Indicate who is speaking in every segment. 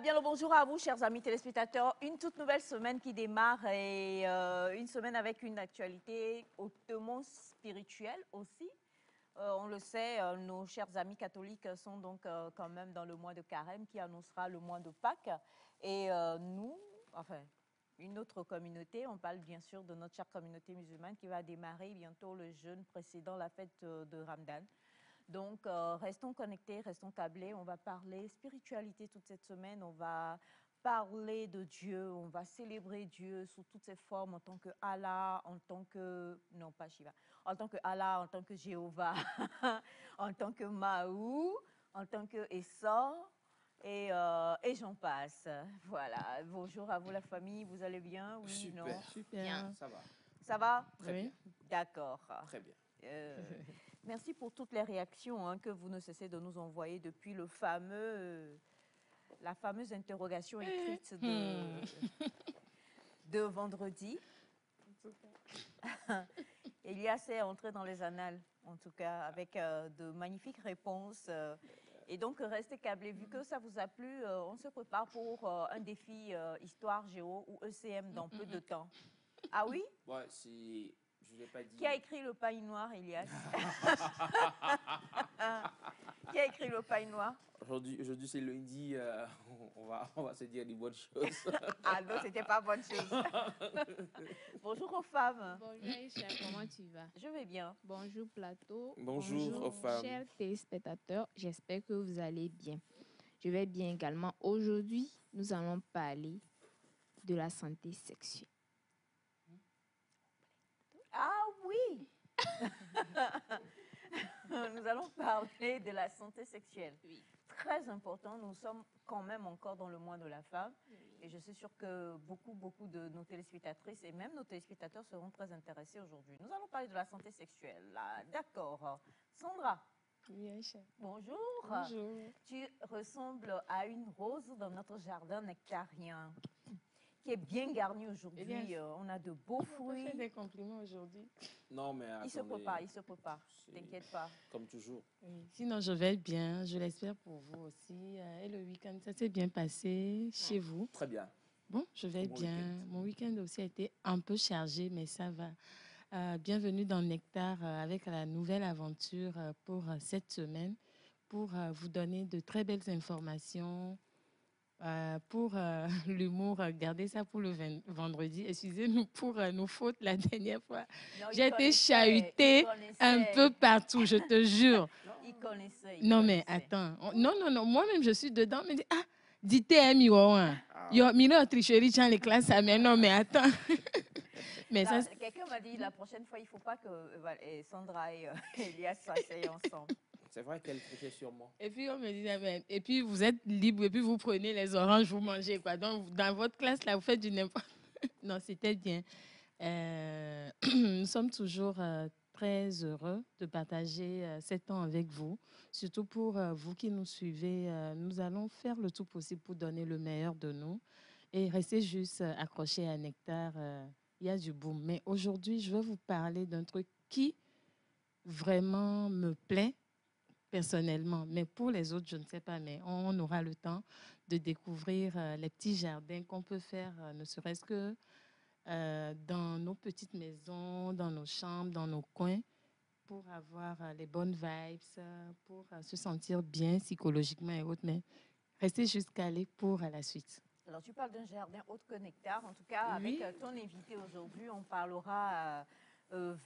Speaker 1: Bien le bonjour à vous, chers amis téléspectateurs. Une toute nouvelle semaine qui démarre et une semaine avec une actualité hautement spirituelle aussi. On le sait, nos chers amis catholiques sont donc quand même dans le mois de Carême qui annoncera le mois de Pâques. Et nous, enfin, une autre communauté, on parle bien sûr de notre chère communauté musulmane qui va démarrer bientôt le jeûne précédant la fête de Ramadan. Donc, restons connectés, restons câblés. On va parler spiritualité toute cette semaine. On va parler de Dieu. On va célébrer Dieu sous toutes ses formes en tant que Allah, en tant que... Non, pas Shiva. En tant que Allah, en tant que Jéhovah, en tant que Mahou, en tant que Essor. Et j'en passe. Voilà. Bonjour à vous, la famille. Vous allez bien? Oui,
Speaker 2: Super.
Speaker 1: non?
Speaker 3: Super.
Speaker 1: Bien.
Speaker 2: Ça va.
Speaker 1: Ça va?
Speaker 2: Très bien.
Speaker 1: D'accord.
Speaker 2: Très bien.
Speaker 1: Merci pour toutes les réactions que vous ne cessez de nous envoyer depuis la fameuse interrogation écrite de vendredi. Elias est entré dans les annales, en tout cas, avec de magnifiques réponses. Et donc, restez câblés. Vu que ça vous a plu, on se prépare pour un défi Histoire Géo ou ECM dans peu de temps. Ah oui?
Speaker 2: Ouais, si je ne l'ai pas dit.
Speaker 1: Qui a écrit le paille noir, Elias? Qui a écrit le paille noir?
Speaker 2: Aujourd'hui c'est lundi, on va se dire des bonnes choses.
Speaker 1: Ah non, c'était pas bonne chose. Bonjour aux femmes.
Speaker 3: Bonjour Aïcha, comment tu vas?
Speaker 1: Je vais bien.
Speaker 3: Bonjour plateau.
Speaker 2: Bonjour aux femmes.
Speaker 3: Chers téléspectateurs, j'espère que vous allez bien. Je vais bien également. Aujourd'hui, nous allons parler de la santé sexuelle.
Speaker 1: Ah oui. Nous allons parler de la santé sexuelle.
Speaker 3: Oui.
Speaker 1: Très important, nous sommes quand même encore dans le mois de la femme. Oui. Et je suis sûre que beaucoup de nos téléspectatrices et même nos téléspectateurs seront très intéressés aujourd'hui. Nous allons parler de la santé sexuelle. D'accord. Sandra.
Speaker 3: Oui, Aïcha.
Speaker 1: Bonjour.
Speaker 3: Bonjour.
Speaker 1: Tu ressembles à une rose dans notre jardin nectarien qui est bien garni aujourd'hui. On a de beaux fruits.
Speaker 3: On fait des compliments aujourd'hui.
Speaker 2: Non, mais attendez,
Speaker 1: il se prépare. T'inquiète pas.
Speaker 2: Comme toujours.
Speaker 4: Oui. Sinon, je vais bien. Je l'espère pour vous aussi. Et le week-end, ça s'est bien passé chez vous?
Speaker 2: Très bien.
Speaker 4: Bon, je vais bien. Mon week-end aussi a été un peu chargé, mais ça va. Bienvenue dans Nectar avec la nouvelle aventure pour cette semaine, pour vous donner de très belles informations. Pour l'humour, gardez ça pour le vendredi. Excusez-nous pour nos fautes la dernière fois. J'ai été chahutée un peu partout, je te jure.
Speaker 1: Il connaissait.
Speaker 4: Non, mais attends. Non. Moi-même, je suis dedans. Mais dites Miroir. Miro tricherie dans les classes. Mais non, mais attends.
Speaker 1: Mais ça. Quelqu'un m'a dit la prochaine fois, il ne faut pas que Sandra et Elias s'asseyent ensemble.
Speaker 2: C'est vrai qu'elle trichait sur moi.
Speaker 4: Et puis, on me disait, et puis vous êtes libre, et puis vous prenez les oranges, vous mangez, quoi. Donc, dans votre classe, là, vous faites du n'importe. Non, c'était bien. Nous sommes toujours très heureux de partager ces temps avec vous. Surtout pour vous qui nous suivez, nous allons faire le tout possible pour donner le meilleur de nous. Et restez juste accrochés à Nectar, il y a du boom. Mais aujourd'hui, je vais vous parler d'un truc qui vraiment me plaît personnellement, mais pour les autres, je ne sais pas, mais on aura le temps de découvrir les petits jardins qu'on peut faire, ne serait-ce que dans nos petites maisons, dans nos chambres, dans nos coins, pour avoir les bonnes vibes, pour se sentir bien psychologiquement et autres, mais restez juste calés pour la suite.
Speaker 1: Alors, tu parles d'un jardin autre que Nectar. En tout cas, oui. Avec ton invité aujourd'hui, on parlera...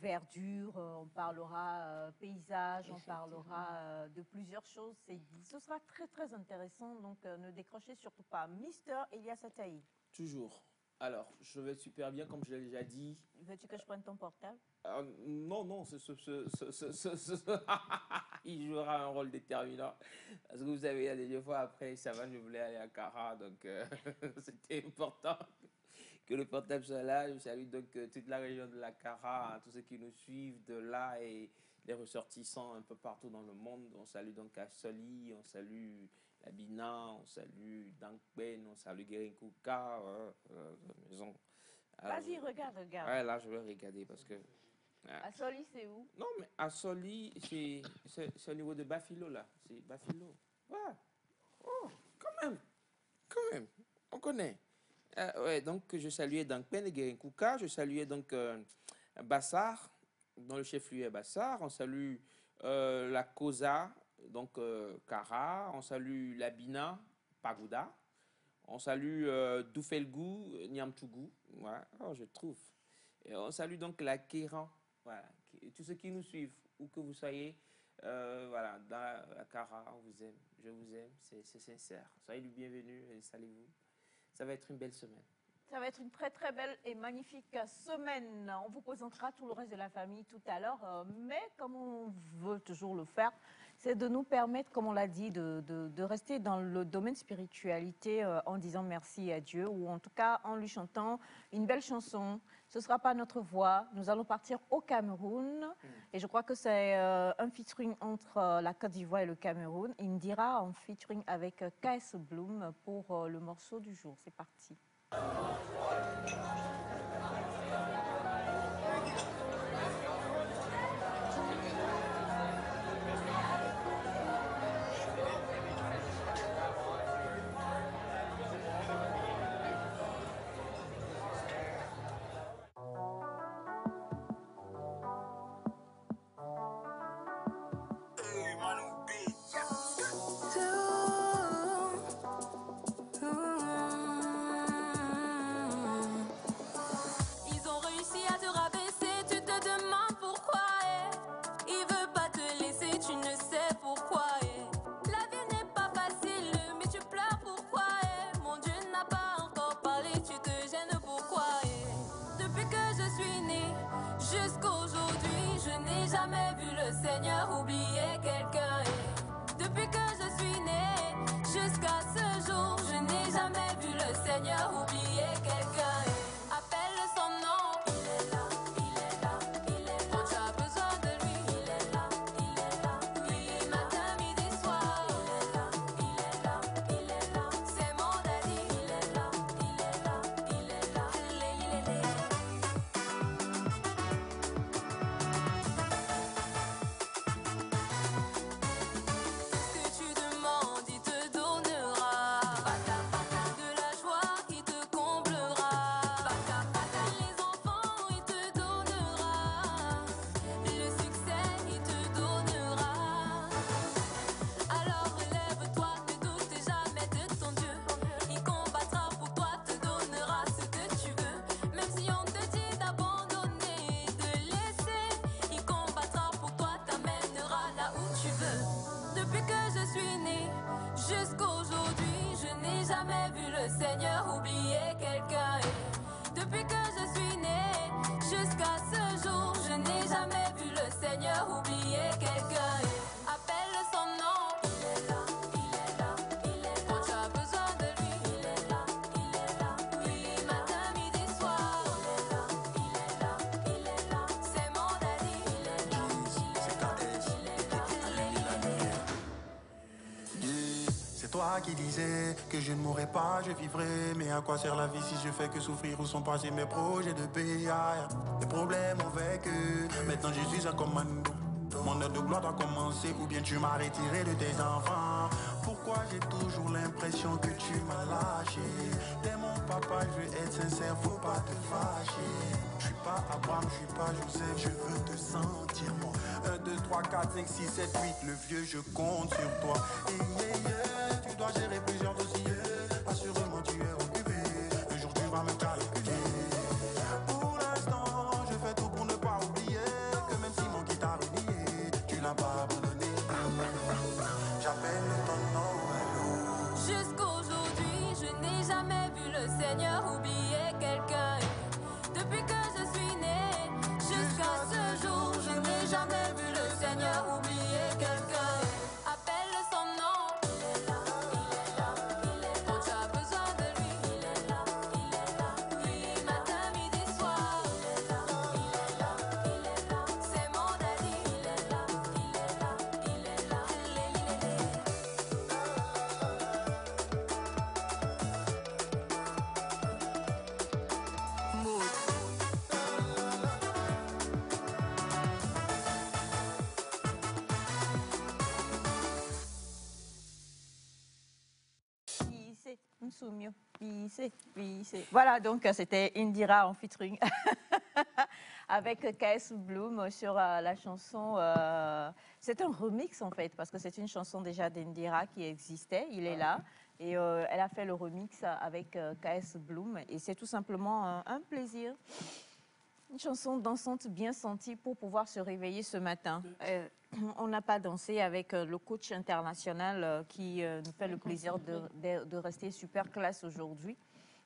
Speaker 1: verdure, on parlera paysage, on parlera de plusieurs choses. Ce sera très, très intéressant, donc ne décrochez surtout pas. Mister Elias Ataï.
Speaker 2: Toujours. Alors, je vais super bien, comme je l'ai déjà dit.
Speaker 1: Veux-tu que je prenne ton portable?
Speaker 2: Non, il jouera un rôle déterminant. Parce que vous savez, la dernière fois, après, ça va, je voulais aller à Cara, donc c'était important que le portable soit là. Je salue donc toute la région de la Cara, tous ceux qui nous suivent de là et les ressortissants un peu partout dans le monde. On salue donc Assoli, on salue la Bina, on salue Dankben, on salue Guérinkouka, maison.
Speaker 1: Vas-y, regarde.
Speaker 2: Ouais, là, je vais regarder parce que...
Speaker 1: Assoli, c'est où?
Speaker 2: Non, mais Assoli, c'est au niveau de Bafilo, là. C'est Bafilo. Ouais. Oh, quand même. quand même, on connaît. Ouais, donc, je saluais donc Ben Kouka, je saluais donc Bassar, dont le chef-lieu est Bassar. On salue la Kosa, donc Kara. On salue la Bina, Pagoda. On salue Doufelgou, Niamtougou. Voilà, oh, je trouve. Et on salue donc la Kéran. Voilà. Tous ceux qui nous suivent, où que vous soyez, voilà, dans la Kara, on vous aime. Je vous aime, c'est sincère. Soyez le bienvenu et saluez-vous. Ça va être une belle semaine.
Speaker 1: Ça va être une très très belle et magnifique semaine. On vous présentera tout le reste de la famille tout à l'heure, mais comme on veut toujours le faire, c'est de nous permettre, comme on l'a dit, de rester dans le domaine spiritualité en disant merci à Dieu, ou en tout cas en lui chantant une belle chanson. Ce ne sera pas notre voix. Nous allons partir au Cameroun, et je crois que c'est un featuring entre la Côte d'Ivoire et le Cameroun. Indira en featuring avec KS Bloom pour le morceau du jour. C'est parti.
Speaker 5: Toi qui disais que je ne mourrais pas, je vivrais. Mais à quoi sert la vie si je fais que souffrir? Où sont passés mes projets de paix? Les problèmes ont vécu, maintenant je suis un commando. Mon heure de gloire doit commencer, ou bien tu m'as retiré de tes enfants. Pourquoi j'ai toujours l'impression que tu m'as lâché? T'es mon papa, je veux être sincère, faut pas te fâcher. Je suis pas Abraham, je suis pas Joseph, je veux te sentir moi. 1, 2, 3, 4, 5, 6, 7, 8, le vieux, je compte sur toi. Tu dois gérer plusieurs dossiers, assurément tu es occupé. Un jour tu vas me calculer. Pour l'instant, je fais tout pour ne pas oublier que même si mon guitare renié, tu n'as pas abandonné. J'appelle ton nom.
Speaker 6: Jusqu'aujourd'hui, je n'ai jamais vu le Seigneur oublier quelqu'un. Depuis que je suis née, jusqu'à ce jour, je n'ai jamais vu le Seigneur oublier quelqu'un. Appelle son nom.
Speaker 1: Soumio, Pissé. Voilà, donc c'était Indira en featuring avec KS Bloom sur la chanson. C'est un remix en fait, parce que c'est une chanson déjà d'Indira qui existait, il est là. Et elle a fait le remix avec KS Bloom. Et c'est tout simplement un plaisir. Une chanson dansante bien sentie pour pouvoir se réveiller ce matin. On n'a pas dansé avec le coach international qui nous fait le plaisir de rester super classe aujourd'hui.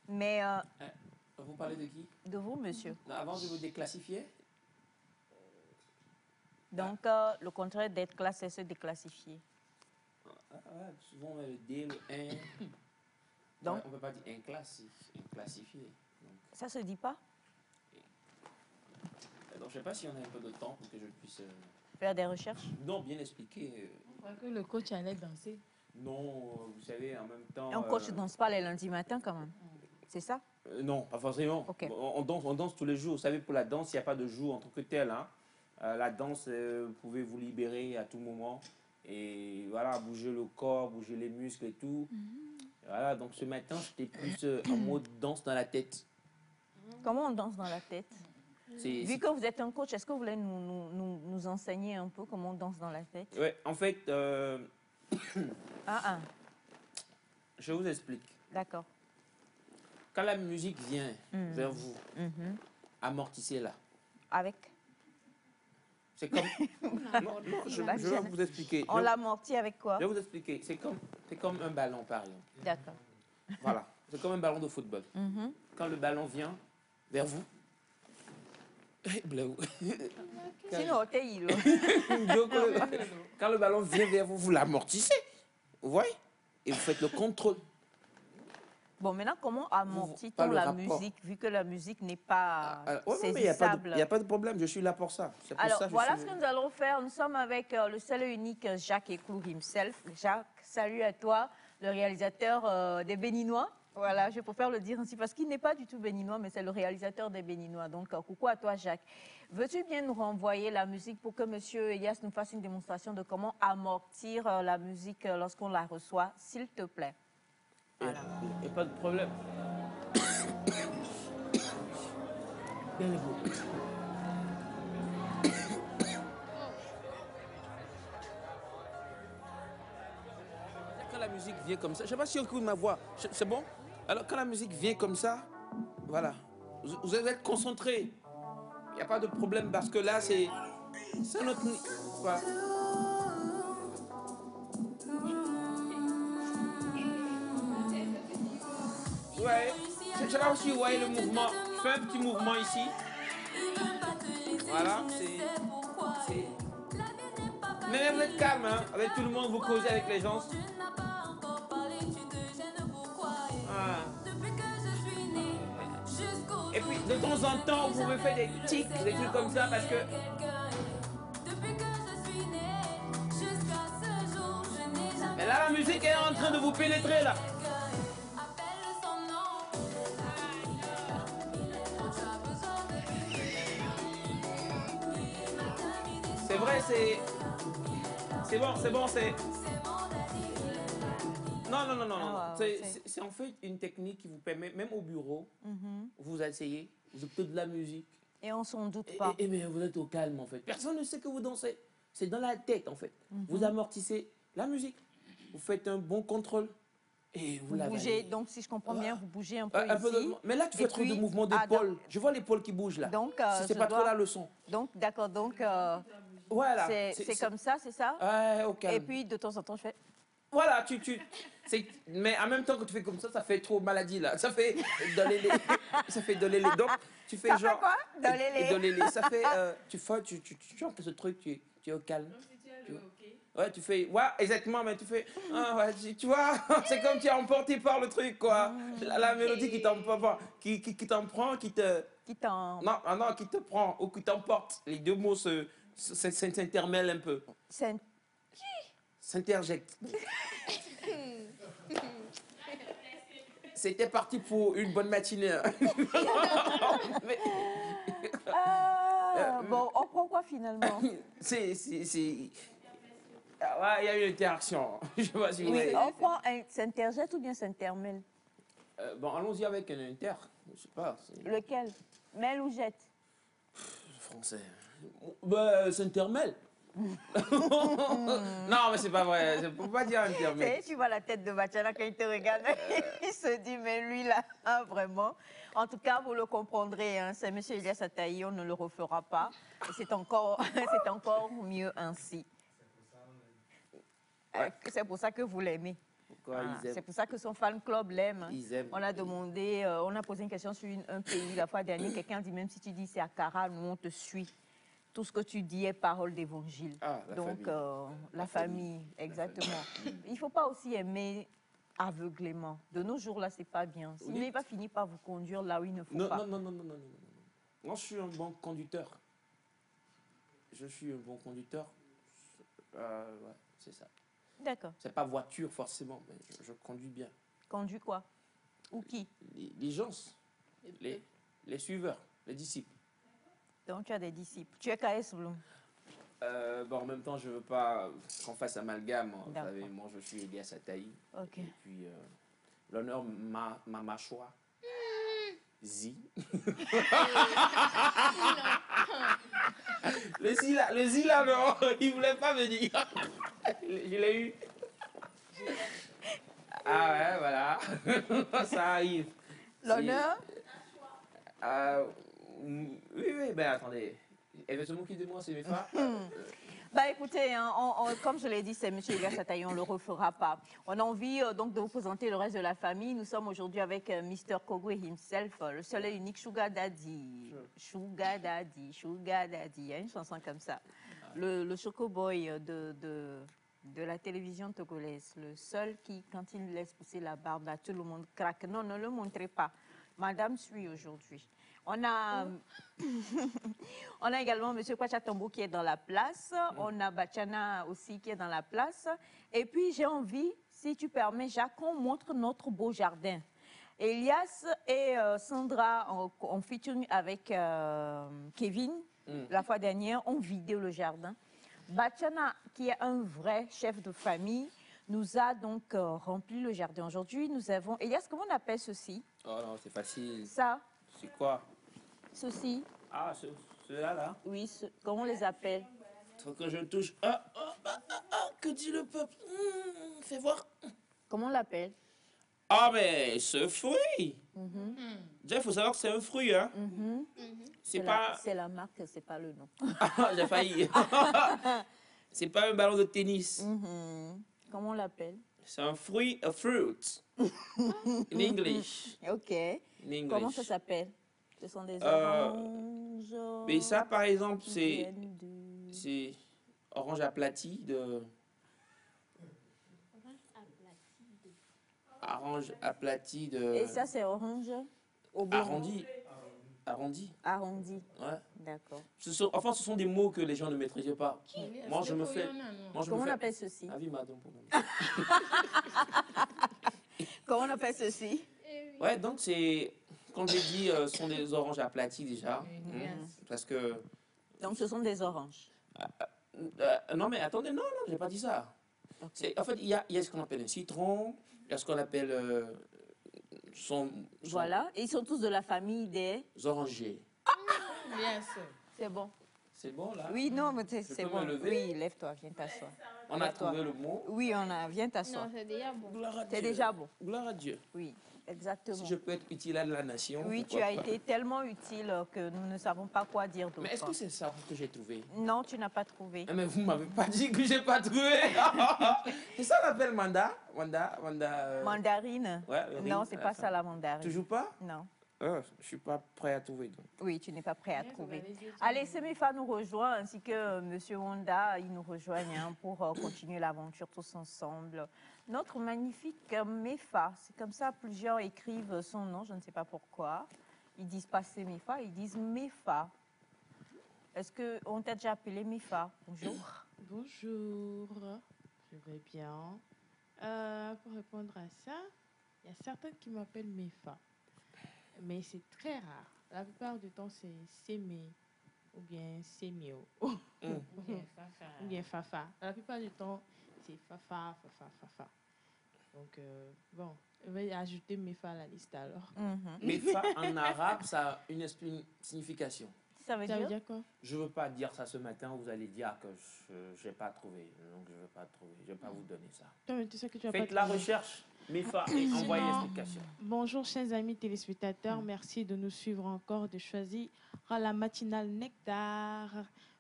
Speaker 1: Mais...
Speaker 2: Vous parlez de qui?
Speaker 1: De vous, monsieur.
Speaker 2: Non, avant de vous déclassifier.
Speaker 1: Donc, le contraire d'être classe, c'est se déclassifier.
Speaker 2: Souvent, on met le D, le 1.
Speaker 1: Donc,
Speaker 2: on ne peut pas dire inclassifié. Donc,
Speaker 1: ça se dit pas?
Speaker 2: Donc, je ne sais pas si on a un peu de temps pour que je puisse...
Speaker 1: Faire des recherches?
Speaker 2: Non, bien expliquer.
Speaker 4: On croit que le coach allait danser.
Speaker 2: Non, vous savez, en même temps...
Speaker 1: Un coach ne danse pas les lundis matins quand même. C'est ça?
Speaker 2: Non, pas forcément.
Speaker 1: Okay.
Speaker 2: On danse tous les jours. Vous savez, pour la danse, il n'y a pas de jour en tant que tel. Hein. La danse, vous pouvez vous libérer à tout moment. Et voilà, bouger le corps, bouger les muscles et tout. Voilà, donc ce matin, j'étais plus en mode danse dans la tête.
Speaker 1: Comment on danse dans la tête? Vu que vous êtes un coach, est-ce que vous voulez nous enseigner un peu comment on danse dans la tête?
Speaker 2: Oui, en fait, je vous explique.
Speaker 1: D'accord.
Speaker 2: Quand la musique vient vers vous, amortissez-la.
Speaker 1: Avec?
Speaker 2: C'est comme... non, je vais vous expliquer.
Speaker 1: On l'amortit avec quoi?
Speaker 2: Je vais vous expliquer. C'est comme un ballon, par exemple.
Speaker 1: D'accord.
Speaker 2: Voilà. C'est comme un ballon de football. Quand le ballon vient vers vous,
Speaker 1: sinon,
Speaker 2: quand le ballon vient vers vous, vous l'amortissez. Vous voyez? Et vous faites le contrôle.
Speaker 1: Bon, maintenant, comment amortit-on la musique, vu que la musique n'est pas saisissable?
Speaker 2: Il n'y a pas de problème, je suis là pour ça.
Speaker 1: Alors, voilà ce que nous allons faire. Nous sommes avec le seul et unique Jacques Eklou himself. Jacques, salut à toi, le réalisateur des Béninois. Voilà, je préfère le dire ainsi parce qu'il n'est pas du tout béninois, mais c'est le réalisateur des Béninois. Donc, coucou à toi, Jacques. Veux-tu bien nous renvoyer la musique pour que M. Elias nous fasse une démonstration de comment amortir la musique lorsqu'on la reçoit, s'il te plaît?
Speaker 2: Voilà. Il n'y a pas de problème. Quand la musique vient comme ça, je ne sais pas si on écoute ma voix, c'est bon? Alors quand la musique vient comme ça, voilà, vous allez être concentré. Il n'y a pas de problème parce que là, c'est notre... Voilà. Ouais, je sais pas aussi, vous voyez le mouvement. Je fais un petit mouvement ici. Voilà, c'est... Mais vous êtes calme, hein. Avec tout le monde, vous causez avec les gens. Ah. Et puis, de temps en temps, vous pouvez faire des tics, des trucs comme ça, parce que... Mais là, la musique est en train de vous pénétrer, là. C'est vrai, c'est bon, c'est... Non. C'est en fait une technique qui vous permet, même au bureau, vous asseyez, vous écoutez de la musique.
Speaker 1: Et on s'en doute pas.
Speaker 2: Et bien, vous êtes au calme, en fait. Personne ne sait que vous dansez. C'est dans la tête, en fait. Vous amortissez la musique. Vous faites un bon contrôle. Et vous
Speaker 1: bougez, donc si je comprends bien, vous bougez un peu ici.
Speaker 2: Mais là, tu fais trop de mouvements d'épaule. Je vois l'épaule qui bouge, là.
Speaker 1: Donc,
Speaker 2: c'est pas trop la leçon.
Speaker 1: Donc, d'accord, donc...
Speaker 2: voilà.
Speaker 1: C'est comme ça, c'est ça?
Speaker 2: Ouais, au calme.
Speaker 1: Et puis, de temps en temps, je fais...
Speaker 2: Voilà, mais en même temps que tu fais comme ça fait trop maladie, là. Ça fait dolélé. Ça fait dolélé. Donc, tu fais
Speaker 1: ça
Speaker 2: genre...
Speaker 1: fait quoi? Dolélé.
Speaker 2: Ça fait... tu chantes ce truc, tu es au calme. Ouais, tu fais... Ouais, exactement, mais tu fais... Ah, ouais, tu vois, c'est comme tu es emporté par le truc, quoi. La mélodie qui t'emporte, qui t'en qui te... Non, qui te prend ou qui t'emporte. Les deux mots s'intermêlent un peu. S'interjectent. C'était parti pour une bonne matinée.
Speaker 1: Bon, on prend quoi finalement?
Speaker 2: Ah, ouais, il y a eu une interaction. Je sais pas si vous voyez.
Speaker 1: On prend s'interjecte ou bien s'intermêle?
Speaker 2: Bon, allons-y avec un inter. Je sais pas.
Speaker 1: Lequel? Mel ou Jette?
Speaker 2: Français. Bah, c'est intermel. Non, mais c'est pas vrai. Je peux pas dire intermel.
Speaker 1: Tu vois la tête de Bachana quand il te regarde. Il se dit, mais lui là, hein, vraiment. En tout cas, vous le comprendrez, hein, c'est M. Elias Ataï, on ne le refera pas. Et c'est encore, c'est encore mieux ainsi. C'est pour ça que vous l'aimez.
Speaker 2: Pourquoi ils aiment?
Speaker 1: C'est pour ça que son fan club l'aime.
Speaker 2: Ils aiment.
Speaker 1: On a demandé, on a posé une question sur un pays la fois dernière. Quelqu'un dit, même si tu dis c'est Accra, nous on te suit. Tout ce que tu dis est parole d'évangile.
Speaker 2: Ah, la
Speaker 1: Donc,
Speaker 2: famille.
Speaker 1: la famille, exactement. Il ne faut pas aussi aimer aveuglément. De nos jours, là, c'est pas bien. Sinon,
Speaker 2: Oui.
Speaker 1: il va finir par vous conduire là où il ne faut
Speaker 2: Non,
Speaker 1: pas.
Speaker 2: non, non, non, non, non, non, non. Moi, je suis un bon conducteur. Je suis un bon conducteur. Ouais, c'est ça.
Speaker 1: D'accord.
Speaker 2: C'est pas voiture forcément, mais je conduis bien.
Speaker 1: Conduit quoi? Ou qui?
Speaker 2: Les gens, les suiveurs, les disciples.
Speaker 1: Donc, tu as des disciples. Tu es KS Bloom.
Speaker 2: Bon, en même temps, je veux pas qu'on fasse amalgame. Vous
Speaker 1: D'accord.
Speaker 2: savez, moi, je suis Elias Ataï.
Speaker 1: Ok.
Speaker 2: Et puis, l'honneur m'a choix. Zi. Le Zi là, non, il voulait pas me dire. Je l'ai eu. Ah ouais, voilà. Ça arrive.
Speaker 1: L'honneur?
Speaker 2: Oui, ben attendez. Elle veut se moquer de moi, c'est mes femmes.
Speaker 1: Bah écoutez, hein, comme je l'ai dit, c'est M. Elias Ataï, on ne le refera pas. On a envie donc de vous présenter le reste de la famille. Nous sommes aujourd'hui avec Mr. Kogwe himself, le seul et unique Sugar Daddy. Sugar Daddy, Sugar Daddy. Il y a une chanson comme ça. Le Choco Boy de la télévision togolaise. Le seul qui, quand il laisse pousser la barbe, là, tout le monde craque. Non, ne le montrez pas. Madame suit aujourd'hui. On a, on a également M. Kwachatombo qui est dans la place. On a Bachana aussi qui est dans la place. Et puis, j'ai envie, si tu permets, Jacques, qu'on montre notre beau jardin. Elias et Sandra, en featuring avec Kevin, la fois dernière, ont vidé le jardin. Bachana, qui est un vrai chef de famille, nous a donc rempli le jardin. Aujourd'hui, nous avons... Elias, comment on appelle ceci?
Speaker 2: Oh non, c'est facile.
Speaker 1: Ça?
Speaker 2: C'est quoi?
Speaker 1: Ceci?
Speaker 2: Ah, ceux-là, là.
Speaker 1: Oui, comment on les appelle?
Speaker 2: Faut que je touche. Que dit le peuple? Fais voir.
Speaker 1: Comment on l'appelle?
Speaker 2: Ah, mais ce fruit. Déjà, il faut savoir que c'est un fruit, hein. C'est pas...
Speaker 1: C'est la marque, c'est pas le nom.
Speaker 2: Ah, j'ai failli. C'est pas un ballon de tennis.
Speaker 1: Comment on l'appelle?
Speaker 2: C'est un fruit, a fruit. In English.
Speaker 1: Ok.
Speaker 2: In English.
Speaker 1: Comment ça s'appelle? Ce sont des oranges.
Speaker 2: Mais ça, par exemple,
Speaker 1: qui
Speaker 2: c'est...
Speaker 1: viennent du-
Speaker 2: C'est orange aplati de... Orange aplati de...
Speaker 1: Et ça, c'est orange oblong.
Speaker 2: Arrondi. Arrondi.
Speaker 1: Arrondi.
Speaker 2: Ouais.
Speaker 1: D'accord.
Speaker 2: Enfin, ce sont des mots que les gens ne maîtrisent pas. Moi, je me fais...
Speaker 1: Comment on appelle ceci?
Speaker 2: Ah oui, madame.
Speaker 1: Comment on appelle ceci?
Speaker 2: Ouais, donc c'est... Comme j'ai dit, ce sont des oranges aplaties déjà. Parce que...
Speaker 1: Donc, ce sont des oranges.
Speaker 2: non, mais attendez, non, j'ai pas dit ça.
Speaker 1: Ok.
Speaker 2: En fait, il y a ce qu'on appelle un citron, il y a ce qu'on appelle
Speaker 1: Voilà. Et ils sont tous de la famille des...
Speaker 2: orangers.
Speaker 4: Yes.
Speaker 1: C'est bon.
Speaker 2: C'est bon, là?
Speaker 1: Oui, non, mais
Speaker 2: Je
Speaker 1: c'est
Speaker 2: peux
Speaker 1: bon.
Speaker 2: me lever?
Speaker 1: Oui, lève-toi, viens t'asseoir.
Speaker 2: On a
Speaker 1: Lève-toi.
Speaker 2: trouvé le mot.
Speaker 1: Oui, viens t'asseoir.
Speaker 3: Non, c'est déjà bon.
Speaker 2: Gloire à
Speaker 1: C'est
Speaker 2: Dieu.
Speaker 1: déjà bon.
Speaker 2: Gloire à Dieu.
Speaker 1: Oui, exactement.
Speaker 2: Si je peux être utile à la nation.
Speaker 1: Oui, tu
Speaker 2: pourquoi
Speaker 1: as
Speaker 2: pas.
Speaker 1: été tellement utile que nous ne savons pas quoi dire d'autre.
Speaker 2: Mais est-ce que c'est ça que j'ai trouvé?
Speaker 1: Non, tu n'as pas trouvé.
Speaker 2: Ah, mais vous m'avez pas dit que j'ai pas trouvé. C'est ça qu'on appelle Manda.
Speaker 1: Mandarine?
Speaker 2: Ouais,
Speaker 1: Non, c'est pas ça la mandarine.
Speaker 2: Toujours pas?
Speaker 1: Non.
Speaker 2: Je suis pas prêt à trouver. Donc.
Speaker 1: Oui, tu n'es pas prêt à trouver. Allez, Semefa nous rejoint ainsi que Monsieur Wanda, ils nous rejoignent hein, pour continuer l'aventure tous ensemble. Notre magnifique Mefa, c'est comme ça, plusieurs écrivent son nom, je ne sais pas pourquoi. Ils disent pas Semefa, ils disent Mefa. Est-ce qu'on t'a déjà appelé Mefa? Bonjour.
Speaker 4: Bonjour, je vais bien. Pour répondre à ça, il y a certaines qui m'appellent Mefa, mais c'est très rare. La plupart du temps, c'est Sémé ou bien Sémio ou bien Fafa. La plupart du temps, c'est Fafa. Donc, bon, je vais ajouter Mefa à la liste alors.
Speaker 2: Mefa en arabe, ça a une signification.
Speaker 1: Ça veut
Speaker 4: Ça veut
Speaker 1: dire?
Speaker 4: dire quoi?
Speaker 2: Je ne veux pas dire ça ce matin, vous allez dire que je n'ai pas trouvé. Donc, je ne veux pas trouver. Je ne vais pas vous donner ça.
Speaker 4: Toi, mais tu sais que tu vas
Speaker 2: Faites
Speaker 4: pas
Speaker 2: la
Speaker 4: trouver.
Speaker 2: recherche, Mefa, et envoyez l'explication.
Speaker 4: Bonjour, chers amis téléspectateurs. Merci de nous suivre encore, de choisir la matinale Nectar.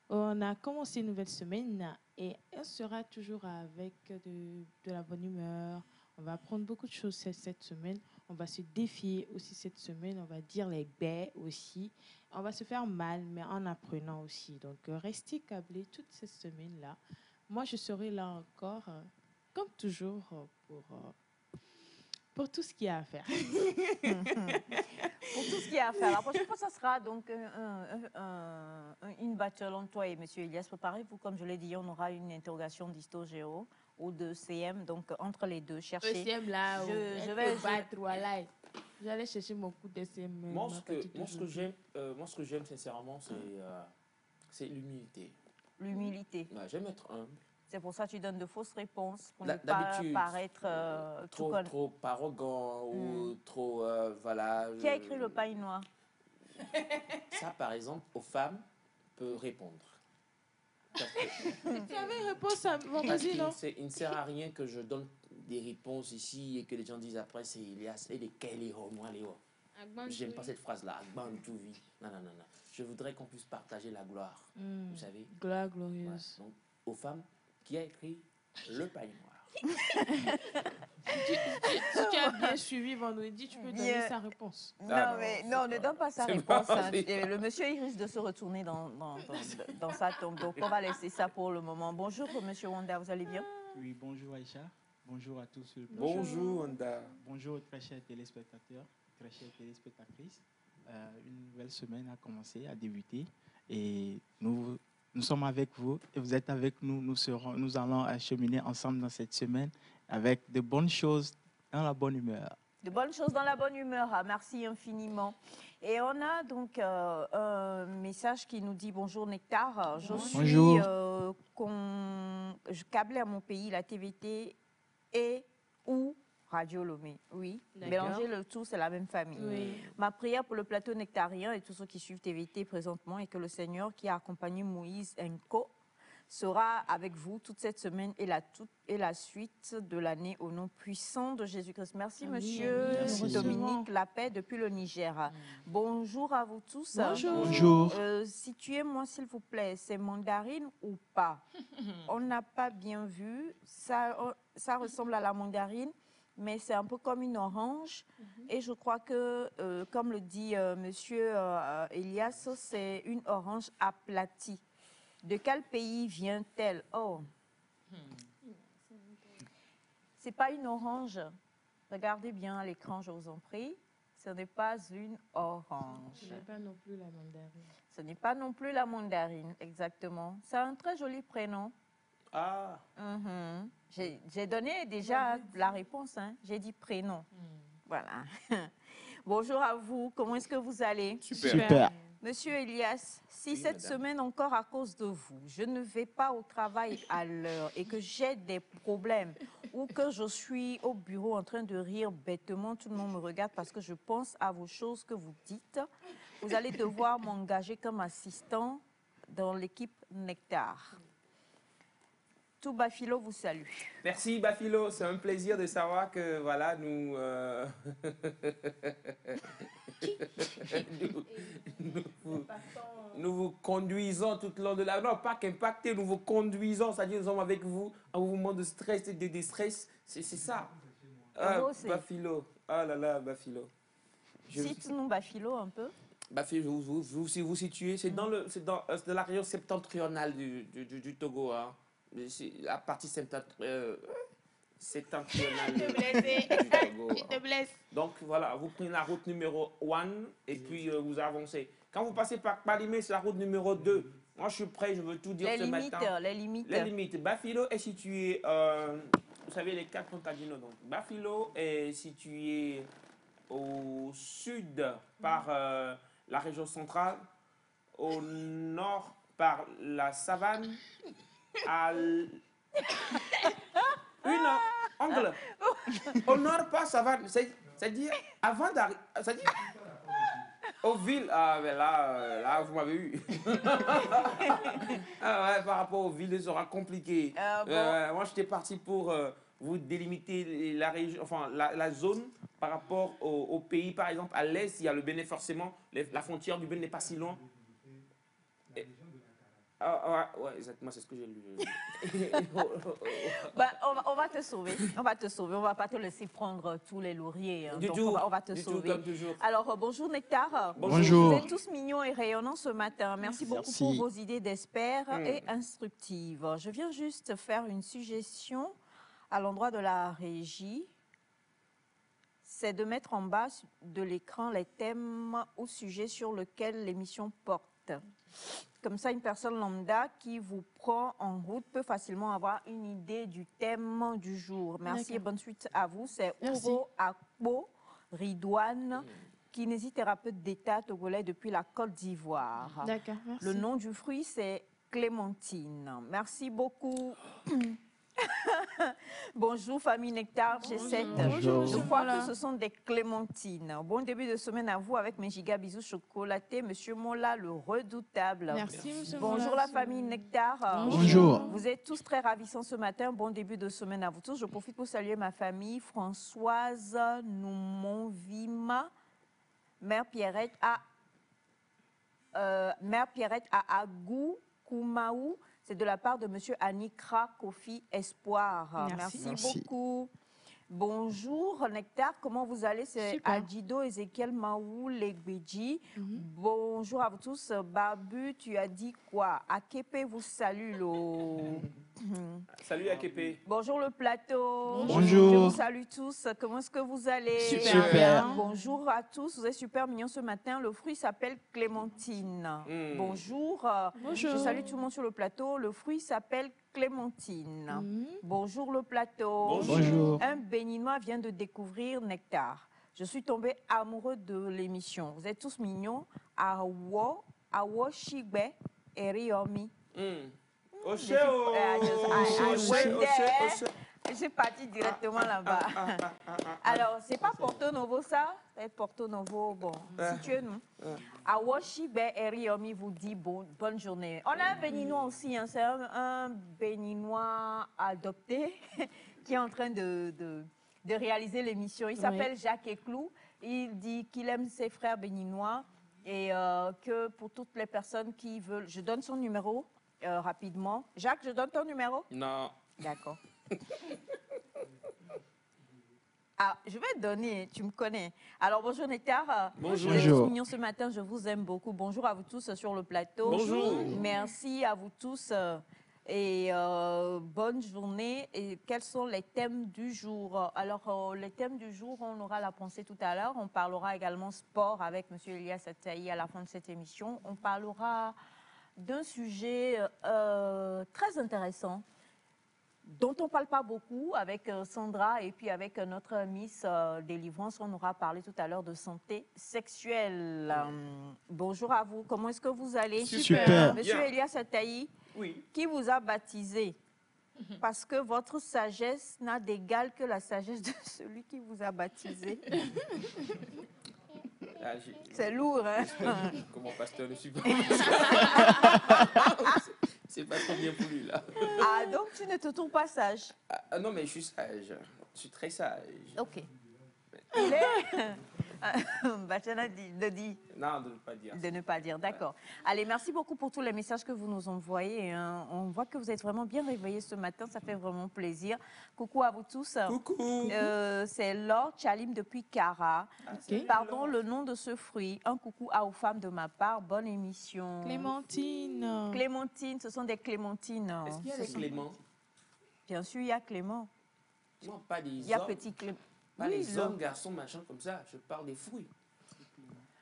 Speaker 4: On a commencé une nouvelle semaine et on sera toujours avec de la bonne humeur. On va apprendre beaucoup de choses cette semaine. On va se défier aussi cette semaine. On va dire les baies aussi. On va se faire mal, mais en apprenant aussi. Donc, restez câblés toute cette semaine-là. Moi, je serai là encore, comme toujours, pour tout ce qu'il y a à faire.
Speaker 1: Pour tout ce qu'il y a à faire. La prochaine fois, ça sera donc une battle entre toi et M. Elias. Préparez-vous, comme je l'ai dit, on aura une interrogation d'histo-géo ou de CM. Donc, entre les deux, cherchez.
Speaker 4: ECM là,
Speaker 1: je vais
Speaker 4: battre, voilà. J'allais chercher mon coup d'ECM.
Speaker 2: Moi, ce que j'aime sincèrement, c'est l'humilité.
Speaker 1: L'humilité.
Speaker 2: Ouais, j'aime être humble.
Speaker 1: C'est pour ça que tu donnes de fausses réponses pour ne pas
Speaker 2: D'habitude,
Speaker 1: paraître
Speaker 2: trop arrogant ou trop, voilà.
Speaker 1: Qui a écrit le pain noir?
Speaker 2: Ça, par exemple, aux femmes, peut répondre.
Speaker 4: Tu avais une réponse à vendredi, non?
Speaker 2: Il ne sert à rien que je donne des réponses ici et que les gens disent après, c'est Elias, et lesquels les moi, les hauts. J'aime pas cette phrase-là. Non, non, non, non. Je voudrais qu'on puisse partager la gloire. Vous savez?
Speaker 4: Gloire glorieuse.
Speaker 2: Ouais. Donc, aux femmes, qui a écrit le pain noir?
Speaker 4: Si tu as bien suivi vendredi, tu peux donner sa réponse.
Speaker 1: Non, mais non, ne donne pas sa réponse. Hein. Le monsieur, il risque de se retourner dans sa tombe. Donc, on va laisser ça pour le moment. Bonjour, monsieur Wanda, vous allez bien?
Speaker 7: Oui, bonjour Aïcha. Bonjour à tous.
Speaker 2: Bonjour Wanda.
Speaker 7: Bonjour très chers téléspectateurs, très chères téléspectatrices. Une nouvelle semaine a commencé, a débuté. Et nous sommes avec vous et vous êtes avec nous. Nous allons acheminer ensemble dans cette semaine avec de bonnes choses dans la bonne humeur.
Speaker 1: De bonnes choses dans la bonne humeur. Merci infiniment. Et on a donc un message qui nous dit bonjour Nectar. Je suis câblée à mon pays, la TVT et ou Radio Lomé. Oui, mélanger le tout, c'est la même famille.
Speaker 4: Oui.
Speaker 1: Ma prière pour le plateau nectarien et tous ceux qui suivent TVT présentement est que le Seigneur qui a accompagné Moïse Nko sera avec vous toute cette semaine et la suite de l'année au nom puissant de Jésus-Christ. Merci, monsieur Dominique Lapet depuis le Niger. Bonjour à vous tous.
Speaker 7: Bonjour.
Speaker 1: Situez-moi, s'il vous plaît, c'est mandarine ou pas? On n'a pas bien vu. Ça ressemble à la mandarine, mais c'est un peu comme une orange. Et je crois que, comme le dit monsieur Elias, c'est une orange aplatie. De quel pays vient-elle? Oh, c'est pas une orange. Regardez bien à l'écran, je vous en prie. Ce n'est pas une orange.
Speaker 4: Ce n'est pas non plus la mandarine.
Speaker 1: Ce n'est pas non plus la mandarine, exactement. C'est un très joli prénom.
Speaker 2: Ah.
Speaker 1: J'ai donné déjà la réponse. Hein. J'ai dit prénom. Voilà. Bonjour à vous. Comment est-ce que vous allez?
Speaker 7: Super.
Speaker 1: Monsieur Elias, si cette semaine encore à cause de vous, je ne vais pas au travail à l'heure et que j'ai des problèmes ou que je suis au bureau en train de rire bêtement, tout le monde me regarde parce que je pense à vos choses que vous dites, vous allez devoir m'engager comme assistant dans l'équipe Nectar. Tout Bafilo vous salue.
Speaker 2: Merci Bafilo, c'est un plaisir de savoir que voilà, nous vous conduisons tout le long de la... Non, pas qu'impacter, nous vous conduisons, c'est-à-dire nous sommes avec vous en moment de stress et de déstress. C'est ça. Bafilo. Ah là là, Bafilo.
Speaker 1: Cite-nous Bafilo un peu.
Speaker 2: Bafilo, vous situez, c'est dans la région septentrionale du Togo. Hein. La partie septentrionale du Togo.
Speaker 4: Je te blesse.
Speaker 2: Donc voilà, vous prenez la route numéro 1 et puis vous avancez. Quand vous passez par Palimé, c'est la route numéro 2. Moi, je suis prêt, je veux tout dire ce matin.
Speaker 1: Les limites.
Speaker 2: Les limites. Bafilo est situé, vous savez, les 4 Contadino. Donc, Bafilo est situé au sud par la région centrale, au nord par la savane, à une angle. Au nord, pas savane. C'est-à-dire, avant d'arriver. C'est-à-dire, aux villes. Ah, mais là, vous m'avez eu. Ah ouais, par rapport aux villes, ça sera compliqué.
Speaker 1: Bon.
Speaker 2: Moi, j'étais parti pour vous délimiter la région, enfin, la zone par rapport au pays. Par exemple, à l'est, il y a le Bénin, forcément. La frontière du Bénin n'est pas si loin. Ouais, exactement, c'est ce que j'ai lu.
Speaker 1: Bah, on va te sauver. On va te sauver. On va pas te laisser prendre tous les lauriers. Hein.
Speaker 2: Du
Speaker 1: Donc,
Speaker 2: tout.
Speaker 1: on va te
Speaker 2: Du tout,
Speaker 1: sauver.
Speaker 2: comme toujours.
Speaker 1: Alors, bonjour Nectar.
Speaker 7: Bonjour.
Speaker 1: Vous êtes tous mignons et rayonnants ce matin. Merci beaucoup
Speaker 7: Merci.
Speaker 1: pour vos idées d'experts et instructives. Je viens juste faire une suggestion à l'endroit de la régie. C'est de mettre en bas de l'écran les thèmes ou sujets sur lesquels l'émission porte. Comme ça, une personne lambda qui vous prend en route peut facilement avoir une idée du thème du jour. Merci et bonne suite à vous. C'est
Speaker 3: Merci.
Speaker 1: Ouro Akpo Ridouane, kinésithérapeute d'État togolais depuis la Côte d'Ivoire.
Speaker 3: D'accord, merci.
Speaker 1: Le nom du fruit, c'est Clémentine. Merci beaucoup. Bonjour famille Nectar G7.
Speaker 7: Bonjour.
Speaker 1: Je crois que ce sont des clémentines. Bon début de semaine à vous avec mes giga bisous chocolatés. Monsieur Mola, le redoutable.
Speaker 3: Merci, monsieur
Speaker 1: Bonjour
Speaker 3: Mola.
Speaker 1: la famille Nectar.
Speaker 7: Bonjour.
Speaker 1: Vous êtes tous très ravissants ce matin. Bon début de semaine à vous tous. Je profite pour saluer ma famille. Françoise Noumonvima, Mère Pierrette à Agou, Koumaou. C'est de la part de monsieur Anikra Kofi Espoir.
Speaker 3: Merci.
Speaker 7: Merci.
Speaker 1: Beaucoup. Bonjour Nectar, comment vous allez? C'est
Speaker 3: Super.
Speaker 1: Adjido Ezekiel Maou Legbedji. Bonjour à vous tous. Babu, tu as dit quoi? Akepe vous salue.
Speaker 2: Salut Akepe.
Speaker 1: Bonjour le plateau.
Speaker 7: Bonjour.
Speaker 1: Je vous salue tous. Comment est-ce que vous allez?
Speaker 7: Super.
Speaker 1: Bonjour à tous. Vous êtes super mignons ce matin. Le fruit s'appelle Clémentine. Bonjour.
Speaker 3: Bonjour.
Speaker 1: Je salue tout le monde sur le plateau. Le fruit s'appelle Clémentine. Bonjour le plateau.
Speaker 7: Bonjour.
Speaker 1: Un Béninois vient de découvrir Nectar. Je suis tombée amoureux de l'émission. Vous êtes tous mignons. Awo Shigbe et Riomi.
Speaker 2: Oshé,
Speaker 1: Je suis partie directement là-bas. Alors, c'est pas Porto Novo ça? C'est Porto Novo, bon, situez-nous. Awoshi Eriomi vous dit bonne journée. On a un Béninois aussi, hein, c'est un Béninois adopté qui est en train de réaliser l'émission. Il s'appelle Jacques Eclou. Il dit qu'il aime ses frères béninois et que pour toutes les personnes qui veulent... Je donne son numéro rapidement. Jacques, je donne ton numéro?
Speaker 2: Non.
Speaker 1: D'accord. Ah, je vais te donner, tu me connais. Alors, bonjour Nectar.
Speaker 2: Bonjour.
Speaker 1: Vous êtes tous
Speaker 7: Bonjour.
Speaker 1: mignons ce matin, je vous aime beaucoup. Bonjour à vous tous sur le plateau.
Speaker 2: Bonjour.
Speaker 1: Merci à vous tous et bonne journée. Et quels sont les thèmes du jour? Alors, les thèmes du jour, on aura la pensée tout à l'heure. On parlera également sport avec M. Elias Ataï à la fin de cette émission. On parlera d'un sujet très intéressant dont on ne parle pas beaucoup avec Sandra et puis avec notre Miss Délivrance. On aura parlé tout à l'heure de santé sexuelle. Bonjour à vous, comment est-ce que vous allez?
Speaker 7: Super.
Speaker 1: Monsieur
Speaker 2: Bien.
Speaker 1: Elias Ataï,
Speaker 2: Oui.
Speaker 1: qui vous a baptisé? Parce que votre sagesse n'a d'égal que la sagesse de celui qui vous a baptisé.
Speaker 2: Ah,
Speaker 1: C'est lourd, hein?
Speaker 2: Comment pasteur ne suis pas. C'est pas trop bien pour lui là.
Speaker 1: Ah, donc tu ne te trouves pas sage?
Speaker 2: Ah, non, mais je suis sage. Je suis très sage.
Speaker 1: Ok. Il est... Bachana dit
Speaker 2: Non, de ne pas dire.
Speaker 1: de ne pas dire, d'accord. Allez, merci beaucoup pour tous les messages que vous nous envoyez. Hein. On voit que vous êtes vraiment bien réveillés ce matin, ça fait vraiment plaisir. Coucou à vous tous.
Speaker 2: Coucou.
Speaker 1: C'est Laure Chalim depuis Cara.
Speaker 3: Ok.
Speaker 1: Pardon le nom de ce fruit. Un coucou aux femmes de ma part. Bonne émission.
Speaker 3: Clémentine.
Speaker 1: Clémentine, ce sont des clémentines.
Speaker 2: Est-ce qu'il y a des Clément?
Speaker 1: Bien sûr, il y a Clément.
Speaker 2: Non, pas des
Speaker 1: Il y a
Speaker 2: hommes.
Speaker 1: petit Clément.
Speaker 2: Pas
Speaker 1: Oui,
Speaker 2: les hommes, garçons, machin comme ça. Je parle des fruits.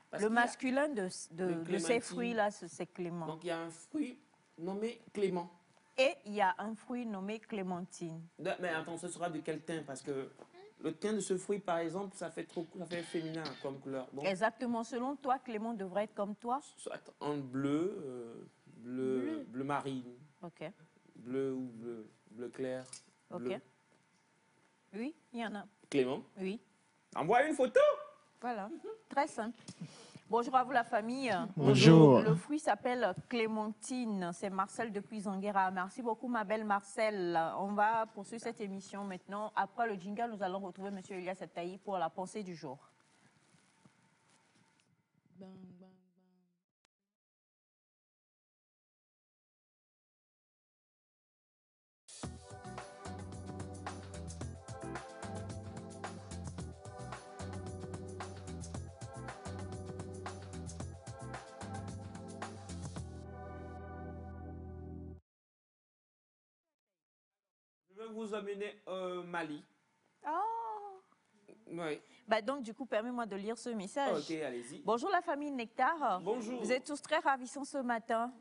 Speaker 2: Parce
Speaker 1: Le
Speaker 2: qu'il y a-
Speaker 1: masculin de ces
Speaker 2: clémentine.
Speaker 1: fruits-là, c'est Clément.
Speaker 2: Donc il y a un fruit nommé Clément.
Speaker 1: Et il y a un fruit nommé Clémentine.
Speaker 2: Mais attends, ce sera de quel teint? Parce que le teint de ce fruit, par exemple, ça fait féminin comme couleur. Donc,
Speaker 1: Exactement. Selon toi, Clément devrait être comme toi?
Speaker 2: soit en bleu, bleu marine,
Speaker 1: Ok.
Speaker 2: bleu ou bleu clair.
Speaker 1: Ok.
Speaker 2: Bleu.
Speaker 1: Oui, il y en a.
Speaker 2: Clément,
Speaker 1: Oui,
Speaker 2: envoie une photo.
Speaker 1: voilà. Très simple. Bonjour à vous la famille.
Speaker 7: Bonjour.
Speaker 1: Le fruit s'appelle Clémentine. C'est Marcel depuis Zanguera. Merci beaucoup ma belle Marcel. On va poursuivre cette émission maintenant. Après le jingle, nous allons retrouver M. Elias Attaï pour la pensée du jour.
Speaker 4: Bang, bang, bang.
Speaker 2: Je vais vous amener au Mali.
Speaker 1: Oh.
Speaker 2: Oui.
Speaker 1: Bah donc, du coup, permets-moi de lire ce message.
Speaker 2: Ok, allez-y.
Speaker 1: Bonjour la famille Nectar.
Speaker 2: Bonjour.
Speaker 1: Vous êtes tous très ravissants ce matin.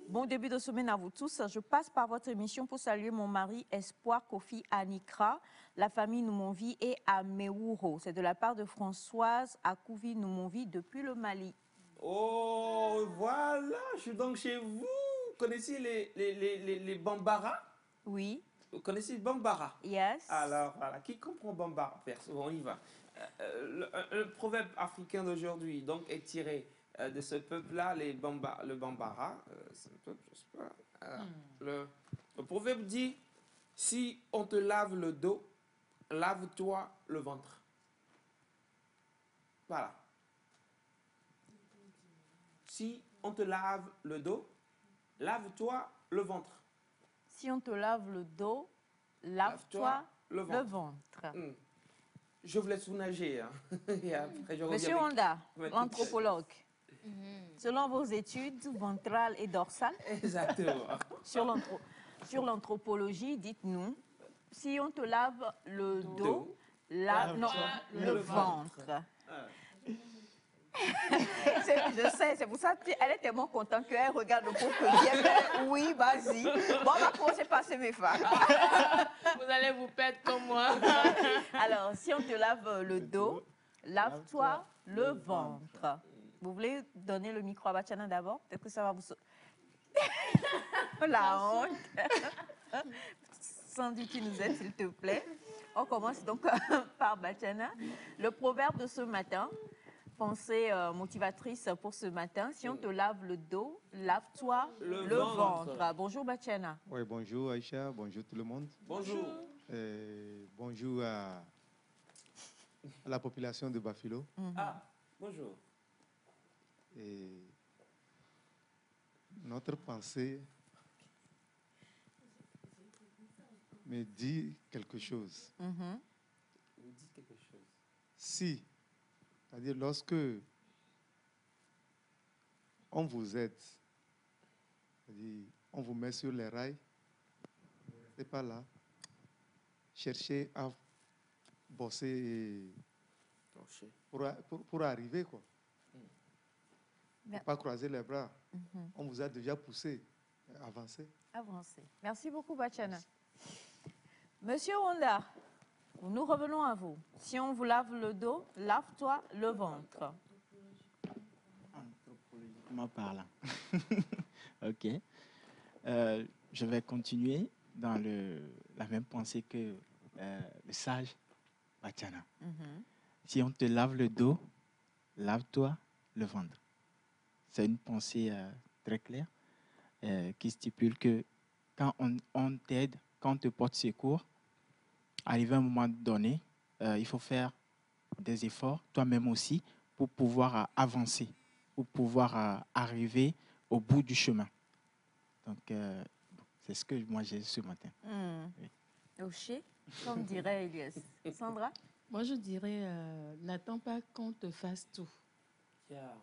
Speaker 1: Bon début de semaine à vous tous. Je passe par votre émission pour saluer mon mari Espoir Kofi Anikra, la famille Noumonvi et Ameouro. C'est de la part de Françoise Akouvi Noumonvi depuis le Mali.
Speaker 2: Oh, voilà, je suis donc chez vous. Vous connaissez les Bambara?
Speaker 1: Oui.
Speaker 2: Vous connaissez les Bambara?
Speaker 1: Yes.
Speaker 2: Alors, voilà, qui comprend Bambara? Perso, on y va. Le proverbe africain d'aujourd'hui donc est tiré de ce peuple-là, le Bambara. C'est un peuple, je sais pas. Alors, le proverbe dit, si on te lave le dos, lave-toi le ventre. Voilà. Si on te lave le dos, lave-toi le ventre.
Speaker 1: Si on te lave le dos, lave-toi le ventre.
Speaker 2: Je vous laisse vous nager. Hein. Et après, je reviens
Speaker 1: Monsieur
Speaker 2: avec-
Speaker 1: Honda,
Speaker 2: avec-
Speaker 1: l'anthropologue, selon vos études ventrales et dorsales
Speaker 2: Exactement.
Speaker 1: sur l'anthropologie, dites-nous, si on te lave le dos, non, le ventre. Je sais, c'est pour ça qu'elle est tellement contente qu'elle regarde le pauvre petit. Elle fait, oui, vas-y. Bon, on va commencer par ces mes femmes.
Speaker 4: Vous allez vous perdre comme moi.
Speaker 1: Alors, si on te lave le dos, lave-toi le ventre. Vous voulez donner le micro à Bachana d'abord? Peut-être que ça va vous... La honte. Sandy, tu nous aides, s'il te plaît. On commence donc par Bachana. Le proverbe de ce matin, pensée motivatrice pour ce matin. Si on te lave le dos, lave-toi
Speaker 2: Le
Speaker 1: le
Speaker 2: ventre.
Speaker 1: ventre. Bonjour Bachana.
Speaker 8: Oui, bonjour Aïcha, bonjour tout le monde.
Speaker 2: Bonjour.
Speaker 8: Bonjour à la population de Bafilo.
Speaker 2: Ah, bonjour.
Speaker 8: Et notre pensée me dit quelque chose.
Speaker 1: Mhm.
Speaker 2: Vous dites quelque chose.
Speaker 8: Si, c'est-à-dire lorsque on vous aide, c'est-à-dire on vous met sur les rails, c'est pas là, cherchez à bosser
Speaker 2: Plancher.
Speaker 8: pour arriver, quoi.
Speaker 1: Bien.
Speaker 8: Pas croiser les bras.
Speaker 1: Mhm.
Speaker 8: On vous a déjà poussé, avancez.
Speaker 1: Avancez. Merci beaucoup Bachana. Monsieur Honda, nous revenons à vous. Si on vous lave le dos, lave-toi le ventre.
Speaker 7: Anthropologiquement parlant. Ok. Je vais continuer dans la même pensée que le sage Bachana.
Speaker 1: Mhm.
Speaker 7: Si on te lave le dos, lave-toi le ventre. C'est une pensée très claire qui stipule que quand on t'aide, quand on te porte secours, arrivé à un moment donné, il faut faire des efforts, toi-même aussi, pour pouvoir avancer, pour pouvoir arriver au bout du chemin. Donc, c'est ce que moi j'ai ce matin. Oui.
Speaker 1: Oché, comme dirait Elias. Sandra?
Speaker 4: Moi, je dirais, n'attends pas qu'on te fasse tout.
Speaker 2: Yeah.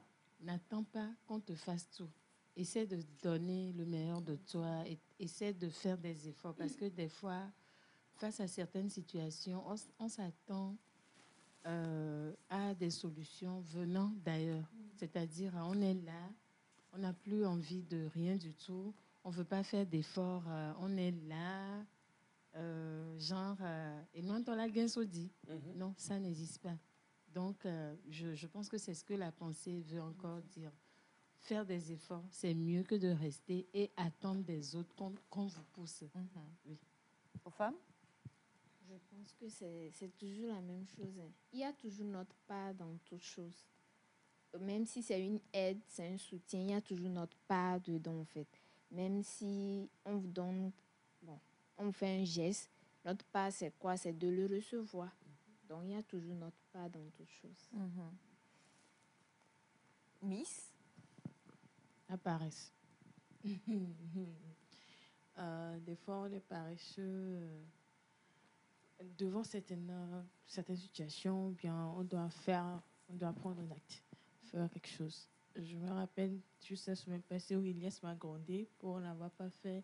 Speaker 4: N'attends pas qu'on te fasse tout. Essaie de donner le meilleur de toi. Essaie de faire des efforts. Parce que des fois, face à certaines situations, on s'attend à des solutions venant d'ailleurs. C'est-à-dire, on est là, on n'a plus envie de rien du tout, on ne veut pas faire d'efforts, on est là, et non, on l'a gain dit.
Speaker 2: Mhm.
Speaker 4: Non, ça n'existe pas. Donc, je pense que c'est ce que la pensée veut encore dire. Faire des efforts, c'est mieux que de rester et attendre des autres qu'on vous pousse.
Speaker 1: Aux femmes?
Speaker 3: Je pense que c'est toujours la même chose, hein. Il y a toujours notre part dans toute chose. Même si c'est une aide, c'est un soutien, il y a toujours notre part dedans, en fait. Même si on vous donne, bon, on vous fait un geste, notre part, c'est quoi? C'est de le recevoir. Donc, il y a toujours notre part dans toute chose.
Speaker 1: Miss,
Speaker 4: La paresse. Des fois, on est paresseux devant certaines situations, bien, on doit prendre un acte, faire quelque chose. Je me rappelle juste la semaine passée où Elias m'a grondé pour n'avoir pas fait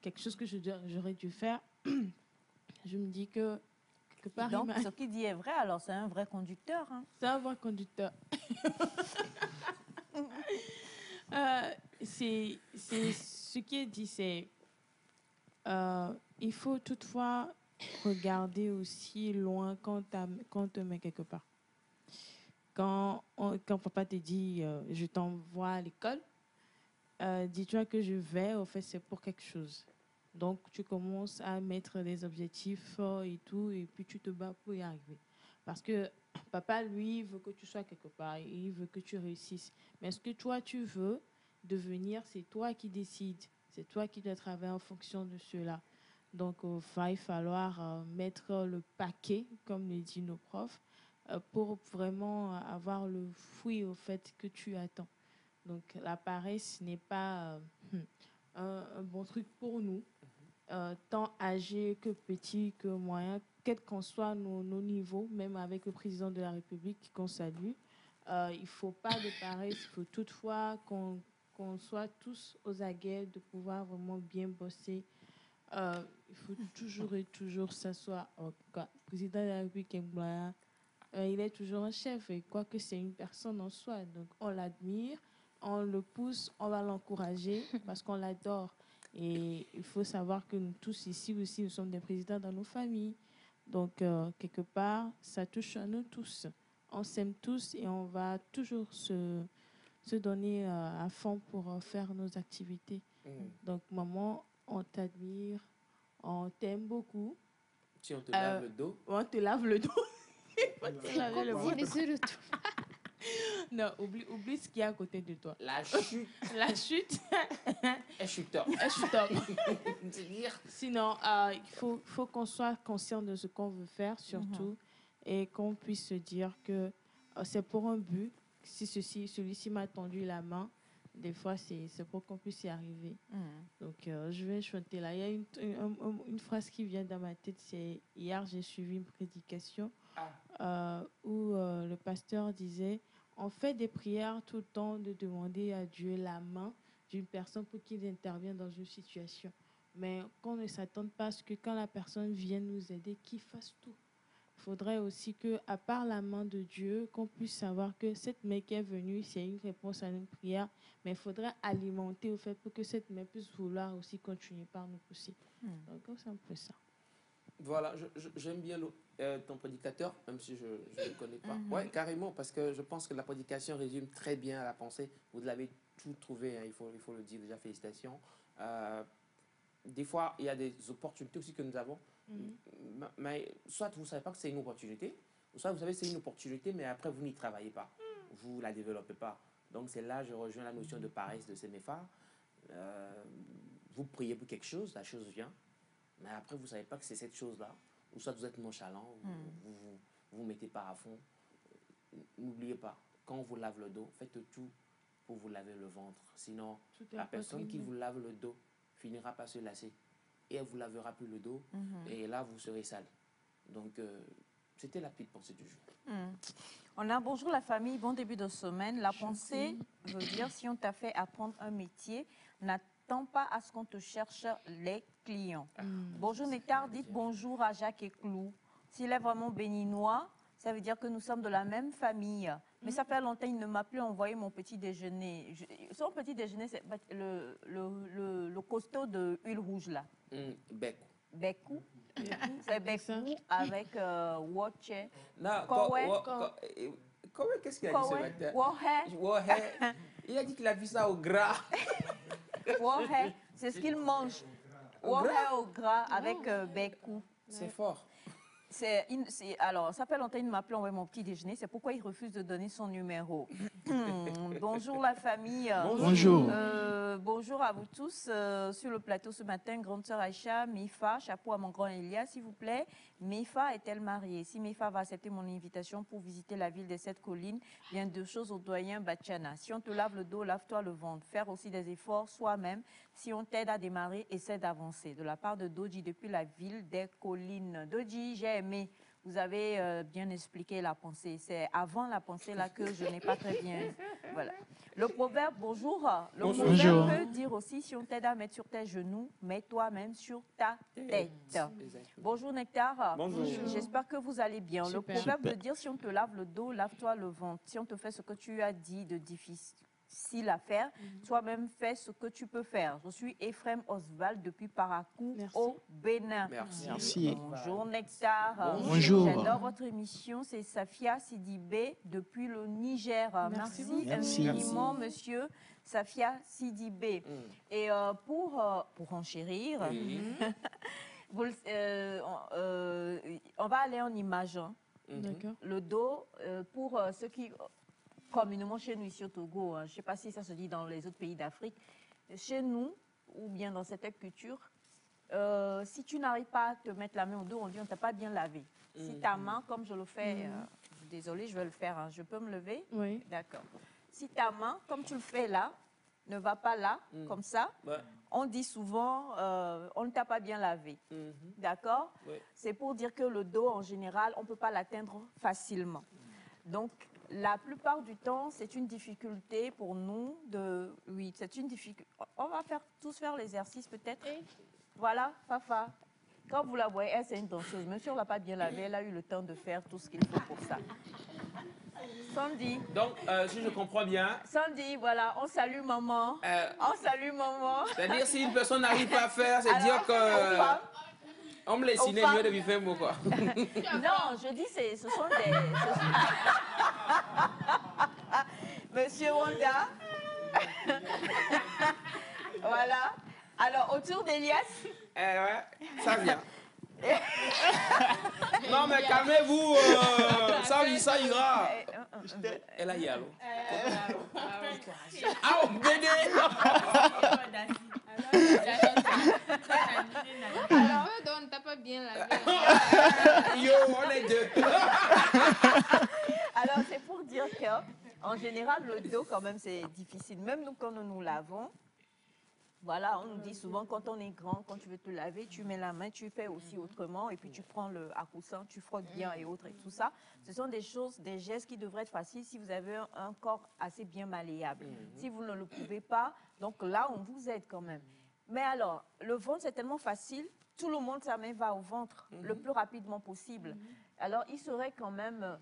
Speaker 4: quelque chose que j'aurais dû faire. Je me dis que quelque part,
Speaker 1: donc ce qu'il dit est vrai, alors c'est un vrai conducteur. Hein.
Speaker 4: C'est un vrai conducteur. C'est ce qui est dit, c'est il faut toutefois regarder aussi loin quand on te met quelque part. Quand papa te dit je t'envoie à l'école, dis-toi que je vais, au fait, c'est pour quelque chose. Donc, tu commences à mettre des objectifs et tout, et puis tu te bats pour y arriver. Parce que papa, lui, veut que tu sois quelque part, il veut que tu réussisses. Mais ce que toi, tu veux devenir, c'est toi qui décides. C'est toi qui dois travailler en fonction de cela. Donc, il va falloir mettre le paquet, comme le disent nos profs, pour vraiment avoir le fruit au fait que tu attends. Donc, la paresse n'est pas un bon truc pour nous, tant âgés que petits que moyens, quels qu'en soient nos niveaux, même avec le président de la République qu'on salue. Il ne faut pas de paresse, il faut toutefois qu'on soit tous aux aguets de pouvoir vraiment bien bosser. Il faut toujours et toujours s'asseoir. Le président de la République, il est toujours un chef, et quoique c'est une personne en soi. Donc, on l'admire, on le pousse, on va l'encourager parce qu'on l'adore. Et il faut savoir que nous tous ici aussi, nous sommes des présidents dans nos familles. Donc, quelque part, ça touche à nous tous. On s'aime tous et on va toujours se donner à fond pour faire nos activités. Donc, maman, on t'admire, on t'aime beaucoup.
Speaker 2: Si on te lave le dos.
Speaker 4: On te lave le dos. Non, oublie ce qu'il y a à côté de toi.
Speaker 2: La chute.
Speaker 4: La chute.
Speaker 2: Un chuteur.
Speaker 4: Un chuteur. Sinon, il faut qu'on soit conscient de ce qu'on veut faire, surtout, et qu'on puisse se dire que c'est pour un but. Si celui-ci m'a tendu la main, des fois, c'est pour qu'on puisse y arriver. Donc, je vais chanter là. Il y a une phrase qui vient dans ma tête. C'est hier, j'ai suivi une prédication où le pasteur disait on fait des prières tout le temps de demander à Dieu la main d'une personne pour qu'il intervienne dans une situation. Mais qu'on ne s'attende pas à ce que quand la personne vienne nous aider, qu'il fasse tout. Il faudrait aussi qu'à part la main de Dieu, qu'on puisse savoir que cette main qui est venue, c'est une réponse à une prière, mais il faudrait alimenter au fait pour que cette main puisse vouloir aussi continuer par nous pousser. Donc, c'est un peu ça.
Speaker 2: Voilà, j'aime bien ton prédicateur, même si je ne le connais pas. Ouais, carrément, parce que je pense que la prédication résume très bien la pensée. Vous l'avez tout trouvé, hein, il faut le dire déjà, félicitations. Des fois, il y a des opportunités aussi que nous avons, mais soit vous ne savez pas que c'est une opportunité, soit vous savez que c'est une opportunité, mais après, vous n'y travaillez pas. Vous ne la développez pas. Donc, c'est là je rejoins la notion de paresse de Sénéphar. Vous priez pour quelque chose, la chose vient. Mais après, vous ne savez pas que c'est cette chose-là. Ou soit vous êtes nonchalant, vous mettez pas à fond. N'oubliez pas, quand on vous lave le dos, faites tout pour vous laver le ventre. Sinon, la personne qui vous lave le dos finira par se lasser. Et elle ne vous lavera plus le dos. Et là, vous serez sale. Donc, c'était la petite pensée du jour.
Speaker 1: On a bonjour la famille, bon début de semaine. La pensée veut dire si on t'a fait apprendre un métier, n'attends pas à ce qu'on te cherche les clients. Bonjour Nétar, dites bonjour à Jacques et Clou. S'il est vraiment béninois, ça veut dire que nous sommes de la même famille. Mais ça fait longtemps qu'il ne m'a plus envoyé mon petit déjeuner. Son petit déjeuner, c'est le costaud de huile rouge là.
Speaker 2: Bekou.
Speaker 1: Bekou. C'est Bekou avec Watch.
Speaker 2: Non, qu'est-ce qu'il a dit ce matin? Wohe. Il a dit qu'il a vu ça au gras.
Speaker 1: Wohe, c'est ce qu'il mange. Wohe au gras avec Bekou.
Speaker 2: C'est fort.
Speaker 1: Alors, ça fait longtemps qu'il m'appelle envoyer mon petit déjeuner. C'est pourquoi il refuse de donner son numéro. Bonjour la famille.
Speaker 7: Bonjour.
Speaker 1: Bonjour à vous tous. Sur le plateau ce matin, grande sœur Aïcha, Mifa, chapeau à mon grand Elia, s'il vous plaît. Mifa est-elle mariée? Si Mifa va accepter mon invitation pour visiter la ville des 7 collines, bien deux choses au doyen Bachana. Si on te lave le dos, lave-toi le ventre. Faire aussi des efforts soi-même. Si on t'aide à démarrer, essaie d'avancer. De la part de Doji depuis la ville des collines. Doji, j'ai aimé. Vous avez bien expliqué la pensée. C'est avant la pensée là que je n'ai pas très bien. Voilà. Le proverbe, bonjour. Le
Speaker 7: Bonjour.
Speaker 1: proverbe peut dire aussi, si on t'aide à mettre sur tes genoux, mets toi-même sur ta tête. Bonjour Nectar.
Speaker 2: Bonjour.
Speaker 1: J'espère que vous allez bien. Le
Speaker 3: Super.
Speaker 1: proverbe veut dire, si on te lave le dos, lave-toi le ventre. Si on te fait ce que tu as dit de difficile à faire, toi-même fais ce que tu peux faire. Je suis Ephraim Oswald depuis Parakou
Speaker 3: Merci.
Speaker 1: au Bénin.
Speaker 2: Merci.
Speaker 7: Merci.
Speaker 1: Bonjour Nectar.
Speaker 7: Bonjour.
Speaker 1: J'adore votre émission. C'est Safia Sidibé depuis le Niger.
Speaker 3: Merci
Speaker 7: Merci.
Speaker 1: Infiniment, monsieur Safia Sidibé. Et pour enchérir, on va aller en image. Hein.
Speaker 3: D'accord.
Speaker 1: Le dos, pour ceux qui, communément chez nous ici au Togo, je ne sais pas si ça se dit dans les autres pays d'Afrique, chez nous, ou bien dans cette culture, si tu n'arrives pas à te mettre la main au dos, on dit on ne t'a pas bien lavé. Si ta main, comme je le fais, désolée, je vais le faire, hein, je peux me lever?
Speaker 3: Oui.
Speaker 1: D'accord. Si ta main, comme tu le fais là, ne va pas là, comme ça,
Speaker 2: Ouais.
Speaker 1: on dit souvent, on ne t'a pas bien lavé. D'accord?
Speaker 2: Oui.
Speaker 1: C'est pour dire que le dos, en général, on ne peut pas l'atteindre facilement. Donc, la plupart du temps, c'est une difficulté pour nous de... Oui, c'est une difficulté. On va tous faire l'exercice peut-être. Voilà, Fafa. Quand vous la voyez, elle, c'est une danseuse. Même si on ne l'a pas bien lavée, elle a eu le temps de faire tout ce qu'il faut pour ça. Sandy.
Speaker 2: Donc, si je comprends bien,
Speaker 1: Sandy, voilà, on salue maman. On salue maman.
Speaker 2: c'est-à-dire si une personne n'arrive pas à faire, c'est
Speaker 1: Alors,
Speaker 2: dire
Speaker 1: aux
Speaker 2: que...
Speaker 1: femmes.
Speaker 2: On me les
Speaker 1: Aux
Speaker 2: ciné
Speaker 1: femmes.
Speaker 2: mieux depuis faire moi quoi.
Speaker 1: Non, je dis, ce sont des... Monsieur Wanda. Voilà. Alors, autour d'Elias.
Speaker 2: Ouais, ça vient. Non mais calmez-vous, ça ira. Elle a yalo. Ah, oh, bébé.
Speaker 3: Alors, on t'a pas bien lavé.
Speaker 2: Yo, on est deux.
Speaker 1: Alors, c'est pour dire qu'en général, le dos, quand même, c'est difficile. Même nous, quand nous nous lavons, voilà, on nous dit souvent, quand on est grand, quand tu veux te laver, tu mets la main, tu fais aussi autrement, et puis tu prends le accoussant, tu frottes bien et autres, et tout ça. Ce sont des choses, des gestes qui devraient être faciles si vous avez un corps assez bien malléable. Si vous ne le pouvez pas, donc là, on vous aide quand même. Mais alors, le ventre, c'est tellement facile, tout le monde, sa main va au ventre le plus rapidement possible. Alors, il serait quand même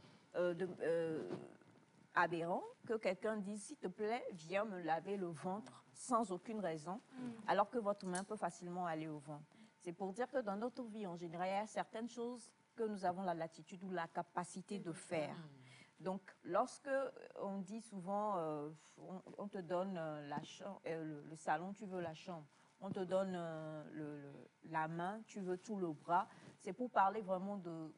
Speaker 1: aberrant que quelqu'un dise, s'il te plaît, viens me laver le ventre sans aucune raison, alors que votre main peut facilement aller au ventre. C'est pour dire que dans notre vie, en général, il y a certaines choses que nous avons la latitude ou la capacité de faire. Donc, lorsque on dit souvent, on te donne la chambre, le salon, tu veux la chambre, on te donne la main, tu veux tout le bras, c'est pour parler vraiment de,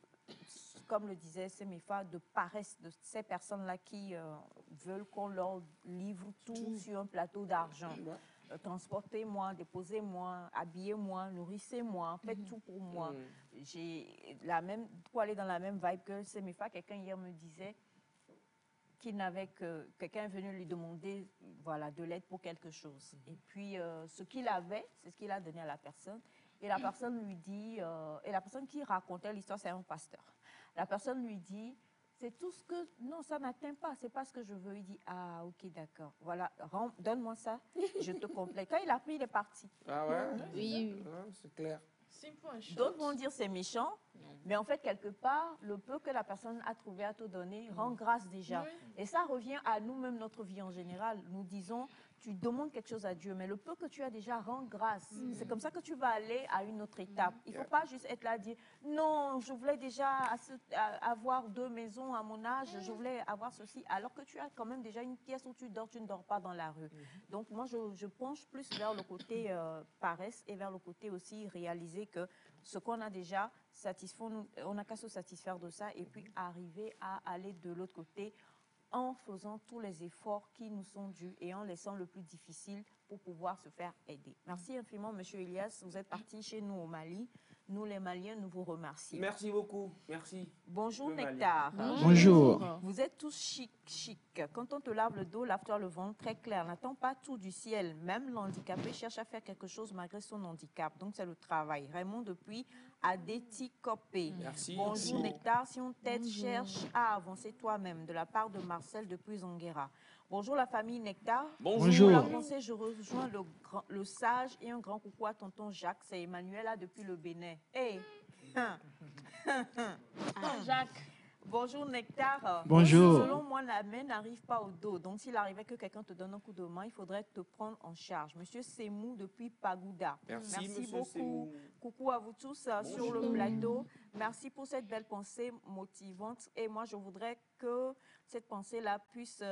Speaker 1: comme le disait Semefa, de paresse de ces personnes-là qui veulent qu'on leur livre tout sur un plateau d'argent. Transportez-moi, déposez-moi, habillez-moi, nourrissez-moi, faites tout pour moi. J'ai pour aller dans la même vibe que Semefa, quelqu'un hier me disait qu'il n'avait que quelqu'un est venu lui demander voilà, de l'aide pour quelque chose. Et puis, ce qu'il avait, c'est ce qu'il a donné à la personne. Et la personne lui dit, et la personne qui racontait l'histoire, c'est un pasteur. La personne lui dit, c'est tout ce que, non, ça n'atteint pas, c'est pas ce que je veux. Il dit, ah, ok, d'accord, voilà, donne-moi ça, je te complète. Quand il a pris, il est parti.
Speaker 2: Ah ouais?
Speaker 3: Oui.
Speaker 2: Ouais, c'est clair.
Speaker 1: D'autres vont dire c'est méchant, mais en fait, quelque part, le peu que la personne a trouvé à te donner rend grâce déjà. Et ça revient à nous-mêmes, notre vie en général. Nous disons, tu demandes quelque chose à Dieu, mais le peu que tu as déjà, rends grâce. C'est comme ça que tu vas aller à une autre étape. Il ne faut pas juste être là et dire, non, je voulais déjà avoir 2 maisons à mon âge, je voulais avoir ceci, alors que tu as quand même déjà une pièce où tu ne dors pas dans la rue. Donc moi, je penche plus vers le côté paresse et vers le côté aussi réaliser que ce qu'on a déjà, on n'a qu'à se satisfaire de ça et puis arriver à aller de l'autre côté en faisant tous les efforts qui nous sont dus et en laissant le plus difficile pour pouvoir se faire aider. Merci infiniment, Monsieur Elias. Vous êtes parti chez nous au Mali. Nous, les Maliens, nous vous remercions.
Speaker 2: Merci beaucoup. Merci.
Speaker 1: Bonjour,
Speaker 2: Le Mali.
Speaker 1: Nectar.
Speaker 7: Bonjour.
Speaker 1: Vous êtes tous chic. Quand on te lave le dos, lave-toi le ventre, très clair. N'attends pas tout du ciel. Même l'handicapé cherche à faire quelque chose malgré son handicap. Donc, c'est le travail. Raymond depuis Adeti Copé.
Speaker 2: Merci.
Speaker 1: Bonjour,
Speaker 2: Merci.
Speaker 1: Nectar. Si on t'aide, cherche à avancer toi-même. De la part de Marcel depuis Zonguera. Bonjour, la famille Nectar.
Speaker 7: Bonjour.
Speaker 1: Pour la pensée, je rejoins le sage et un grand coucou à tonton Jacques. C'est Emmanuela depuis le Bénin. Hey. Jacques. Bonjour Nectar.
Speaker 7: Bonjour.
Speaker 1: Selon moi, la main n'arrive pas au dos. Donc, s'il arrivait que quelqu'un te donne un coup de main, il faudrait te prendre en charge. Monsieur Semou depuis Pagoуда.
Speaker 2: Merci, monsieur
Speaker 1: beaucoup.
Speaker 2: Semou.
Speaker 1: Coucou à vous tous sur le plateau. Merci pour cette belle pensée motivante. Et moi, je voudrais que cette pensée-là puisse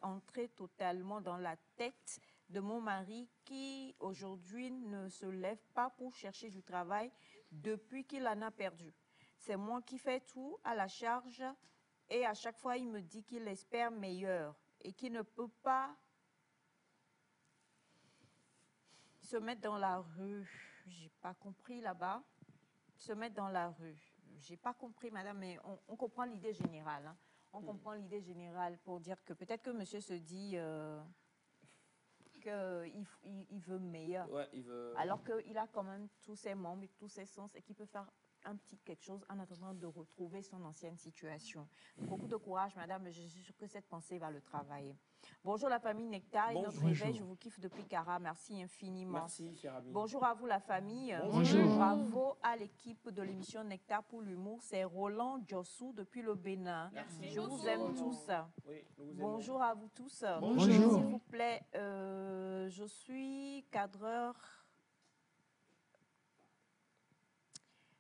Speaker 1: entrer totalement dans la tête de mon mari qui, aujourd'hui, ne se lève pas pour chercher du travail depuis qu'il en a perdu. C'est moi qui fais tout à la charge et à chaque fois, il me dit qu'il espère meilleur et qu'il ne peut pas se mettre dans la rue. J'ai pas compris là-bas. Se mettre dans la rue. J'ai pas compris, madame, mais on comprend l'idée générale. Hein. On comprend l'idée générale pour dire que peut-être que monsieur se dit qu'il veut meilleur.
Speaker 2: Ouais, il veut...
Speaker 1: Alors qu'il a quand même tous ses membres et tous ses sens et qu'il peut faire un petit quelque chose en attendant de retrouver son ancienne situation. Beaucoup de courage, madame, je suis sûre que cette pensée va le travailler. Bonjour la famille Nectar et notre réveil, je vous kiffe depuis Cara, merci infiniment.
Speaker 2: Merci, cher ami.
Speaker 1: Bonjour à vous la famille.
Speaker 7: Bonjour.
Speaker 1: Bravo à l'équipe de l'émission Nectar pour l'humour, c'est Roland Djossou depuis le Bénin.
Speaker 2: Merci.
Speaker 1: Je vous aime tous.
Speaker 2: Oui, nous vous aimons.
Speaker 1: Bonjour à vous tous.
Speaker 7: Bonjour.
Speaker 1: S'il vous plaît, je suis cadreur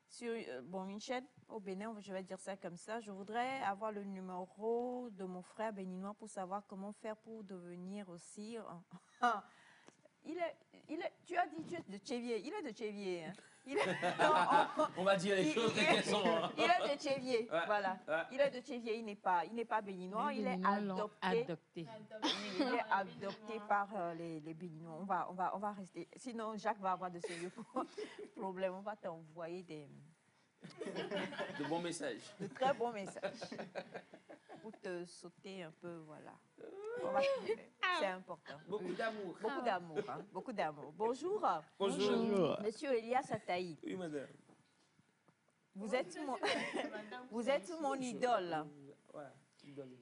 Speaker 1: sur une chaîne au Bénin, je vais dire ça comme ça. Je voudrais avoir le numéro de mon frère béninois pour savoir comment faire pour devenir aussi. Tu as dit tu es de Tchévier. Il est de Tchévier. Hein.
Speaker 2: On va dire les choses telles qu'elles sont. Hein.
Speaker 1: Il est de Tchévier.
Speaker 2: Ouais,
Speaker 1: Voilà.
Speaker 2: ouais.
Speaker 1: Il est de Tchévier. Il n'est pas béninois. Il est adopté. Il est adopté par les Béninois. On va rester. Sinon, Jacques va avoir de sérieux problèmes. On va t'envoyer
Speaker 2: de bons messages.
Speaker 1: De très bons messages. Pour te sauter un peu, voilà. C'est important.
Speaker 2: Beaucoup d'amour.
Speaker 1: Beaucoup d'amour. Hein. Beaucoup d'amour. Bonjour.
Speaker 2: Bonjour.
Speaker 1: Monsieur Elias Ataï.
Speaker 2: Oui, madame.
Speaker 1: Vous êtes mon idole.
Speaker 2: Ouais, idole.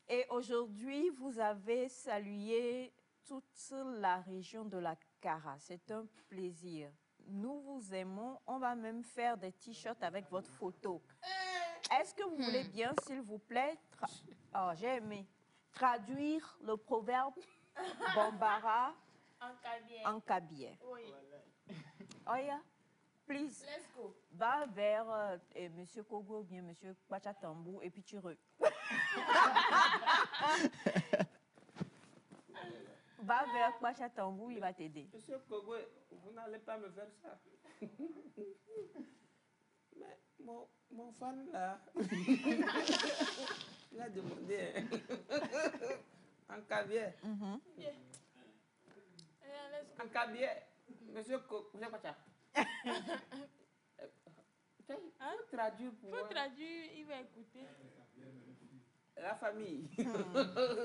Speaker 1: Et aujourd'hui, vous avez salué toute la région de la Cara. C'est un plaisir. Nous vous aimons. On va même faire des t-shirts avec votre photo. Est-ce que vous voulez bien, s'il vous plaît, j'ai aimé, traduire le proverbe Bambara en Kabier?
Speaker 9: Oui.
Speaker 1: Oh yeah, please.
Speaker 9: Let's go.
Speaker 1: Va vers Monsieur Kogo ou bien Monsieur Kwachatambou et puis tu Va vers Kwachatambou, il va t'aider.
Speaker 2: Monsieur Kogo, vous n'allez pas me faire ça. Mais mon fan là, il a demandé un caviar. Un caviar. Monsieur Kwacha. Traduire pour moi.
Speaker 9: Faut traduire, il va écouter.
Speaker 2: La famille.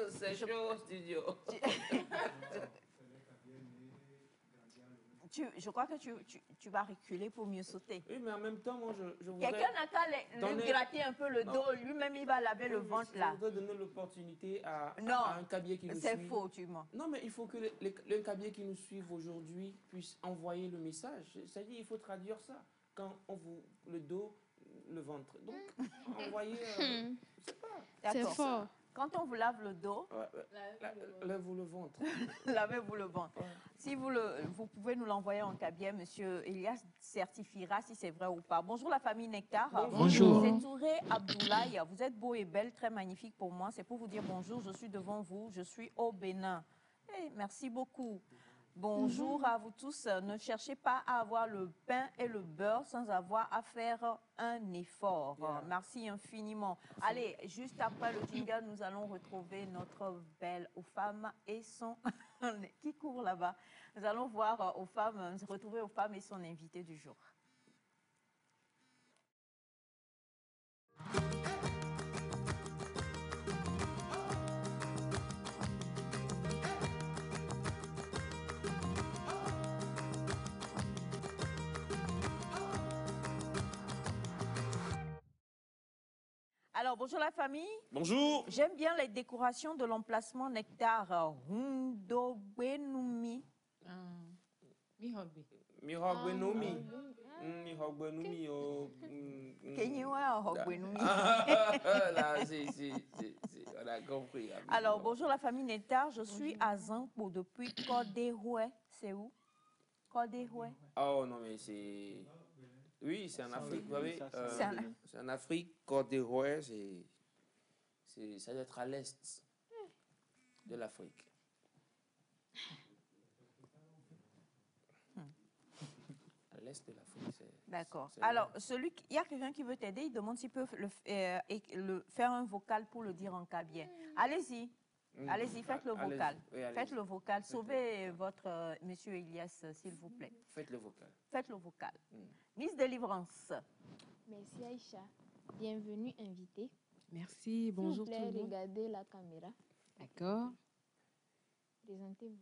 Speaker 2: C'est chaud au studio.
Speaker 1: Je crois que tu vas reculer pour mieux sauter.
Speaker 2: Oui, mais en même temps, moi, je voudrais...
Speaker 1: Quelqu'un n'a qu'à lui gratter un peu le dos. Lui-même, il va laver le ventre là.
Speaker 2: Je voudrais donner l'opportunité à un cabier qui nous suit.
Speaker 1: C'est faux, tu mens.
Speaker 2: Non, mais il faut que le cabier qui nous suivent aujourd'hui puisse envoyer le message. C'est-à-dire, il faut traduire ça. Quand on vous... Le dos, le ventre. Donc, envoyer...
Speaker 3: C'est fort.
Speaker 1: Quand on vous lave le dos,
Speaker 2: Lève-vous le ventre.
Speaker 1: lavez-vous le ventre. Si vous pouvez nous l'envoyer en cabinet, monsieur Elias certifiera si c'est vrai ou pas. Bonjour la famille Nectar.
Speaker 7: Bonjour.
Speaker 1: C'est Touré Abdoulaye. Vous êtes beau et belle, très magnifique pour moi. C'est pour vous dire bonjour. Je suis devant vous. Je suis au Bénin. Merci beaucoup. Bonjour à vous tous. Ne cherchez pas à avoir le pain et le beurre sans avoir à faire un effort. Merci infiniment. Allez, juste après le jingle, nous allons retrouver notre belle aux femmes et son... qui court là-bas. Nous allons voir aux femmes, retrouver aux femmes et son invité du jour. Alors, bonjour la famille.
Speaker 2: Bonjour.
Speaker 1: J'aime bien les décorations de l'emplacement Nectar. Hundogbenumi.
Speaker 2: Mihogbenumi. Mihogbenumi.
Speaker 1: Kenyiwa Hogbenumi.
Speaker 2: Là, on a compris.
Speaker 1: Alors, bonjour la famille Nectar. Je suis à Zanko depuis Kodehoué. C'est où? Kodehoué.
Speaker 2: Oh non, mais c'est... Oui, c'est en Afrique, vous savez. C'est en Afrique, Côte d'Ivoire, ça doit être à l'est de l'Afrique. À l'est de l'Afrique, c'est...
Speaker 1: D'accord. Alors, il y a quelqu'un qui veut t'aider, il demande s'il peut faire un vocal pour le dire en cabien. Allez-y. Allez-y, faites le vocal.
Speaker 2: Oui,
Speaker 1: faites le vocal. Sauvez votre monsieur Elias, s'il vous plaît.
Speaker 2: Faites le vocal.
Speaker 1: Faites le vocal. Miss Délivrance.
Speaker 3: Merci Aïcha. Bienvenue invité.
Speaker 9: Merci, bonjour
Speaker 3: S'il vous
Speaker 9: tout
Speaker 3: plaît,
Speaker 9: le monde.
Speaker 3: regardez la caméra.
Speaker 9: D'accord.
Speaker 3: Présentez-vous.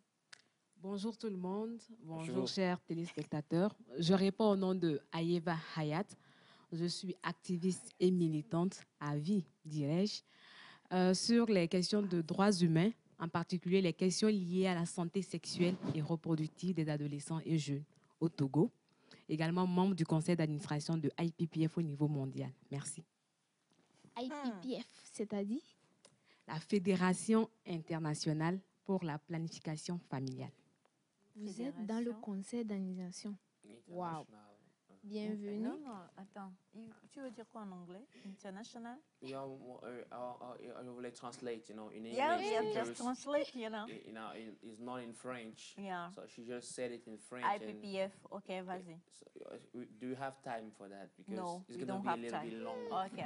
Speaker 9: Bonjour tout le monde. Bonjour,
Speaker 2: Bonjour.
Speaker 9: chers téléspectateurs. Je réponds au nom de Ayeva Hayat. Je suis activiste et militante à vie, dirais-je, sur les questions de droits humains, en particulier les questions liées à la santé sexuelle et reproductive des adolescents et jeunes au Togo. Également membre du conseil d'administration de IPPF au niveau mondial. Merci.
Speaker 3: IPPF, c'est-à-dire?
Speaker 9: La Fédération internationale pour la planification familiale.
Speaker 3: Vous êtes dans le conseil d'administration. Wow. Bienvenue.
Speaker 1: Non, non, attends. Tu veux dire quoi en anglais? International?
Speaker 2: Yeah, I will translate, in English.
Speaker 1: Yeah,
Speaker 2: because,
Speaker 1: just translate,
Speaker 2: it's not in French.
Speaker 1: Yeah.
Speaker 2: So she just said it in French.
Speaker 1: IPPF. OK, vas-y.
Speaker 2: So, do you have time for that? Because
Speaker 1: No,
Speaker 2: it's
Speaker 1: we
Speaker 2: going
Speaker 1: don't
Speaker 2: to be a
Speaker 1: have
Speaker 2: little
Speaker 1: time.
Speaker 2: bit long.
Speaker 1: OK,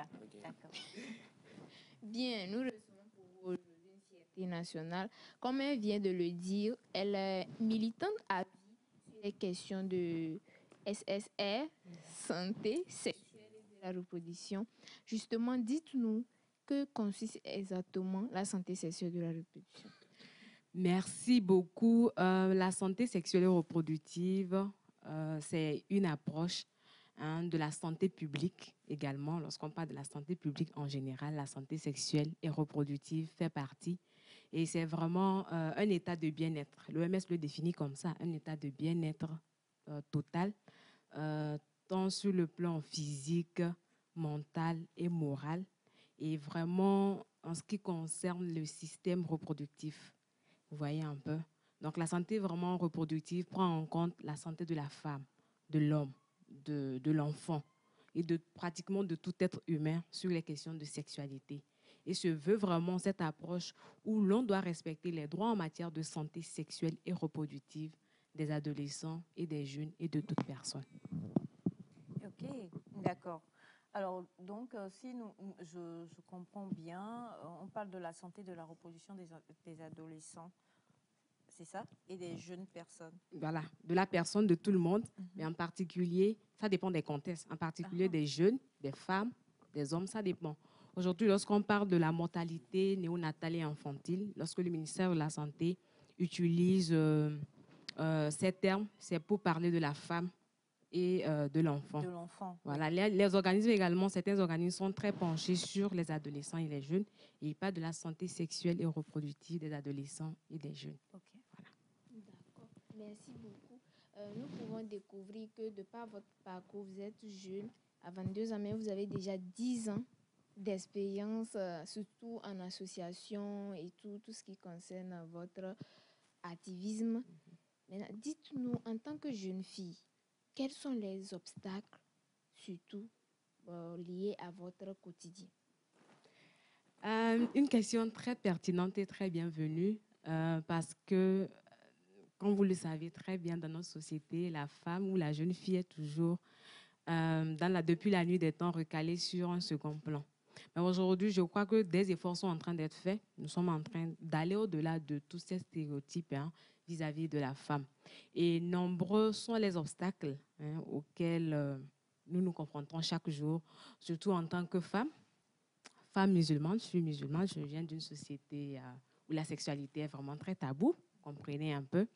Speaker 1: d'accord.
Speaker 3: Bien, nous recevons pour vous aujourd'hui une fierté nationale. Comme elle vient de le dire, elle est militante à vie sur les questions de SSR, santé sexuelle et de la reproduction. Justement, dites-nous que consiste exactement la santé sexuelle et de la reproduction.
Speaker 9: Merci beaucoup. La santé sexuelle et reproductive, c'est une approche de la santé publique également. Lorsqu'on parle de la santé publique en général, la santé sexuelle et reproductive fait partie. Et c'est vraiment un état de bien-être. L'OMS le définit comme ça, un état de bien-être total, tant sur le plan physique, mental et moral. Et vraiment, en ce qui concerne le système reproductif, vous voyez un peu. Donc, la santé vraiment reproductive prend en compte la santé de la femme, de l'homme, de l'enfant et pratiquement de tout être humain sur les questions de sexualité. Et se veut vraiment cette approche où l'on doit respecter les droits en matière de santé sexuelle et reproductive des adolescents et des jeunes et de toute personne.
Speaker 1: OK, d'accord. Alors, donc, si je comprends bien, on parle de la santé de la reproduction des adolescents, c'est ça? Et des jeunes personnes.
Speaker 9: Voilà, de la personne, de tout le monde, mais en particulier, ça dépend des contextes, en particulier des jeunes, des femmes, des hommes, ça dépend. Aujourd'hui, lorsqu'on parle de la mortalité néonatale et infantile, lorsque le ministère de la Santé utilise ces termes, c'est pour parler de la femme et de l'enfant.
Speaker 1: De l'enfant.
Speaker 9: Voilà. Les organismes également, certains organismes sont très penchés sur les adolescents et les jeunes. Et ils parlent de la santé sexuelle et reproductive des adolescents et des jeunes.
Speaker 1: OK.
Speaker 9: Voilà.
Speaker 3: D'accord. Merci beaucoup. Nous pouvons découvrir que de par votre parcours, vous êtes jeune, à 22 ans, mais vous avez déjà 10 ans d'expérience, surtout en association et tout ce qui concerne votre activisme. Maintenant, dites-nous, en tant que jeune fille, quels sont les obstacles, surtout liés à votre quotidien?
Speaker 9: Une question très pertinente et très bienvenue parce que, comme vous le savez très bien, dans notre société, la femme ou la jeune fille est toujours, depuis la nuit des temps, recalée sur un second plan. Mais aujourd'hui, je crois que des efforts sont en train d'être faits. Nous sommes en train d'aller au-delà de tous ces stéréotypes vis-à-vis de la femme. Et nombreux sont les obstacles auxquels nous nous confrontons chaque jour, surtout en tant que femme musulmane. Je suis musulmane, je viens d'une société où la sexualité est vraiment très taboue, comprenez un peu.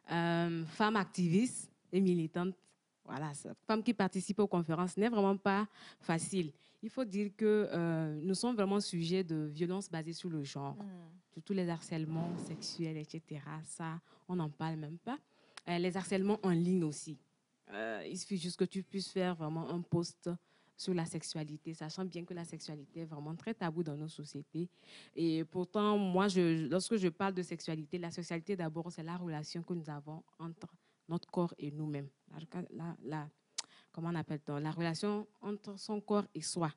Speaker 9: Femme activiste et militante, voilà, femme qui participe aux conférences, ce n'est vraiment pas facile. Il faut dire que nous sommes vraiment sujets de violences basées sur le genre, surtout les harcèlements sexuels, etc. Ça, on n'en parle même pas. Les harcèlements en ligne aussi. Il suffit juste que tu puisses faire vraiment un post sur la sexualité, sachant bien que la sexualité est vraiment très taboue dans nos sociétés. Et pourtant, moi, lorsque je parle de sexualité, la sexualité d'abord, c'est la relation que nous avons entre notre corps et nous-mêmes. Comment on appelle-t-on? La relation entre son corps et soi.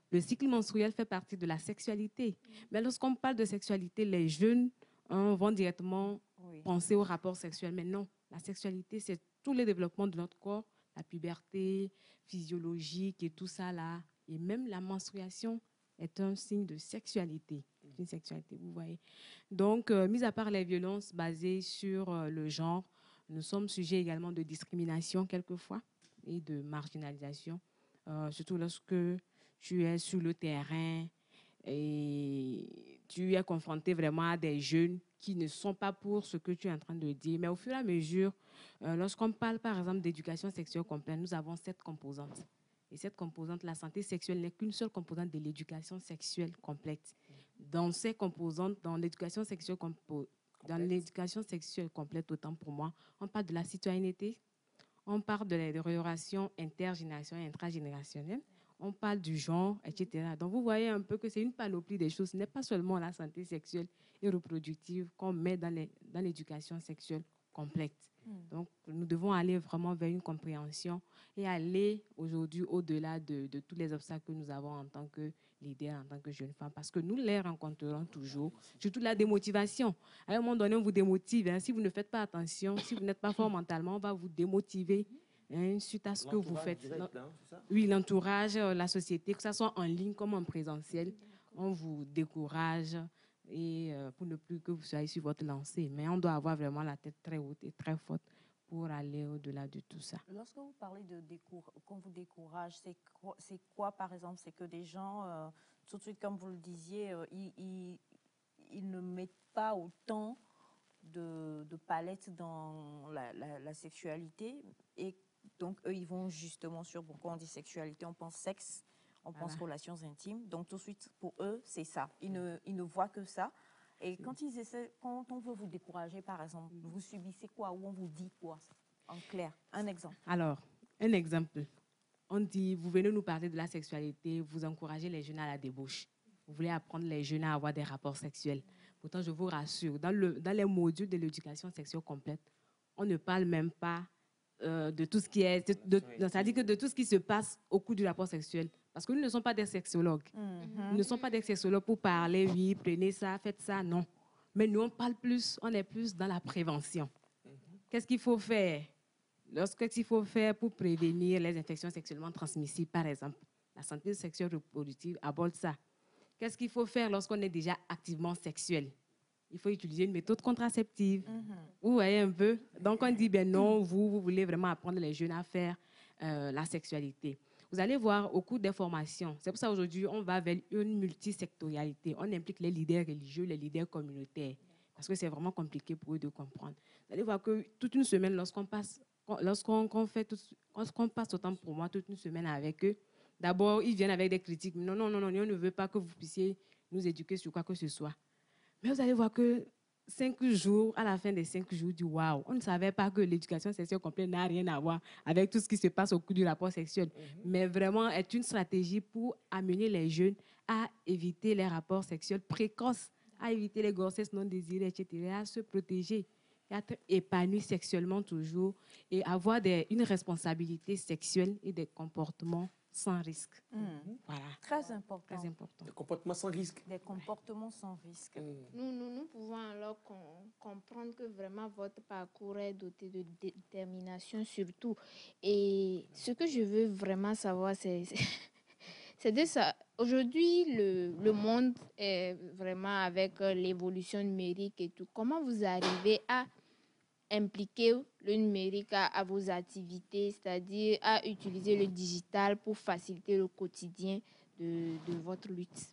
Speaker 9: Le cycle menstruel fait partie de la sexualité. Mais lorsqu'on parle de sexualité, les jeunes vont directement penser au rapport sexuel. Mais non, la sexualité, c'est tout le développement de notre corps, la puberté physiologique et tout ça là. Et même la menstruation est un signe de sexualité. Une sexualité, vous voyez. Donc, mis à part les violences basées sur le genre, nous sommes sujets également de discrimination quelquefois et de marginalisation, surtout lorsque tu es sur le terrain et tu es confronté vraiment à des jeunes qui ne sont pas pour ce que tu es en train de dire. Mais au fur et à mesure, lorsqu'on parle par exemple d'éducation sexuelle complète, nous avons 7 composantes. Et cette composante, la santé sexuelle, n'est qu'une seule composante de l'éducation sexuelle complète. Dans ces composantes, dans l'éducation sexuelle complète, autant pour moi, on parle de la citoyenneté, on parle de la relation intergénérationnelle et intragénérationnelle, on parle du genre, etc. Donc, vous voyez un peu que c'est une panoplie des choses. Ce n'est pas seulement la santé sexuelle et reproductive qu'on met dans l'éducation sexuelle complète. Donc, nous devons aller vraiment vers une compréhension et aller aujourd'hui au-delà de tous les obstacles que nous avons en tant que leader, en tant que jeune femme, parce que nous les rencontrerons toujours, surtout la démotivation. À un moment donné, on vous démotive. Si vous ne faites pas attention, si vous n'êtes pas fort mentalement, on va vous démotiver suite à ce que vous faites.
Speaker 2: Direct,
Speaker 9: oui, l'entourage, la société, que ce soit en ligne comme en présentiel, on vous décourage et pour ne plus que vous soyez sur votre lancée. Mais on doit avoir vraiment la tête très haute et très forte pour aller au-delà de tout ça.
Speaker 1: Lorsque vous parlez de qu'on vous décourage, c'est quoi par exemple? C'est que des gens, tout de suite comme vous le disiez, ils ne mettent pas autant de palettes dans la sexualité et donc eux ils vont justement sur, quand on dit sexualité, on pense sexe, on pense relations intimes, donc tout de suite pour eux c'est ça, ils ne voient que ça. Et quand on veut vous décourager par exemple, vous subissez quoi ou on vous dit quoi en clair? Un exemple.
Speaker 9: Alors, un exemple. On dit, vous venez nous parler de la sexualité, vous encouragez les jeunes à la débauche. Vous voulez apprendre les jeunes à avoir des rapports sexuels. Pourtant, je vous rassure, dans les modules de l'éducation sexuelle complète, on ne parle même pas de tout ce qui est... C'est-à-dire que de tout ce qui se passe au cours du rapport sexuel. Parce que nous ne sommes pas des sexologues. Nous ne sommes pas des sexologues pour parler, oui, prenez ça, faites ça, non. Mais nous, on est plus dans la prévention. Qu'est-ce qu'il faut faire? Qu'est-ce qu'il faut faire pour prévenir les infections sexuellement transmissibles, par exemple? La santé sexuelle reproductive aborde ça. Qu'est-ce qu'il faut faire lorsqu'on est déjà activement sexuel? Il faut utiliser une méthode contraceptive. Vous voyez un peu? Donc, on dit, ben non, vous voulez vraiment apprendre les jeunes à faire la sexualité. Vous allez voir au cours des formations. C'est pour ça qu'aujourd'hui, on va vers une multisectorialité. On implique les leaders religieux, les leaders communautaires, parce que c'est vraiment compliqué pour eux de comprendre. Vous allez voir que toute une semaine, lorsqu'on passe autant pour moi, toute une semaine avec eux, d'abord, ils viennent avec des critiques. Non, on ne veut pas que vous puissiez nous éduquer sur quoi que ce soit. Mais vous allez voir que 5 jours, à la fin des 5 jours, du waouh, on ne savait pas que l'éducation sexuelle complète n'a rien à voir avec tout ce qui se passe au cours du rapport sexuel. Mais vraiment, est une stratégie pour amener les jeunes à éviter les rapports sexuels précoces, à éviter les grossesses non désirées, etc., à se protéger, à être épanoui sexuellement toujours et avoir une responsabilité sexuelle et des comportements sans risque. Voilà.
Speaker 1: Très important.
Speaker 9: Très important.
Speaker 2: Le comportement sans risque.
Speaker 1: Des comportements sans risque.
Speaker 3: Nous pouvons alors comprendre que vraiment votre parcours est doté de détermination surtout. Et ce que je veux vraiment savoir, c'est de ça. Aujourd'hui, le monde est vraiment avec l'évolution numérique et tout. Comment vous arrivez à impliquer le numérique à vos activités, c'est-à-dire à utiliser le digital pour faciliter le quotidien de votre lutte?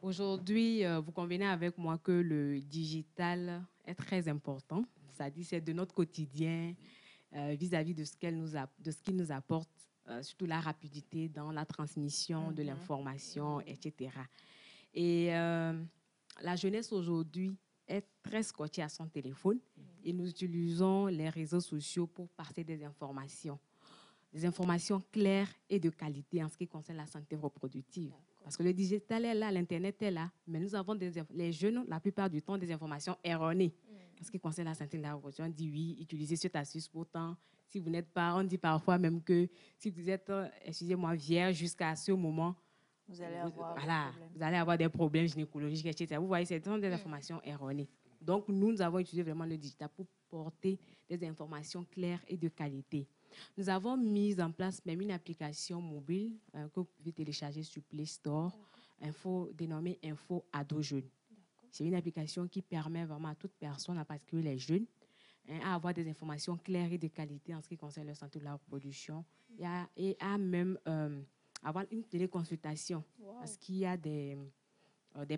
Speaker 9: Aujourd'hui, vous convenez avec moi que le digital est très important. C'est-à-dire c'est de notre quotidien vis-à-vis de ce qu'il nous apporte, surtout la rapidité dans la transmission de l'information, etc. Et la jeunesse aujourd'hui est très scotchée à son téléphone et nous utilisons les réseaux sociaux pour passer des informations claires et de qualité en ce qui concerne la santé reproductive. Parce que le digital est là, l'Internet est là, mais nous avons les jeunes, la plupart du temps, des informations erronées. En ce qui concerne la santé de la reproduction, on dit oui, utilisez cette astuce. Pourtant, si vous n'êtes pas, on dit parfois même que si vous êtes, excusez-moi, vierge jusqu'à ce moment,
Speaker 1: vous allez avoir
Speaker 9: vous allez avoir des problèmes gynécologiques, etc. Vous voyez, ce sont des informations erronées. Donc, nous avons utilisé vraiment le digital pour porter des informations claires et de qualité. Nous avons mis en place même une application mobile que vous pouvez télécharger sur Play Store, dénommée Info Ado Jeune. C'est une application qui permet vraiment à toute personne, en particulier les jeunes, à avoir des informations claires et de qualité en ce qui concerne la santé de la reproduction et à même avoir une téléconsultation. Parce qu'il y a des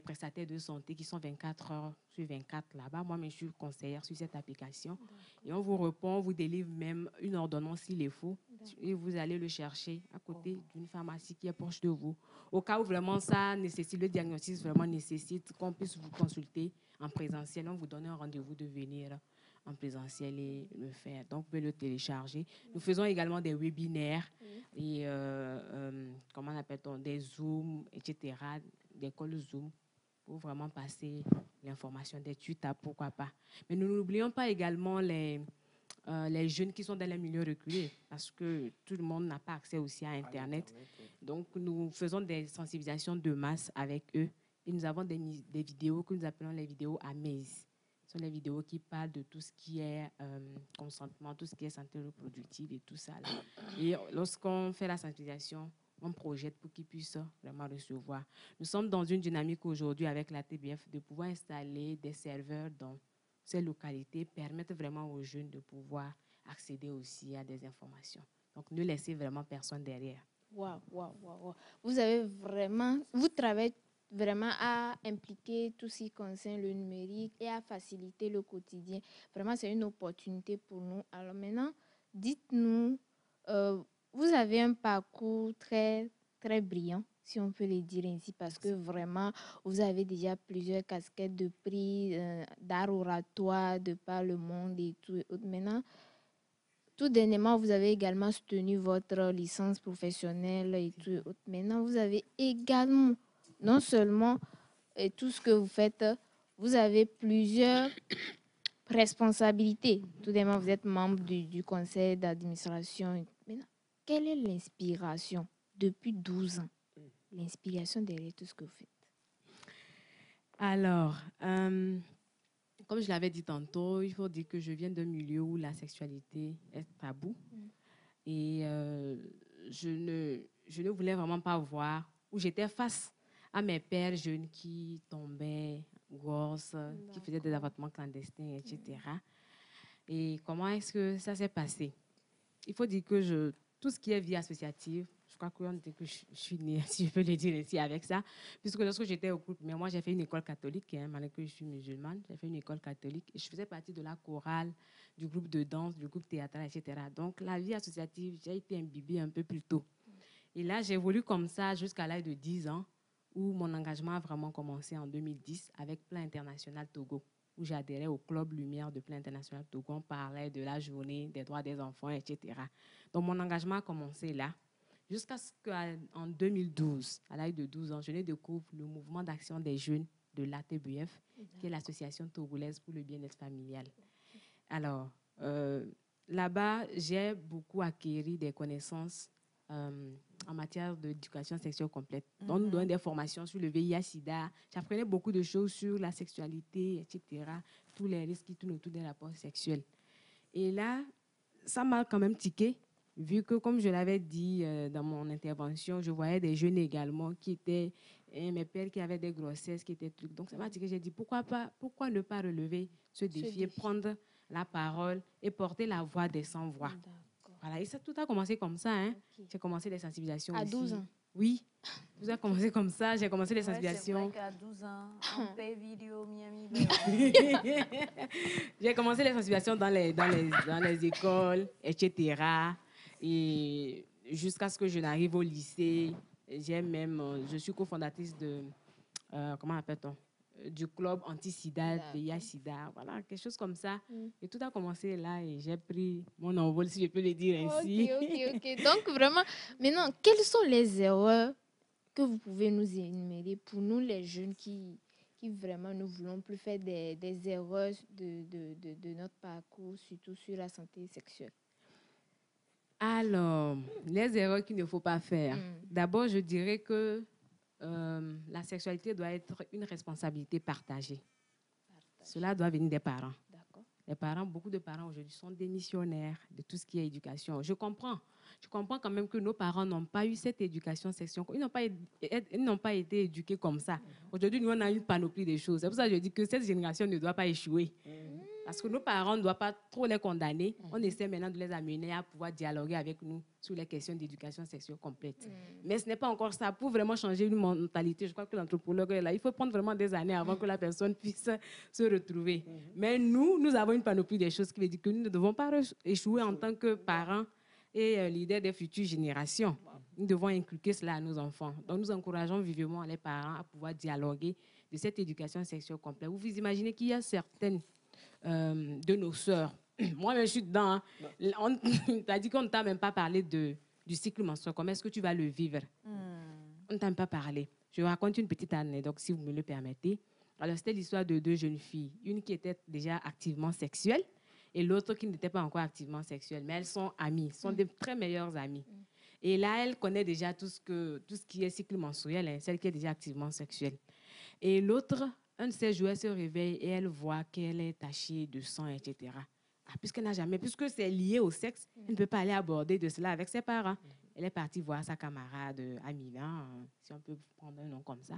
Speaker 9: prestataires de santé qui sont 24 heures sur 24 là-bas. Moi, je suis conseillère sur cette application. Et on vous répond, on vous délivre même une ordonnance s'il le faut. Et vous allez le chercher à côté d'une pharmacie qui est proche de vous. Au cas où vraiment ça nécessite, le diagnostic vraiment nécessite qu'on puisse vous consulter en présentiel. On vous donne un rendez-vous de venir en présentiel et le faire. Donc, vous pouvez le télécharger. Nous faisons également des webinaires et, comment on appelle-t-on, des Zooms, etc., des calls Zoom pour vraiment passer l'information, des tutas, pourquoi pas. Mais nous n'oublions pas également les jeunes qui sont dans les milieux reculés parce que tout le monde n'a pas accès aussi à Internet. Donc, nous faisons des sensibilisations de masse avec eux et nous avons des vidéos que nous appelons les vidéos Amaze. Ce sont les vidéos qui parlent de tout ce qui est consentement, tout ce qui est santé reproductive et tout ça. Là. Et lorsqu'on fait la sensibilisation, on projette pour qu'ils puissent vraiment recevoir. Nous sommes dans une dynamique aujourd'hui avec la TBF de pouvoir installer des serveurs dans ces localités, permettre vraiment aux jeunes de pouvoir accéder aussi à des informations. Donc, ne laissez vraiment personne derrière.
Speaker 3: Wow. Vous travaillez vraiment à impliquer tout ce qui concerne le numérique et à faciliter le quotidien. Vraiment, c'est une opportunité pour nous. Alors maintenant, dites-nous, vous avez un parcours très, très brillant, si on peut le dire ainsi, parce que vraiment, vous avez déjà plusieurs casquettes de prix, d'art oratoire, de par le monde et tout. Maintenant, tout dernièrement, vous avez également soutenu votre licence professionnelle et tout. Maintenant, vous avez également, non seulement tout ce que vous faites, vous avez plusieurs responsabilités. Tout d'abord, vous êtes membre du conseil d'administration. Maintenant, quelle est l'inspiration depuis 12 ans? L'inspiration derrière tout ce que vous faites?
Speaker 9: Alors, comme je l'avais dit tantôt, il faut dire que je viens d'un milieu où la sexualité est tabou. Et je ne voulais vraiment pas voir, où j'étais face à mes pères jeunes qui tombaient grosses, qui faisaient des avortements clandestins, etc. Et comment est-ce que ça s'est passé? Il faut dire que tout ce qui est vie associative, je crois qu'on dit que je suis née, si je peux le dire ici, avec ça. Puisque lorsque j'étais au groupe, mais moi, j'ai fait une école catholique, malgré que je suis musulmane, j'ai fait une école catholique et je faisais partie de la chorale, du groupe de danse, du groupe théâtral, etc. Donc, la vie associative, j'ai été imbibée un peu plus tôt. Et là, j'ai évolué comme ça jusqu'à l'âge de 10 ans, où mon engagement a vraiment commencé en 2010 avec Plan International Togo, où j'ai adhéré au Club Lumière de Plan International Togo. On parlait de la journée des droits des enfants, etc. Donc, mon engagement a commencé là. Jusqu'à ce qu'en 2012, à l'âge de 12 ans, je ne découvre le mouvement d'action des jeunes de l'ATBF, qui est l'Association togolaise pour le bien-être familial. Alors, là-bas, j'ai beaucoup acquis des connaissances en matière d'éducation sexuelle complète. Donc, nous donnons des formations sur le VIH-Sida. J'apprenais beaucoup de choses sur la sexualité, etc., tous les risques qui tournent autour des rapports sexuels. Et là, ça m'a quand même tiqué, vu que, comme je l'avais dit dans mon intervention, je voyais des jeunes également qui étaient, mes pères qui avaient des grossesses, qui étaient trucs. Donc, ça m'a tiqué. J'ai dit, pourquoi ne pas relever ce défi, prendre la parole et porter la voix des sans-voix. Voilà, et ça, tout a commencé comme ça. Hein. Okay. J'ai commencé les sensibilisations
Speaker 3: à
Speaker 9: aussi.
Speaker 3: 12 ans?
Speaker 9: Oui, tout a commencé comme ça. J'ai commencé les sensibilisations.
Speaker 1: C'est vrai qu'à 12 ans, on paie vidéo Miami.
Speaker 9: J'ai commencé les sensibilisations dans les écoles, etc. Et jusqu'à ce que je n'arrive au lycée, je suis cofondatrice de, comment appelle-t-on, du club anti-sida, VIH-Sida, voilà, quelque chose comme ça. Et tout a commencé là et j'ai pris mon envol, si je peux le dire ainsi.
Speaker 3: Ok. Donc, vraiment, maintenant, quelles sont les erreurs que vous pouvez nous énumérer pour nous, les jeunes qui vraiment ne voulons plus faire des erreurs de notre parcours, surtout sur la santé sexuelle?
Speaker 9: Alors, les erreurs qu'il ne faut pas faire. D'abord, je dirais que la sexualité doit être une responsabilité partagée. Cela doit venir des parents. Les parents, beaucoup de parents aujourd'hui sont démissionnaires de tout ce qui est éducation. Je comprends quand même que nos parents n'ont pas eu cette éducation sexuelle. Ils n'ont pas été éduqués comme ça. Aujourd'hui, nous, on a une panoplie de choses. C'est pour ça que je dis que cette génération ne doit pas échouer. Parce que nos parents ne doivent pas trop les condamner. On essaie maintenant de les amener à pouvoir dialoguer avec nous sur les questions d'éducation sexuelle complète. Mais ce n'est pas encore ça. Pour vraiment changer une mentalité, je crois que l'anthropologue est là. Il faut prendre vraiment des années avant que la personne puisse se retrouver. Mais nous avons une panoplie de choses qui veut dire que nous ne devons pas échouer en tant que parents et leaders des futures générations. Nous devons inculquer cela à nos enfants. Donc, nous encourageons vivement les parents à pouvoir dialoguer de cette éducation sexuelle complète. Vous imaginez qu'il y a certaines de nos sœurs. Moi, je suis dedans. Hein. On t'a dit qu'on ne t'a même pas parlé du cycle menstruel. Comment est-ce que tu vas le vivre? On ne t'a même pas parlé. Je vous raconte une petite anecdote, si vous me le permettez. Alors, c'était l'histoire de deux jeunes filles. Une qui était déjà activement sexuelle et l'autre qui n'était pas encore activement sexuelle. Mais elles sont amies, sont des très meilleures amies. Et là, elle connaît déjà tout ce qui est cycle menstruel, hein, celle qui est déjà activement sexuelle. Et l'autre, un de ses jouets se réveille et elle voit qu'elle est tachée de sang, etc. Puisque c'est lié au sexe, elle ne peut pas aller aborder de cela avec ses parents. Elle est partie voir sa camarade Amina, si on peut prendre un nom comme ça.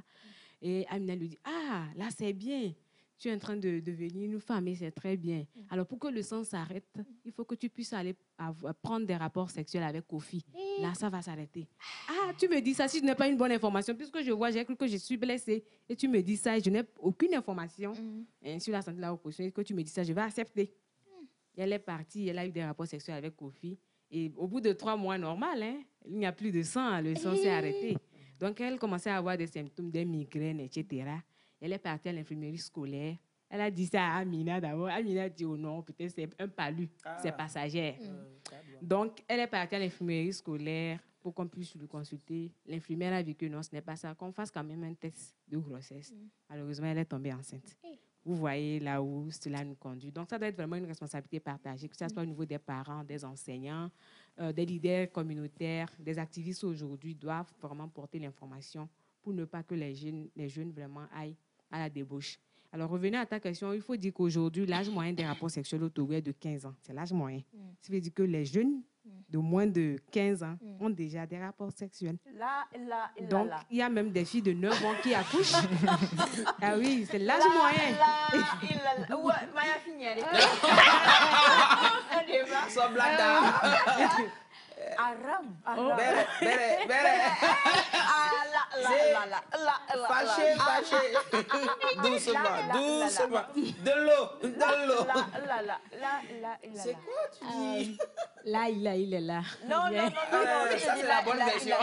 Speaker 9: Et Amina lui dit, ah, là c'est bien, tu es en train de devenir une femme et c'est très bien. Alors pour que le sang s'arrête, il faut que tu puisses aller prendre des rapports sexuels avec Kofi. Là, ça va s'arrêter. Ah, tu me dis ça si je n'ai pas une bonne information, puisque j'ai cru que je suis blessée. Et tu me dis ça et je n'ai aucune information sur la santé de la reproduction. Et que tu me dis ça, je vais accepter. Et elle est partie, elle a eu des rapports sexuels avec Kofi. Et au bout de 3 mois, normal, hein, il n'y a plus de sang, le sang s'est arrêté. Donc, elle commençait à avoir des symptômes, des migraines, etc. Elle est partie à l'infirmerie scolaire. Elle a dit ça à Amina d'abord. Amina a dit, oh non, peut-être c'est un palu, c'est passager. Donc, elle est partie à l'infirmerie scolaire pour qu'on puisse le consulter. L'infirmière a vu que non, ce n'est pas ça, qu'on fasse quand même un test de grossesse. Malheureusement, elle est tombée enceinte. Vous voyez là où cela nous conduit. Donc, ça doit être vraiment une responsabilité partagée, que ce soit au niveau des parents, des enseignants, des leaders communautaires, des activistes aujourd'hui doivent vraiment porter l'information pour ne pas que les jeunes vraiment aillent à la débauche. Alors, revenez à ta question. Il faut dire qu'aujourd'hui, l'âge moyen des rapports sexuels au Togo est de 15 ans. C'est l'âge moyen. Ça veut dire que les jeunes de moins de 15 ans ont déjà des rapports sexuels. Donc, il y a même des filles de 9 ans qui accouchent. Ah oui, c'est l'âge moyen.
Speaker 1: Maya Fignere.
Speaker 2: Son blada.
Speaker 1: Aram.
Speaker 2: Fâché. Doucement. De l'eau. C'est quoi tu dis?
Speaker 9: Là, il est là.
Speaker 1: Non.
Speaker 2: Ça, c'est la bonne version.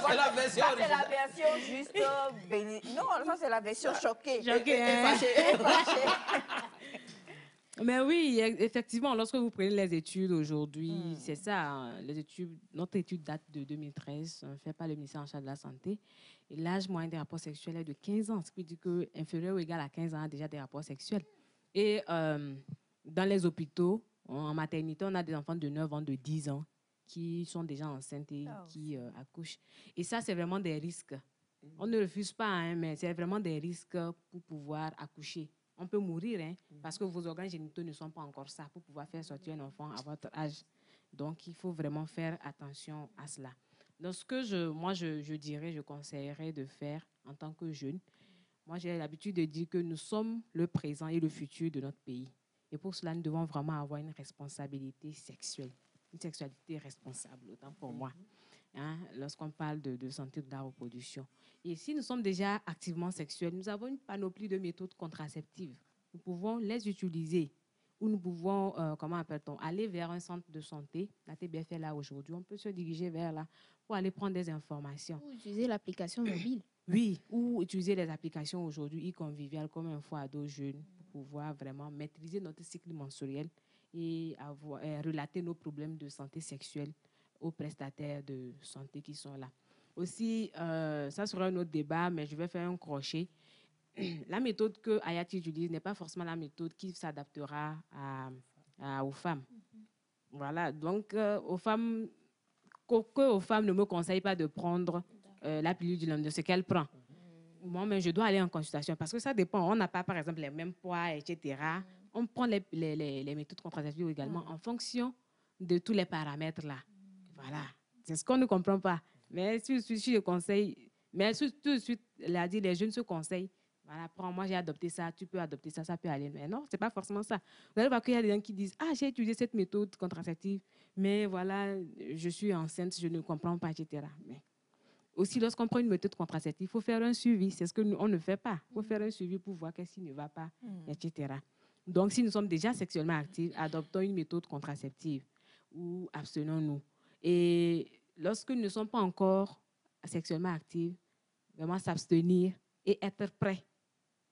Speaker 2: C'est la version
Speaker 1: originale. C'est la version juste bénie. Non, ça, c'est la version choquée.
Speaker 9: Choquée, hein?
Speaker 1: Fâché.
Speaker 9: Mais oui, effectivement, lorsque vous prenez les études aujourd'hui, c'est ça, hein, les études, notre étude date de 2013, fait par le ministère en charge de la Santé. Et l'âge moyen des rapports sexuels est de 15 ans, ce qui veut dire qu'inférieur ou égal à 15 ans a déjà des rapports sexuels. Et dans les hôpitaux, en maternité, on a des enfants de 9 ans, de 10 ans qui sont déjà enceintes et qui accouchent. Et ça, c'est vraiment des risques. On ne refuse pas, hein, mais c'est vraiment des risques pour pouvoir accoucher. On peut mourir, hein, parce que vos organes génitaux ne sont pas encore ça pour pouvoir faire sortir un enfant à votre âge. Donc, il faut vraiment faire attention à cela. Donc, ce que je dirais, je conseillerais de faire en tant que jeune, moi, j'ai l'habitude de dire que nous sommes le présent et le futur de notre pays. Et pour cela, nous devons vraiment avoir une responsabilité sexuelle, une sexualité responsable, autant pour moi, hein, lorsqu'on parle de santé de la reproduction. Et si nous sommes déjà activement sexuels, nous avons une panoplie de méthodes contraceptives. Nous pouvons les utiliser ou nous pouvons, comment appelle-t-on, aller vers un centre de santé. La TBF est là aujourd'hui. On peut se diriger vers là pour aller prendre des informations.
Speaker 3: Ou utiliser l'application mobile.
Speaker 9: Oui, ou utiliser les applications aujourd'hui e-conviviales comme un foie à dos jeune pour pouvoir vraiment maîtriser notre cycle menstruel et relater nos problèmes de santé sexuelle aux prestataires de santé qui sont là. Aussi, ça sera un autre débat, mais je vais faire un crochet. La méthode que Hayati utilise n'est pas forcément la méthode qui s'adaptera aux femmes. Voilà, donc aux femmes, aux femmes ne me conseillent pas de prendre la pilule du lendemain, ce qu'elle prend. Moi, mais je dois aller en consultation parce que ça dépend. On n'a pas, par exemple, les mêmes poids, etc. On prend les méthodes contraceptives également en fonction de tous les paramètres là. Voilà, c'est ce qu'on ne comprend pas. Mais si je conseille, mais tout de suite, les jeunes se conseillent. Voilà, moi j'ai adopté ça, tu peux adopter ça, ça peut aller. Mais non, c'est pas forcément ça. Vous allez voir qu'il y a des gens qui disent, ah, j'ai utilisé cette méthode contraceptive, mais voilà, je suis enceinte, je ne comprends pas, etc. Mais aussi, lorsqu'on prend une méthode contraceptive, il faut faire un suivi. C'est ce qu'on ne fait pas. Il faut faire un suivi pour voir qu'est-ce qui ne va pas, etc. Donc, si nous sommes déjà sexuellement actifs, adoptons une méthode contraceptive ou abstenons-nous. Et lorsque nous ne sommes pas encore sexuellement actifs, vraiment s'abstenir et être prêt.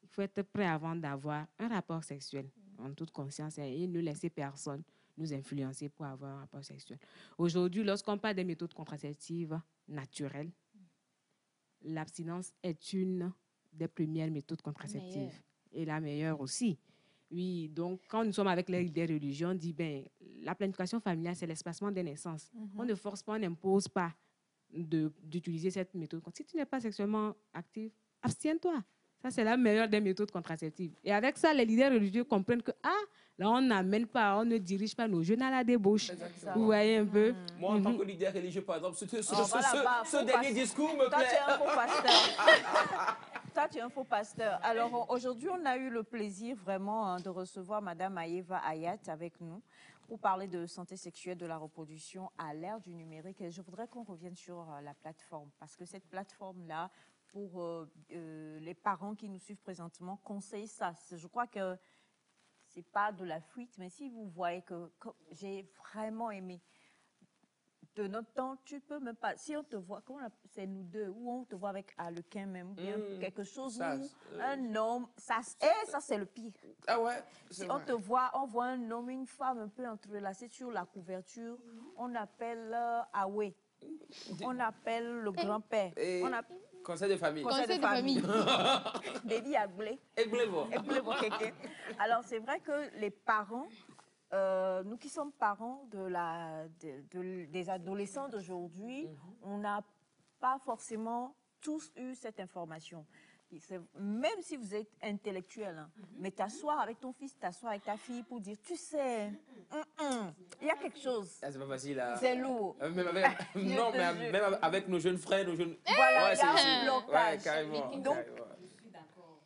Speaker 9: Il faut être prêt avant d'avoir un rapport sexuel en toute conscience et ne laisser personne nous influencer pour avoir un rapport sexuel. Aujourd'hui, lorsqu'on parle des méthodes contraceptives naturelles, l'abstinence est une des premières méthodes contraceptives et la meilleure aussi. Oui, donc quand nous sommes avec les religions, on dit ben la planification familiale, c'est l'espacement des naissances. On ne force pas, on n'impose pas d'utiliser cette méthode. Si tu n'es pas sexuellement actif, abstiens-toi. Ça, c'est la meilleure des méthodes contraceptives. Et avec ça, les leaders religieux comprennent que, là, on n'amène pas, on ne dirige pas nos jeunes à la débauche.
Speaker 2: Exactement.
Speaker 9: Vous voyez un peu.
Speaker 2: Moi, en tant que leader religieux, par exemple, ce dernier discours me plaît.
Speaker 1: Toi, tu es un faux pasteur. Toi, tu es un faux pasteur. Alors, aujourd'hui, on a eu le plaisir vraiment de recevoir Madame Aïeva Hayat avec nous pour parler de santé sexuelle, de la reproduction à l'ère du numérique. Et je voudrais qu'on revienne sur la plateforme, parce que cette plateforme-là, pour les parents qui nous suivent présentement, conseille ça. Je crois que ce n'est pas de la fuite, mais si vous voyez que j'ai vraiment aimé, de notre temps, tu peux même pas, si on te voit, c'est nous deux, ou on te voit avec Harlequin même, ou bien quelque chose, ça, où un homme, ça c'est le pire.
Speaker 2: Ah ouais,
Speaker 1: si on te voit, on voit un homme, une femme un peu entrelacée sur la couverture, on appelle Awe, on appelle le grand-père.
Speaker 2: Conseil de famille.
Speaker 3: Conseil de famille.
Speaker 1: Dédi Agblé. Alors, c'est vrai que les parents, nous qui sommes parents des adolescents d'aujourd'hui, on n'a pas forcément tous eu cette information. Même si vous êtes intellectuel, hein, mais t'asseoir avec ton fils, t'asseoir avec ta fille pour dire, tu sais, il y a quelque chose.
Speaker 2: Ah, c'est pas facile.
Speaker 1: C'est lourd.
Speaker 2: Même avec nos jeunes frères, nos jeunes...
Speaker 1: Voilà, il y a un blocage.
Speaker 2: Ouais, carrément.
Speaker 1: Donc,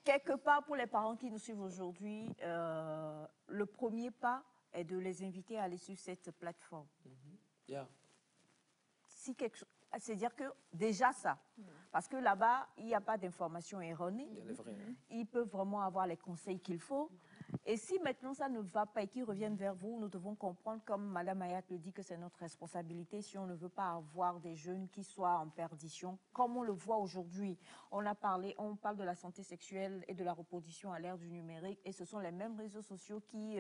Speaker 1: quelque part, pour les parents qui nous suivent aujourd'hui, le premier pas est de les inviter à aller sur cette plateforme. C'est-à-dire que déjà ça, parce que là-bas, il n'y a pas d'informations erronées. Ils peuvent vraiment avoir les conseils qu'il faut. Et si maintenant ça ne va pas et qu'ils reviennent vers vous, nous devons comprendre, comme Madame Ayat le dit, que c'est notre responsabilité si on ne veut pas avoir des jeunes qui soient en perdition, comme on le voit aujourd'hui. On parle de la santé sexuelle et de la reproduction à l'ère du numérique, et ce sont les mêmes réseaux sociaux qui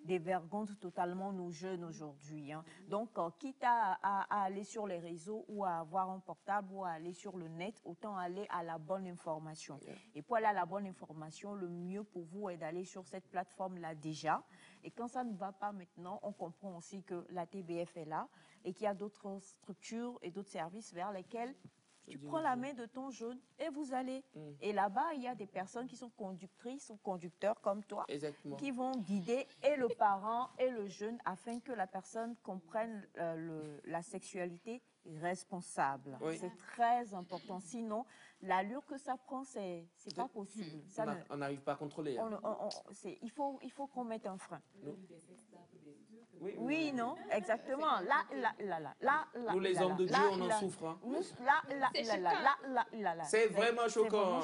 Speaker 1: dévergondent totalement nos jeunes aujourd'hui. Hein. Donc, quitte à aller sur les réseaux ou à avoir un portable ou à aller sur le net, autant aller à la bonne information. Et pour aller à la bonne information, le mieux pour vous est d'aller sur cette plateforme-là déjà. Et quand ça ne va pas maintenant, on comprend aussi que la TBF est là et qu'il y a d'autres structures et d'autres services vers lesquels tu prends la main de ton jeune et vous allez. Et là-bas, il y a des personnes qui sont conductrices ou conducteurs comme toi, qui vont guider et le parent et le jeune afin que la personne comprenne la sexualité responsable. Oui. C'est très important. Sinon, l'allure que ça prend, c'est pas possible.
Speaker 2: On n'arrive pas à contrôler. Hein.
Speaker 1: Il faut qu'on mette un frein. Oui, non, exactement. Nous,
Speaker 2: les hommes de Dieu, on en souffre. Hein. C'est vraiment choquant.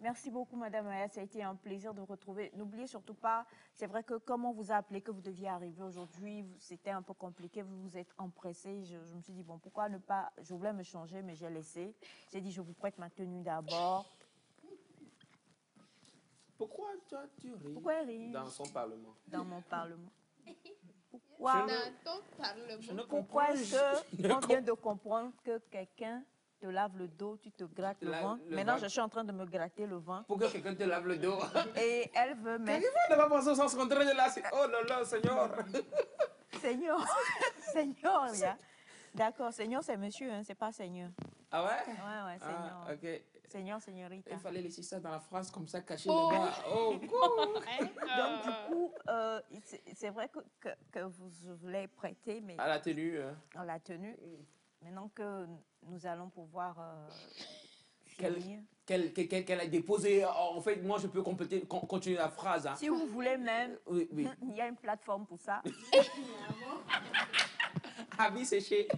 Speaker 1: Merci beaucoup, Madame Aya. Ça a été un plaisir de vous retrouver. N'oubliez surtout pas, c'est vrai que comme on vous a appelé, que vous deviez arriver aujourd'hui, c'était un peu compliqué, vous vous êtes empressé. Je me suis dit, bon, pourquoi ne pas... Je voulais me changer, mais j'ai laissé. J'ai dit, je vous prête ma tenue d'abord.
Speaker 2: Pourquoi tu ris?
Speaker 1: Pourquoi ris?
Speaker 2: Dans son parlement.
Speaker 1: Dans mon parlement. Pourquoi?
Speaker 3: Dans ton parlement.
Speaker 1: Pourquoi est-ce qu'on vient de comprendre que quelqu'un te lave le dos, tu te grattes le ventre? Maintenant, je suis en train de me gratter le ventre.
Speaker 2: Pour que quelqu'un te lave le dos.
Speaker 1: Et elle veut mettre...
Speaker 2: Quelqu'un ne va pas penser au sens contraire de là. Oh là là, Seigneur.
Speaker 1: Seigneur, yeah. D'accord, Seigneur, c'est monsieur, hein, c'est pas Seigneur.
Speaker 2: Ah ouais?
Speaker 1: Ouais, Seigneur.
Speaker 2: Ah, ok.
Speaker 1: Seigneur, Seigneurita.
Speaker 2: Il fallait laisser ça dans la phrase comme ça, caché là-bas. Oh,
Speaker 1: donc, du coup, c'est vrai que vous l'avez prêté, mais...
Speaker 2: À la tenue.
Speaker 1: À la tenue. Maintenant que nous allons pouvoir finir.
Speaker 2: Qu'elle a déposé. En fait, moi, je peux continuer la phrase. Hein.
Speaker 1: Si vous voulez même,
Speaker 2: oui.
Speaker 1: Il y a une plateforme pour ça.
Speaker 2: Habits séchés.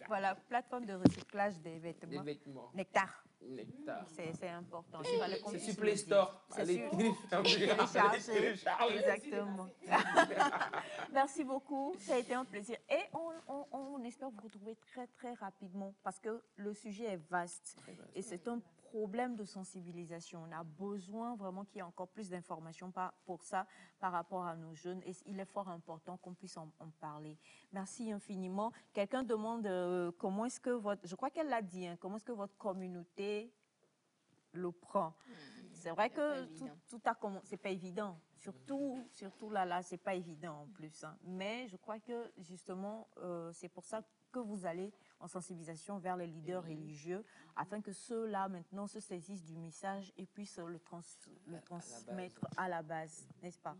Speaker 1: Voilà, plateforme de recyclage des vêtements. Nectar. C'est important.
Speaker 2: C'est sur Play Store. Allez,
Speaker 1: télécharger. Exactement. Merci beaucoup. Ça a été un plaisir. Et on espère vous retrouver très, très rapidement parce que le sujet est vaste. Et c'est un problème de sensibilisation. On a besoin vraiment qu'il y ait encore plus d'informations pour ça par rapport à nos jeunes. Et il est fort important qu'on puisse en parler. Merci infiniment. Quelqu'un demande comment est-ce que je crois qu'elle l'a dit, hein, comment est-ce que votre communauté le prend. C'est vrai que tout a commencé, c'est pas évident. Surtout là, c'est pas évident en plus. Hein. Mais je crois que justement, c'est pour ça que vous allez en sensibilisation vers les leaders religieux, afin que ceux-là maintenant se saisissent du message et puissent le transmettre à la base, n'est-ce pas?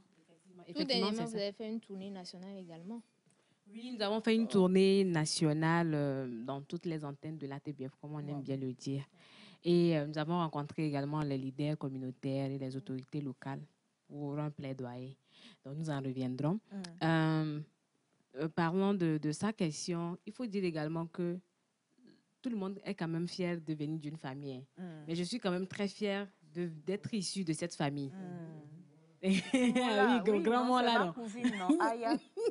Speaker 3: Tout dernièrement, vous avez fait une tournée nationale également.
Speaker 9: Oui, nous avons fait une tournée nationale dans toutes les antennes de l'ATBF, comme on aime bien le dire. Et nous avons rencontré également les leaders communautaires et les autorités locales pour un plaidoyer. Donc, nous en reviendrons. Parlant de sa question, il faut dire également que tout le monde est quand même fier de venir d'une famille. Mais je suis quand même très fière d'être issue de cette famille.
Speaker 1: Voilà, oui,
Speaker 9: grand mot là, non.
Speaker 1: Cousine, non.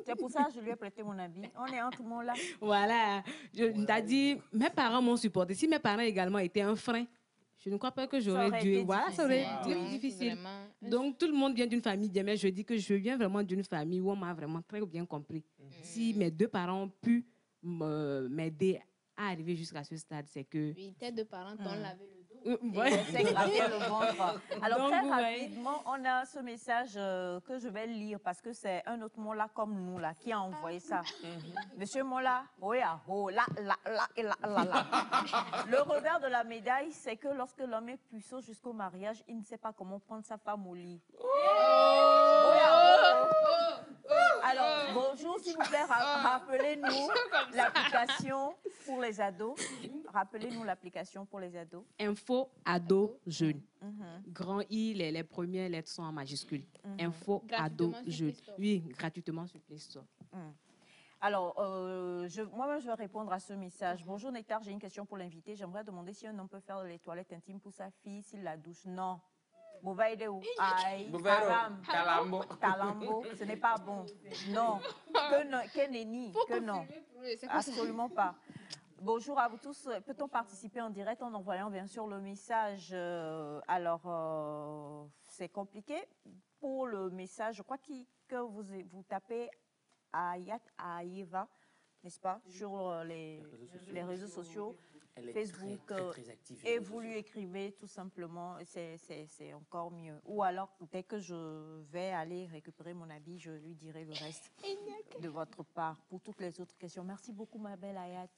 Speaker 1: C'est pour ça que je lui ai prêté mon habit. On est entre mon là.
Speaker 9: Voilà. T'as dit, mes parents m'ont supporté. Si mes parents également étaient un frein, je ne crois pas que j'aurais dû. Voilà, ça aurait été difficile. Donc, tout le monde vient d'une famille bien, mais je dis que je viens vraiment d'une famille où on m'a vraiment très bien compris. Si mes deux parents ont pu m'aider à arriver jusqu'à ce stade, c'est que...
Speaker 3: Oui, tes deux parents t'ont lavé le dos.
Speaker 1: C'est gravé le ventre. Alors, donc, très rapidement, on a ce message que je vais lire parce que c'est un autre Mola comme nous là qui a envoyé ça. Monsieur Mola, le revers de la médaille, c'est que lorsque l'homme est puceau jusqu'au mariage, il ne sait pas comment prendre sa femme au lit. Alors, bonjour, s'il vous plaît, rappelez-nous l'application pour les ados. Rappelez-nous l'application pour les ados.
Speaker 9: Info ado jeune. Grand I, les premières lettres sont en majuscule. Info ado jeune. Oui, gratuitement sur Play Store.
Speaker 1: Alors, moi-même, je vais répondre à ce message. Bonjour Nectar, j'ai une question pour l'invité. J'aimerais demander si un homme peut faire les toilettes intimes pour sa fille s'il la douche. Non. Bova, il est où? Aïe,
Speaker 2: Bouvero,
Speaker 1: Karam,
Speaker 2: Kalambo.
Speaker 1: Talambo, ce n'est pas bon. Non, que nenni, que non. Absolument pas. Bonjour à vous tous. Peut-on participer en direct en envoyant bien sûr le message? C'est compliqué. Pour le message, je crois que vous tapez Ayat Aïeva, n'est-ce pas, sur les réseaux sociaux.
Speaker 2: Elle est
Speaker 1: Facebook,
Speaker 2: très active.
Speaker 1: et vous lui écrivez tout simplement, c'est encore mieux. Ou alors, dès que je vais aller récupérer mon habit, je lui dirai le reste de votre part pour toutes les autres questions. Merci beaucoup, ma belle Ayat.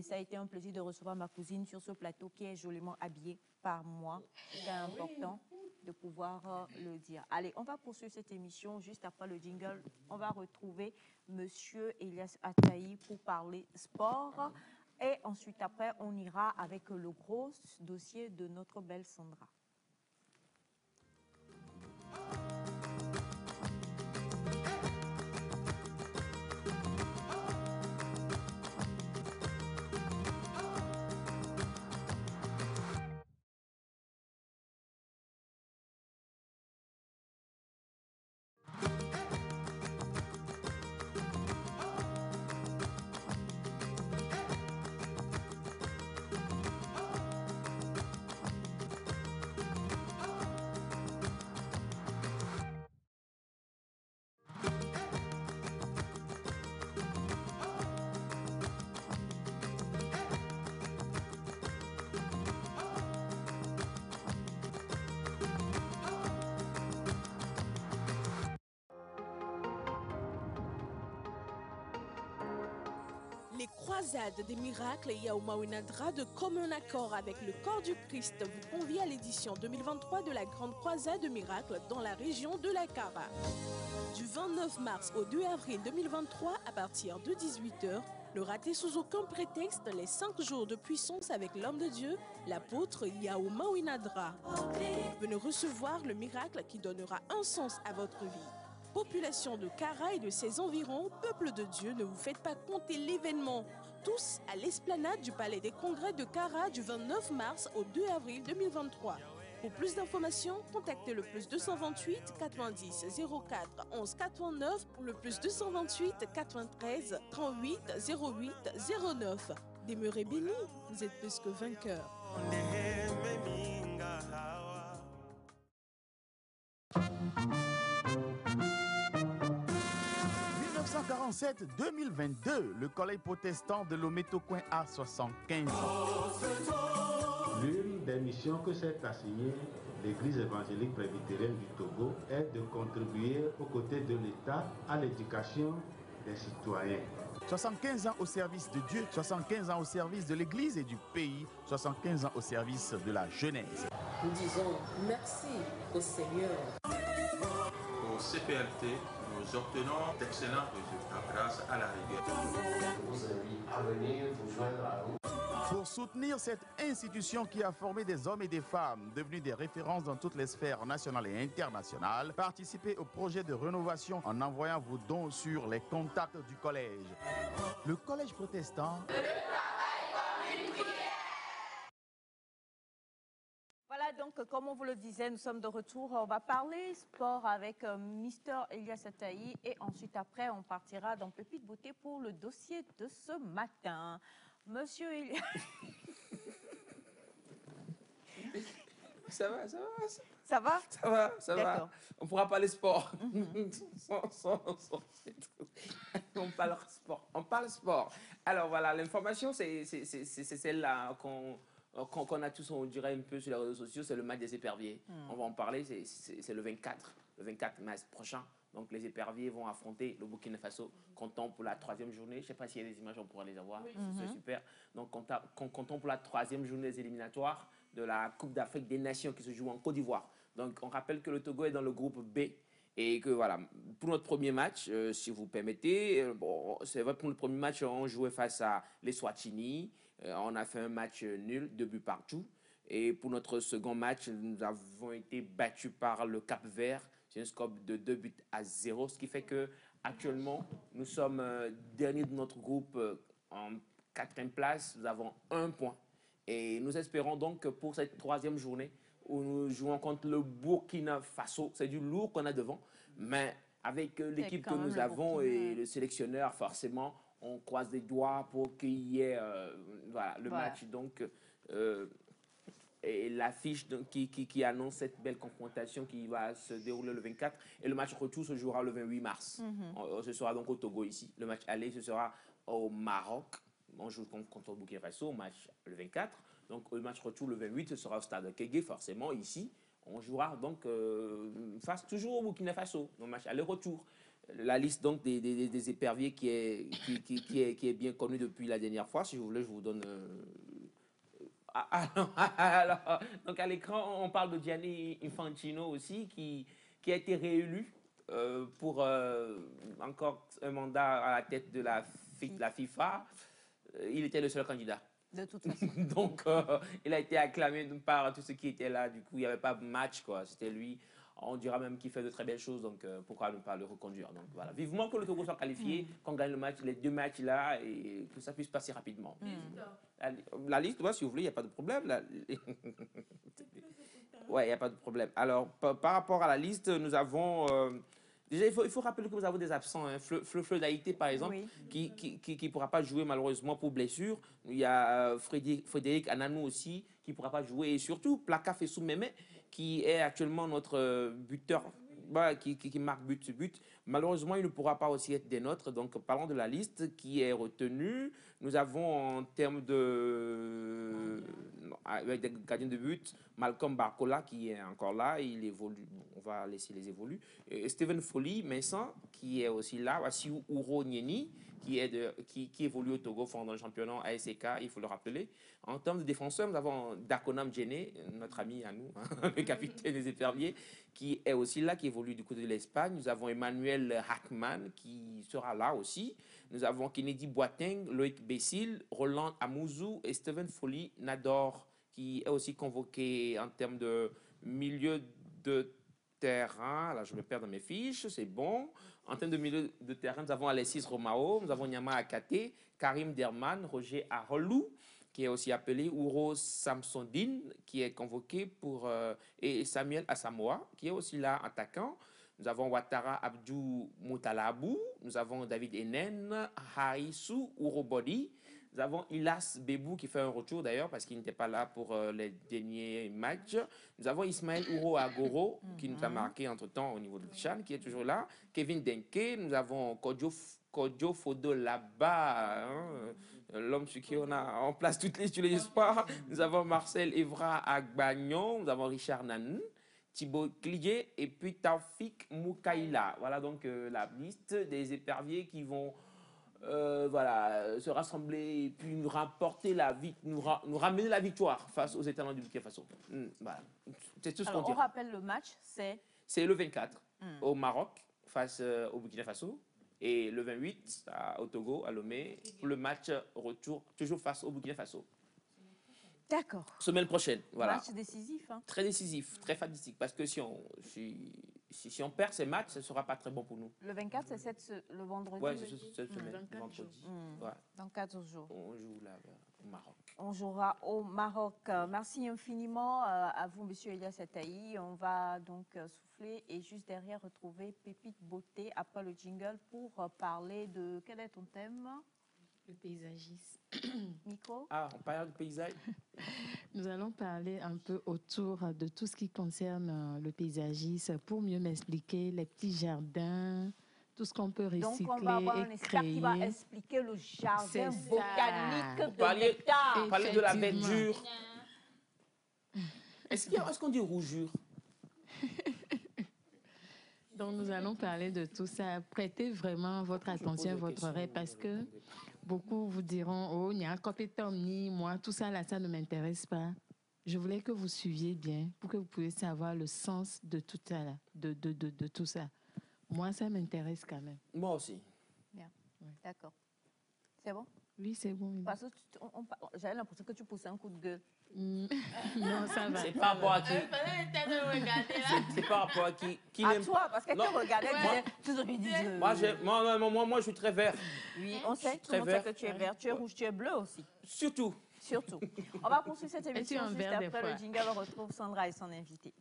Speaker 1: Ça a été un plaisir de recevoir ma cousine sur ce plateau qui est joliment habillée par moi. C'est important de pouvoir le dire. Allez, on va poursuivre cette émission juste après le jingle. On va retrouver Monsieur Elias Ataï pour parler sport. Et ensuite, après, on ira avec le gros dossier de notre belle Sandra.
Speaker 10: Les croisades des miracles Yaoumawinadra, de commun accord avec le corps du Christ, vous convie à l'édition 2023 de la Grande Croisade de miracles dans la région de la Kara. Du 29 mars au 2 avril 2023, à partir de 18h, ne ratez sous aucun prétexte les 5 jours de puissance avec l'homme de Dieu, l'apôtre Yaoumawinadra. Venez recevoir le miracle qui donnera un sens à votre vie. Population de Kara et de ses environs, peuple de Dieu, ne vous faites pas compter l'événement. Tous à l'esplanade du Palais des Congrès de Kara du 29 mars au 2 avril 2023. Pour plus d'informations, contactez le +228 90 04 11 89 ou le +228 93 38 08 09. Demeurez bénis, vous êtes plus que vainqueurs.
Speaker 11: 1947-2022, le collège protestant de Lomé-Tokoin a 75 ans.
Speaker 12: L'une des missions que s'est assignée l'Église évangélique presbytérienne du Togo est de contribuer aux côtés de l'État à l'éducation des citoyens.
Speaker 11: 75 ans au service de Dieu, 75 ans au service de l'Église et du pays, 75 ans au service de la jeunesse.
Speaker 13: Nous disons merci au Seigneur.
Speaker 14: Au CPLT, nous obtenons d'excellents résultats grâce à la rigueur.
Speaker 12: Je vous invite à venir vous joindre à nous.
Speaker 11: Pour soutenir cette institution qui a formé des hommes et des femmes devenus des références dans toutes les sphères nationales et internationales, participez au projet de rénovation en envoyant vos dons sur les contacts du collège. Le collège protestant...
Speaker 1: Voilà, donc, comme on vous le disait, nous sommes de retour. On va parler sport avec Mr. Elias Ataï et ensuite, après, on partira dans Pépite Beauté pour le dossier de ce matin. Monsieur Elias...
Speaker 2: Ça va, ça va.
Speaker 1: Ça va?
Speaker 2: Ça va, ça va. On pourra parler sport. On parle sport. On parle sport. Alors voilà, l'information, c'est celle-là qu'on a tous, on dirait un peu sur les réseaux sociaux, c'est le match des éperviers. On va en parler, c'est le 24 mars prochain. Donc les éperviers vont affronter le Burkina Faso, comptant pour la 3e journée. Je ne sais pas s'il y a des images, on pourra les avoir. Oui. C'est super. Donc comptant pour la 3e journée des éliminatoires de la Coupe d'Afrique des Nations qui se joue en Côte d'Ivoire. Donc on rappelle que le Togo est dans le groupe B. Et que voilà, pour notre premier match, si vous permettez, bon, c'est vrai, pour le premier match, on jouait face à l'Eswatini. On a fait un match nul, 2 buts partout. Et pour notre second match, nous avons été battus par le Cap-Vert. C'est un score de 2-0, ce qui fait qu'actuellement, nous sommes derniers de notre groupe en 4e place. Nous avons 1 point. Et nous espérons donc que pour cette 3e journée, où nous jouons contre le Burkina Faso. C'est du lourd qu'on a devant, mais avec l'équipe que nous avons et le sélectionneur, forcément, on croise les doigts pour qu'il y ait voilà, le match. Donc, et l'affiche qui annonce cette belle confrontation qui va se dérouler le 24. Et le match retour se jouera le 28 mars. Ce sera donc au Togo ici. Le match aller, ce sera au Maroc. On joue contre le Burkina Faso au match le 24. Donc le match retour le 28, ce sera au stade Kégué, forcément ici. On jouera donc face toujours au Burkina Faso, le match aller-retour. La liste donc des éperviers qui est bien connue depuis la dernière fois. Si vous voulez, je vous donne... Alors, donc à l'écran, on parle de Gianni Infantino aussi, qui a été réélu pour encore un mandat à la tête de la FIFA. Il était le seul candidat.
Speaker 1: De toute façon.
Speaker 2: Donc, il a été acclamé par tous ceux qui étaient là. Du coup, il n'y avait pas de match, quoi. C'était lui. On dira même qu'il fait de très belles choses, donc pourquoi ne pas le reconduire. Donc voilà, vivement que le Togo soit qualifié, qu'on gagne le match, les 2 matchs là, et que ça puisse passer rapidement. La liste, si vous voulez, il n'y a pas de problème. Ouais, il n'y a pas de problème. Alors, par rapport à la liste, nous avons... déjà, il faut rappeler que nous avons des absents. Hein. Fleu d'Haïti, par exemple, qui ne pourra pas jouer malheureusement pour blessure. Il y a Frédéric Ananou aussi, qui ne pourra pas jouer. Et surtout, Plaka Fessou Mémé, qui est actuellement notre buteur, qui marque but sur but. Malheureusement, il ne pourra pas aussi être des nôtres. Donc, parlons de la liste qui est retenue. Nous avons en termes de... avec des gardiens de but, Malcolm Barcola qui est encore là. Il évolue. On va laisser les évoluer. Steven Foley, Vincent, qui est aussi là. Voici Ouro Nieni, qui évolue au Togo dans le championnat ASK, il faut le rappeler. En termes de défenseurs, nous avons Dakonam Djene, notre ami à nous, hein, le capitaine des éperviers, qui est aussi là, qui évolue du côté de l'Espagne. Nous avons Emmanuel Hackman, qui sera là aussi. Nous avons Kennedy Boateng, Loïc Bessil, Roland Amouzou et Steven Foley Nador, qui est aussi convoqué en termes de milieu de terrain. Là, je me perds dans mes fiches, c'est bon. En termes de milieu de terrain, nous avons Alexis Romao, nous avons Nyama Akate, Karim Derman, Roger Arolou, qui est aussi appelé Ouro Samsondine, qui est convoqué pour... et Samuel Asamoah, qui est aussi là, attaquant. Nous avons Ouattara Abdou Moutalabou, nous avons David Enen, Haïsou Ourobodi, nous avons Ilas Bebou qui fait un retour d'ailleurs parce qu'il n'était pas là pour les derniers matchs. Nous avons Ismaël Ouro Agoro qui nous a marqué entre-temps au niveau de Chan, qui est toujours là. Kevin Denke, nous avons Kodjo Fodo là-bas, hein, l'homme sur qui on place tous les espoirs. Nous avons Marcel Evra Agbagnon, nous avons Richard Nanou, Thibaut Klié et puis Taufik Moukaïla. Voilà donc la liste des éperviers qui vont se rassembler et puis nous rapporter nous ramener la victoire face aux étalons du Burkina Faso. Voilà. C'est tout ce qu'on dit.
Speaker 1: On rappelle le match, c'est
Speaker 2: le 24 au Maroc face au Burkina Faso et le 28 au Togo, à Lomé, pour le match retour toujours face au Burkina Faso.
Speaker 1: D'accord.
Speaker 2: Semaine prochaine, voilà.
Speaker 1: Match décisif. Hein.
Speaker 2: Très décisif, très fatidique, parce que si on perd ces matchs, ce ne sera pas très bon pour nous.
Speaker 1: Le 24, c'est le vendredi.
Speaker 2: Oui, c'est cette semaine, vendredi. Ouais.
Speaker 1: Dans 4 jours.
Speaker 2: On joue là, au Maroc.
Speaker 1: On jouera au Maroc. Merci infiniment à vous, Monsieur Elias Ataï. On va donc souffler et juste derrière retrouver Pépite Beauté après le jingle pour parler de... Quel est ton thème ?
Speaker 4: Le paysagisme.
Speaker 1: Micro.
Speaker 2: Ah, on parle de paysage.
Speaker 4: Nous allons parler un peu autour de tout ce qui concerne le paysagisme pour mieux m'expliquer les petits jardins, tout ce qu'on peut recycler. Donc, on va avoir un expert
Speaker 1: qui va expliquer le jardin botanique de l'État.
Speaker 2: Parler de la verdure. Est-ce qu'on dit rougure?
Speaker 4: Donc, nous allons parler de tout ça. Prêtez vraiment votre attention, votre oreille, parce que beaucoup vous diront, oh, il y a un compétent, ni moi, tout ça là, ça ne m'intéresse pas. Je voulais que vous suiviez bien pour que vous puissiez savoir le sens de tout ça là, de tout ça. Moi, ça m'intéresse quand même.
Speaker 2: Moi aussi.
Speaker 1: Bien, d'accord. C'est bon?
Speaker 4: Oui, c'est bon.
Speaker 1: Parce que j'avais l'impression que tu poussais un coup de gueule.
Speaker 4: Non, ça va.
Speaker 2: C'est par rapport à qui? C'est par rapport à qui?
Speaker 1: À toi, parce que tu regardais, tu te disais...
Speaker 2: Moi, je suis très vert.
Speaker 1: Oui, on sait, tout le monde sait que tu es vert. Tu es rouge, tu es bleu aussi.
Speaker 2: Surtout.
Speaker 1: Surtout. On va poursuivre cette
Speaker 4: Et tu
Speaker 1: émission
Speaker 4: en
Speaker 1: juste
Speaker 4: verres des
Speaker 1: après le
Speaker 4: fois.
Speaker 1: jingle. On retrouve Sandra et son invité.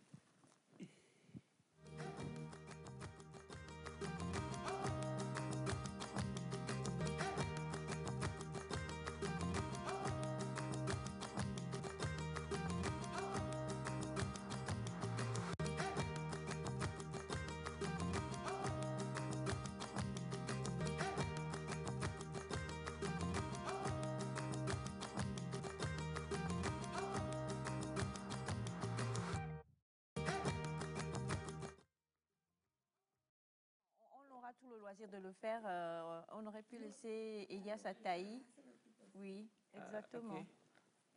Speaker 1: On aura tout le loisir de le faire. On aurait pu laisser Elias à Taï. Oui, exactement.
Speaker 2: ok.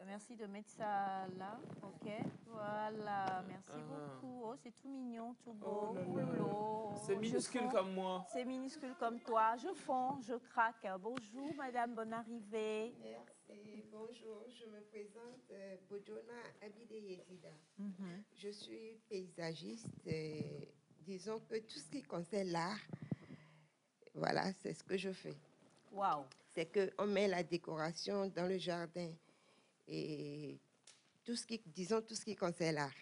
Speaker 1: Merci de mettre ça là. OK. Voilà. Merci beaucoup. Oh, c'est tout mignon, tout beau.
Speaker 2: Oh là
Speaker 1: Oh
Speaker 2: là.
Speaker 1: là là.
Speaker 2: C'est
Speaker 1: Je
Speaker 2: minuscule
Speaker 1: fonds.
Speaker 2: comme moi.
Speaker 1: C'est minuscule comme toi. Je fonds, je craque. Bonjour, madame, bonne arrivée.
Speaker 15: Merci, bonjour, je me présente Bojona Abide Yezida. Je suis paysagiste. Disons que tout ce qui concerne l'art, voilà, c'est ce que je fais.
Speaker 1: Waouh.
Speaker 15: C'est qu'on met la décoration dans le jardin et tout ce qui, disons, tout ce qui concerne l'art.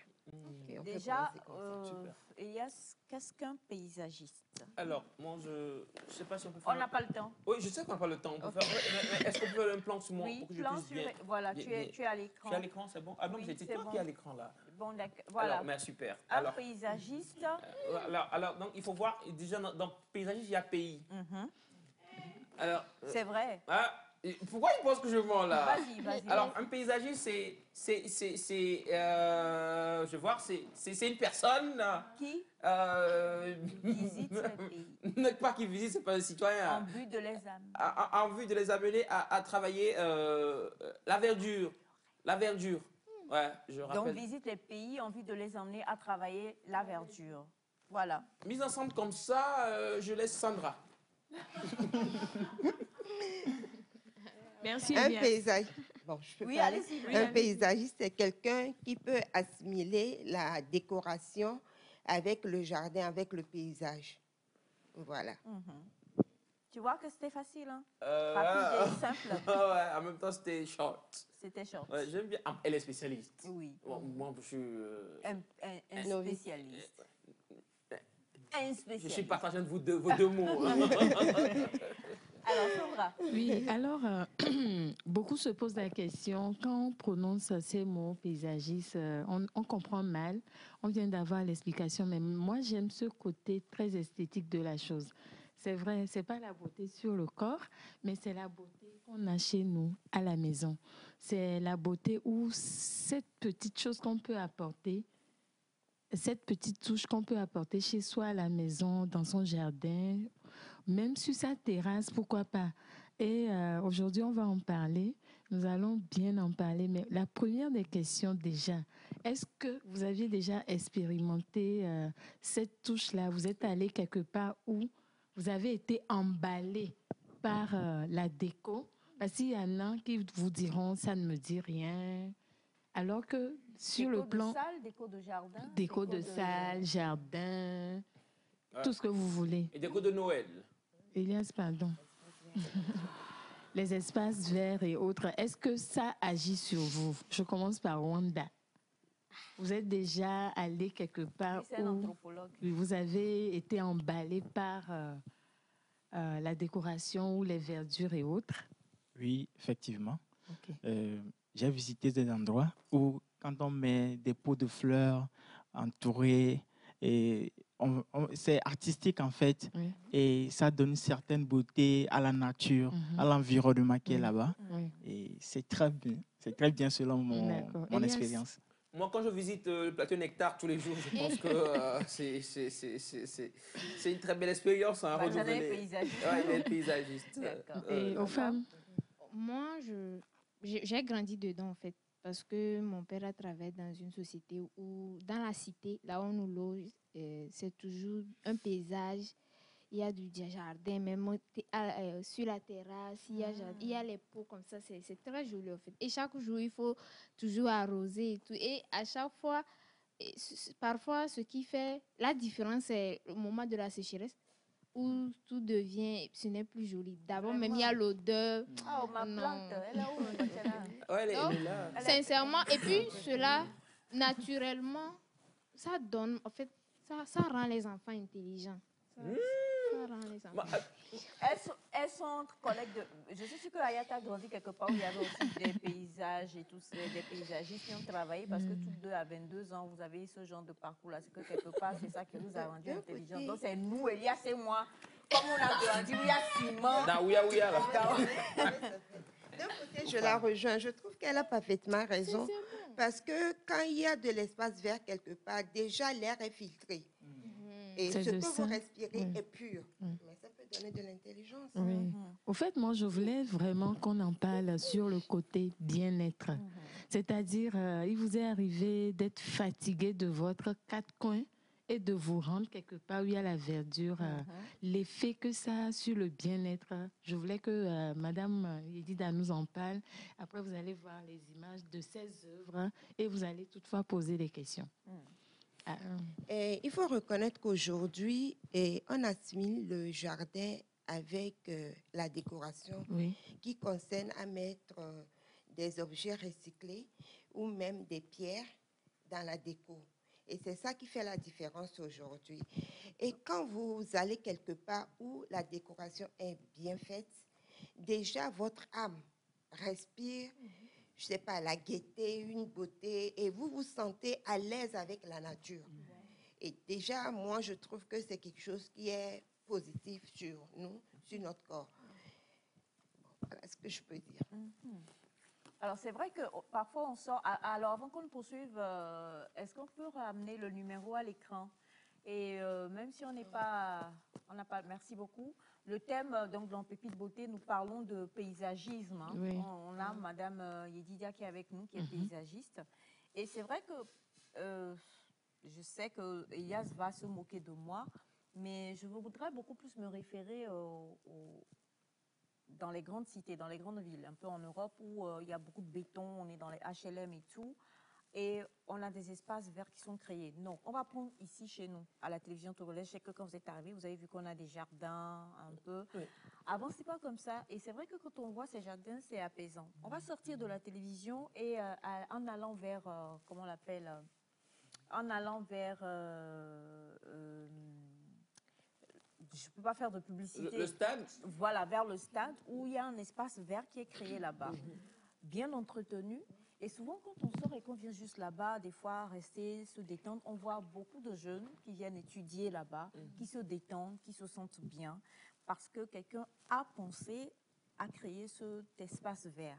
Speaker 15: Et on fait
Speaker 1: Déjà,
Speaker 15: commencer comme ça.
Speaker 2: Super.
Speaker 1: Elias, qu'est-ce qu'un paysagiste?
Speaker 2: Alors, moi, je ne sais pas si on peut
Speaker 1: On
Speaker 2: faire...
Speaker 1: n'a pas le temps.
Speaker 2: Oui, je sais qu'on n'a pas le temps. On peut
Speaker 1: Ok.
Speaker 2: faire... mais est-ce qu'on peut faire un plan sur moi
Speaker 1: Oui,
Speaker 2: pour que je
Speaker 1: plan
Speaker 2: puisse
Speaker 1: sur...
Speaker 2: bien...
Speaker 1: Voilà,
Speaker 2: bien-
Speaker 1: tu es
Speaker 2: bien-
Speaker 1: à l'écran.
Speaker 2: Je suis à l'écran, c'est bon? Ah non,
Speaker 1: Oui,
Speaker 2: c'était
Speaker 1: c'est
Speaker 2: toi
Speaker 1: bon.
Speaker 2: qui es à l'écran, là.
Speaker 1: Bon, d'accord. Voilà.
Speaker 2: Alors, mais super.
Speaker 1: Un paysagiste.
Speaker 2: Alors, donc, il faut voir, déjà, dans paysagiste, il y a pays. Alors,
Speaker 1: C'est vrai.
Speaker 2: Pourquoi il pense que je mens là?
Speaker 1: Vas-y, vas-y.
Speaker 2: Alors, un paysagiste, je vois, c'est une personne
Speaker 1: qui
Speaker 2: visite
Speaker 1: le pays.
Speaker 2: Pas qui visite, c'est pas un citoyen.
Speaker 1: En but de les amener.
Speaker 2: En vue de les amener à travailler la verdure. La verdure. Ouais, je
Speaker 1: Donc,
Speaker 2: rappelle.
Speaker 1: visite les pays en vue de les emmener à travailler la verdure. Voilà.
Speaker 2: Mise ensemble comme ça, je laisse Sandra.
Speaker 4: Merci.
Speaker 15: Un
Speaker 4: Elias.
Speaker 15: paysagiste. Bon, je peux
Speaker 1: Oui,
Speaker 15: parler.
Speaker 1: allez-y, oui,
Speaker 15: Un
Speaker 1: allez-y.
Speaker 15: paysagiste, c'est quelqu'un qui peut assimiler la décoration avec le jardin, avec le paysage. Voilà.
Speaker 1: Tu vois que c'était facile, hein?
Speaker 2: Euh,
Speaker 1: Rapide et simple.
Speaker 2: Ouais, en même temps, c'était short.
Speaker 1: C'était short.
Speaker 2: Ouais, j'aime bien. Ah, elle est spécialiste.
Speaker 1: Oui.
Speaker 2: Moi, je suis...
Speaker 1: Un spécialiste. Un spécialiste.
Speaker 2: Je suis partagé de vos deux mots.
Speaker 1: Alors, Sandra.
Speaker 4: Oui, alors, beaucoup se posent la question, quand on prononce ces mots paysagiste, on comprend mal. On vient d'avoir l'explication, mais moi, j'aime ce côté très esthétique de la chose. C'est vrai, c'est pas la beauté sur le corps, mais c'est la beauté qu'on a chez nous, à la maison. C'est la beauté où cette petite chose qu'on peut apporter, cette petite touche qu'on peut apporter chez soi à la maison, dans son jardin, même sur sa terrasse, pourquoi pas. Et aujourd'hui, on va en parler. Nous allons bien en parler. Mais la première des questions déjà, est-ce que vous aviez déjà expérimenté cette touche-là? Vous êtes allé quelque part où vous avez été emballé par la déco? Parce qu'il y en a qui vous diront, ça ne me dit rien. Alors que sur le plan...
Speaker 1: Déco de salle, déco de jardin.
Speaker 4: Déco de salle, jardin, tout ce que vous voulez.
Speaker 2: Et déco de Noël.
Speaker 4: Elias, pardon. Les espaces verts et autres, est-ce que ça agit sur vous? Je commence par Wanda. Vous êtes déjà allé quelque part
Speaker 1: C'est un
Speaker 4: où
Speaker 1: anthropologue.
Speaker 4: vous avez été emballé par la décoration ou les verdures et autres?
Speaker 7: Oui, effectivement.
Speaker 4: Ok.
Speaker 7: J'ai visité des endroits où, quand on met des pots de fleurs entourés, et c'est artistique en fait,
Speaker 4: Oui.
Speaker 7: et ça donne une certaine beauté à la nature, à l'environnement qui est
Speaker 4: Oui.
Speaker 7: là-bas.
Speaker 4: Oui.
Speaker 7: Et c'est très bien selon
Speaker 4: D'accord.
Speaker 7: mon
Speaker 4: Elias?
Speaker 7: expérience.
Speaker 2: Moi, quand je visite le plateau Nectar tous les jours, je pense que c'est une très belle expérience. Hein,
Speaker 1: Bah, j'avais
Speaker 2: renouveler.
Speaker 1: paysagiste.
Speaker 2: Ouais, il est paysagiste.
Speaker 4: Et aux femmes?
Speaker 3: Moi, j'ai grandi dedans, en fait, parce que mon père a travaillé dans une société où, dans la cité, là où on nous loge, c'est toujours un paysage. Il y a du jardin, même sur la terrasse, il y a les pots comme ça, c'est très joli, en fait. Et chaque jour, il faut toujours arroser et tout. Et à chaque fois, parfois, ce qui fait la différence, c'est le moment de la sécheresse. où tout devient, ce n'est plus joli. D'abord, même il y a l'odeur.
Speaker 1: Oh, ma plante, elle est où?
Speaker 2: Ouais, elle
Speaker 3: Donc,
Speaker 2: est là.
Speaker 3: sincèrement, et puis cela, naturellement, ça donne, en fait, ça rend les enfants intelligents. Ça rend les enfants.
Speaker 1: Elles sont collègues de... Je suis sûre que Ayata a grandi quelque part où il y avait aussi des paysages et tous des paysagistes qui ont travaillé parce que toutes deux à 22 ans, vous avez ce genre de parcours-là. C'est que quelque part, c'est ça qui nous a rendus intelligents. Donc c'est nous, Elias et moi, comme on a grandi, où il y a Simon.
Speaker 2: Dans Ouya, là.
Speaker 15: D'un côté, je la rejoins. Je trouve qu'elle a parfaitement raison. Parce que quand il y a de l'espace vert quelque part, déjà l'air est filtré. Et ce que vous respirez est pur. Mais ça peut donner de l'intelligence.
Speaker 4: Oui. Au fait, moi, je voulais vraiment qu'on en parle sur le côté bien-être. C'est-à-dire, il vous est arrivé d'être fatigué de votre quatre coins et de vous rendre quelque part où il y a la verdure, l'effet que ça a sur le bien-être. Je voulais que Madame Yedida nous en parle. Après, vous allez voir les images de ces œuvres et vous allez toutefois poser des questions.
Speaker 15: Et il faut reconnaître qu'aujourd'hui, on assimile le jardin avec la décoration qui concerne à mettre des objets recyclés ou même des pierres dans la déco. Et c'est ça qui fait la différence aujourd'hui. Et quand vous allez quelque part où la décoration est bien faite, déjà votre âme respire, je ne sais pas, la gaieté, une beauté, et vous vous sentez à l'aise avec la nature. Et déjà, moi, je trouve que c'est quelque chose qui est positif sur nous, sur notre corps. Bon, voilà ce que je peux dire.
Speaker 1: Alors, c'est vrai que parfois, on sort... Alors, avant qu'on poursuive, est-ce qu'on peut ramener le numéro à l'écran? Et même si on n'est pas... On n'a pas... Merci beaucoup. Le thème, donc, dans Pépite Beauté, nous parlons de paysagisme. Hein.
Speaker 4: Oui.
Speaker 1: On a Madame Yedidia qui est avec nous, qui est paysagiste. Et c'est vrai que je sais que Elias va se moquer de moi, mais je voudrais beaucoup plus me référer dans les grandes cités, dans les grandes villes, un peu en Europe où il y a beaucoup de béton, on est dans les HLM et tout. Et on a des espaces verts qui sont créés. Non, on va prendre ici chez nous, à la télévision togolaise. Je sais que quand vous êtes arrivés, vous avez vu qu'on a des jardins un peu. Oui. Avant, c'est pas comme ça. Et c'est vrai que quand on voit ces jardins, c'est apaisant. On va sortir de la télévision et en allant vers, comment on l'appelle, en allant vers... je ne peux pas faire de publicité.
Speaker 2: Le stade?
Speaker 1: Voilà, vers le stade où il y a un espace vert qui est créé là-bas, bien entretenu. Et souvent, quand on sort et qu'on vient juste là-bas, des fois, rester, se détendre, on voit beaucoup de jeunes qui viennent étudier là-bas, qui se détendent, qui se sentent bien, parce que quelqu'un a pensé à créer cet espace vert.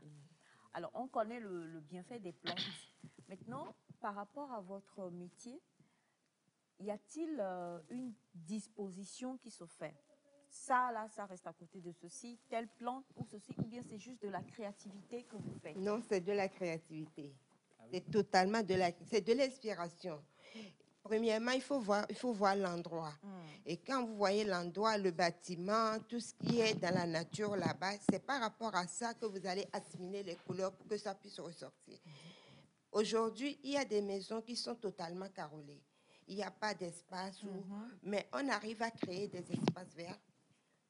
Speaker 1: Alors, on connaît le bienfait des plantes. Maintenant, par rapport à votre métier, y a-t-il une disposition qui se fait? Ça, là, ça reste à côté de ceci, telle plante ou ceci, ou bien c'est juste de la créativité que vous faites?
Speaker 15: Non, c'est de la créativité. C'est totalement c'est de l'inspiration. Premièrement, il faut voir l'endroit. Et quand vous voyez l'endroit, le bâtiment, tout ce qui est dans la nature là-bas, c'est par rapport à ça que vous allez assimiler les couleurs pour que ça puisse ressortir. Aujourd'hui, il y a des maisons qui sont totalement carrelées. Il n'y a pas d'espace, mais on arrive à créer des espaces verts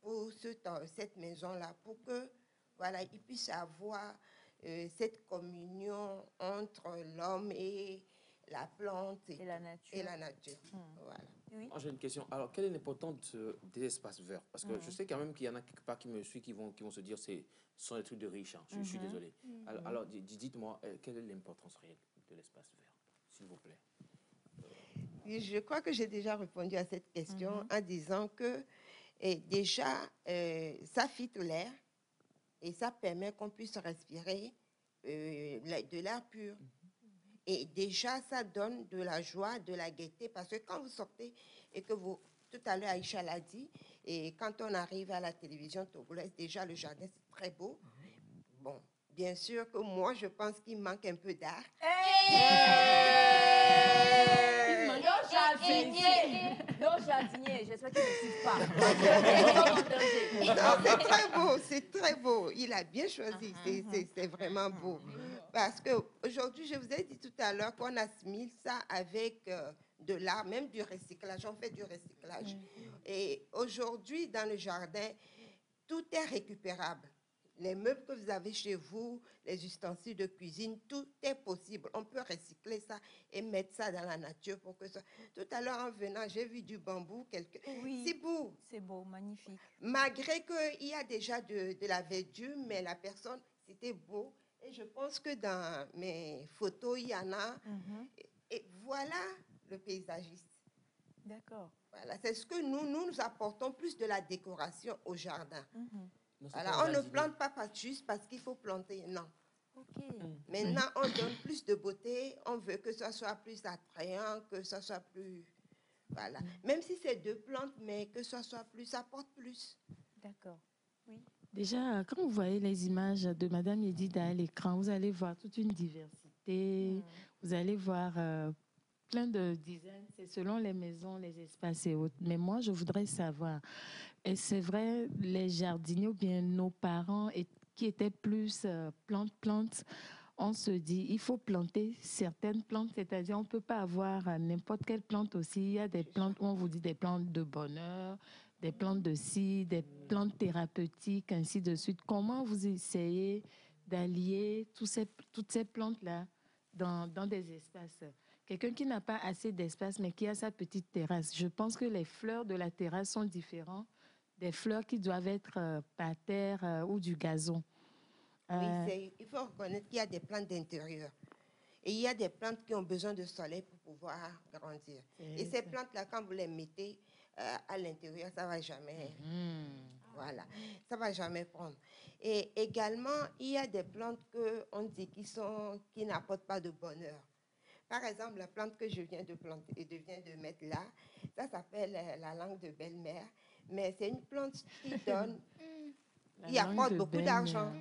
Speaker 15: pour cette maison-là, pour que voilà, il puisse avoir cette communion entre l'homme et la plante et la nature. Voilà.
Speaker 2: Oui. J'ai une question. Alors, quelle est l'importance des espaces verts? Parce que je sais quand même qu'il y en a quelque part qui me suivent, qui vont se dire ce sont des trucs de riches. Hein. Je suis désolé. Alors, dites-moi, quelle est l'importance réelle de l'espace vert, s'il vous plaît?
Speaker 15: Je crois que j'ai déjà répondu à cette question en disant que déjà, ça filtre l'air et ça permet qu'on puisse respirer de l'air pur. Et déjà, ça donne de la joie, de la gaieté, parce que quand vous sortez et que vous, tout à l'heure, Aïcha l'a dit, et quand on arrive à la télévision togolaise, déjà, le jardin, c'est très beau. Bon, bien sûr que moi, je pense qu'il manque un peu d'art.
Speaker 1: Non, jardinier, j'espère qu'il ne suit pas.
Speaker 15: Non, c'est très beau, c'est très beau. Il a bien choisi, c'est vraiment beau. Parce qu'aujourd'hui, je vous ai dit tout à l'heure qu'on assimile ça avec de l'art, même du recyclage. On fait du recyclage. Et aujourd'hui, dans le jardin, tout est récupérable. Les meubles que vous avez chez vous, les ustensiles de cuisine, tout est possible. On peut recycler ça et mettre ça dans la nature pour que ça... Tout à l'heure, en venant, j'ai vu du bambou.
Speaker 1: Oui,
Speaker 15: c'est beau.
Speaker 1: C'est beau, magnifique.
Speaker 15: Malgré qu'il y a déjà de la verdure, mais la personne, c'était beau. Et je pense que dans mes photos, il y en a. Et voilà le paysagiste.
Speaker 1: D'accord.
Speaker 15: Voilà, c'est ce que nous apportons plus de la décoration au jardin. Voilà, on ne plante pas juste parce qu'il faut planter, non. Maintenant, on donne plus de beauté, on veut que ça soit plus attrayant, que ça soit plus... Voilà, même si c'est 2 plantes, mais que ça soit plus, ça porte plus.
Speaker 1: D'accord, oui.
Speaker 4: Déjà, quand vous voyez les images de Madame Yedida à l'écran, vous allez voir toute une diversité, vous allez voir plein de designs, c'est selon les maisons, les espaces et autres. Mais moi, je voudrais savoir, et c'est vrai, les jardiniers ou bien nos parents qui étaient plus plantes, on se dit, il faut planter certaines plantes, c'est-à-dire on ne peut pas avoir n'importe quelle plante aussi. Il y a des plantes où on vous dit des plantes de bonheur, des plantes de scie, des plantes thérapeutiques, ainsi de suite. Comment vous essayez d'allier toutes ces plantes-là dans des espaces? Quelqu'un qui n'a pas assez d'espace, mais qui a sa petite terrasse. Je pense que les fleurs de la terrasse sont différentes des fleurs qui doivent être par terre ou du gazon.
Speaker 15: Oui, il faut reconnaître qu'il y a des plantes d'intérieur. Et il y a des plantes qui ont besoin de soleil pour pouvoir grandir. Et ces plantes-là, quand vous les mettez à l'intérieur, ça ne va jamais... Voilà, ça ne va jamais prendre. Et également, il y a des plantes qu'on dit qui n'apportent pas de bonheur. Par exemple, la plante que je viens de planter et de mettre là, ça s'appelle la langue de belle-mère. Mais c'est une plante qui donne, qui apporte beaucoup d'argent.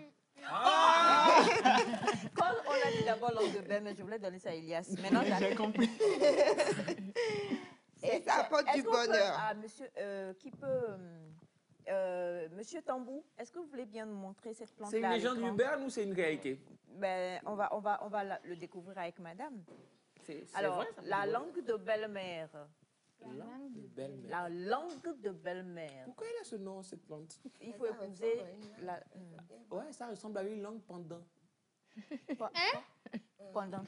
Speaker 1: Quand on a dit d'abord langue de belle-mère, je voulais donner ça à Elias. Maintenant,
Speaker 7: j'ai compris.
Speaker 15: Et ça apporte du bonheur.
Speaker 1: Monsieur Tambou, est-ce que vous voulez bien nous montrer cette plante-là?
Speaker 2: C'est une légende urbaine ou c'est une réalité?
Speaker 1: Ben, on va le découvrir avec madame. Alors,
Speaker 2: vrai,
Speaker 1: la langue de belle-mère.
Speaker 2: La
Speaker 1: langue de belle-mère.
Speaker 2: Pourquoi elle a ce nom, cette plante?
Speaker 1: Il faut épouser la...
Speaker 2: Ouais, ça ressemble à une langue pendant.
Speaker 1: Pendant.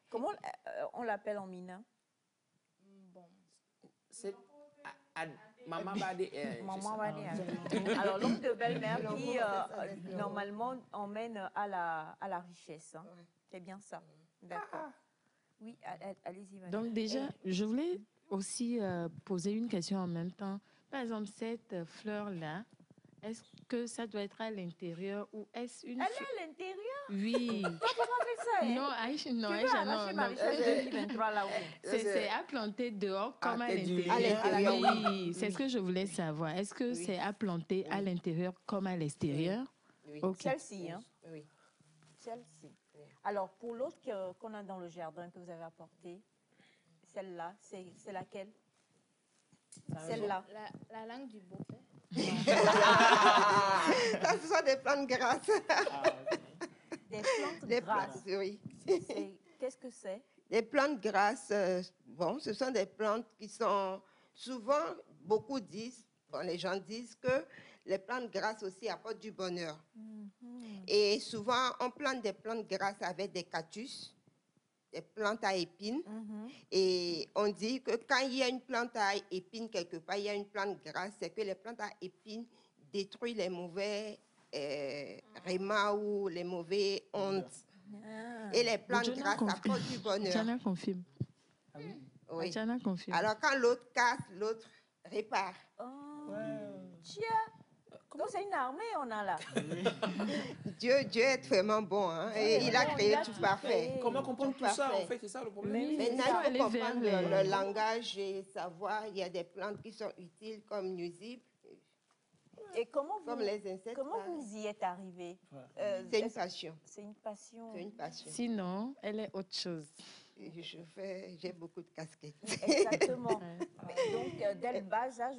Speaker 1: Comment on l'appelle en mina?
Speaker 2: C'est... Maman Badé.
Speaker 1: Maman Badé. Alors, langue de belle-mère qui, normalement, emmène à la richesse. Hein. C'est bien ça. D'accord. Oui, allez-y, madame.
Speaker 4: Donc, déjà, je voulais aussi poser une question en même temps. Par exemple, cette fleur-là, est-ce que ça doit être à l'intérieur ou est-ce une...
Speaker 1: Elle est à l'intérieur?
Speaker 4: Oui.
Speaker 1: Comment on fait ça?
Speaker 4: Non, Aïcha, non, Aïcha, non. C'est à planter dehors comme à l'intérieur. Oui, c'est ce que je voulais savoir. Est-ce que c'est à planter à l'intérieur comme à l'extérieur?
Speaker 1: Oui.
Speaker 4: Okay.
Speaker 1: Celle-ci, hein? Oui. Celle-ci. Alors, pour l'autre qu'on a dans le jardin que vous avez apporté, celle-là, c'est laquelle? Celle-là.
Speaker 3: La langue du beau-père.
Speaker 15: Ça, ce sont des plantes grasses.
Speaker 1: Des plantes grasses?
Speaker 15: Oui.
Speaker 1: Qu'est-ce que c'est?
Speaker 15: Les plantes grasses, bon, ce sont des plantes qui sont souvent, beaucoup disent, bon, les gens disent que les plantes grasses aussi apportent du bonheur. Et souvent, on plante des plantes grasses avec des cactus, des plantes à épines. Et on dit que quand il y a une plante à épines quelque part, il y a une plante grasse, c'est que les plantes à épines détruisent les mauvais rémas ou les mauvais ondes. Et les plantes grasses apportent du bonheur.
Speaker 4: Tiana confirme.
Speaker 2: Ah oui?
Speaker 15: Oui.
Speaker 4: Tiana confirme.
Speaker 15: Alors quand l'autre casse, l'autre répare.
Speaker 1: Tiens, donc c'est une armée on a là.
Speaker 15: Dieu est vraiment bon, hein, et il a créé tout parfait.
Speaker 2: Comment comprendre tout ça, en fait? C'est ça le problème.
Speaker 15: Maintenant, il faut comprendre le langage et savoir, il y a des plantes qui sont utiles comme nuisibles.
Speaker 1: Et comment
Speaker 15: comme les insectes.
Speaker 1: Comment vous y êtes arrivé?
Speaker 15: C'est une passion.
Speaker 1: C'est une passion.
Speaker 15: C'est une passion.
Speaker 4: Sinon, elle est autre chose.
Speaker 15: J'ai beaucoup de casquettes.
Speaker 1: Exactement. Donc, dès le bas âge,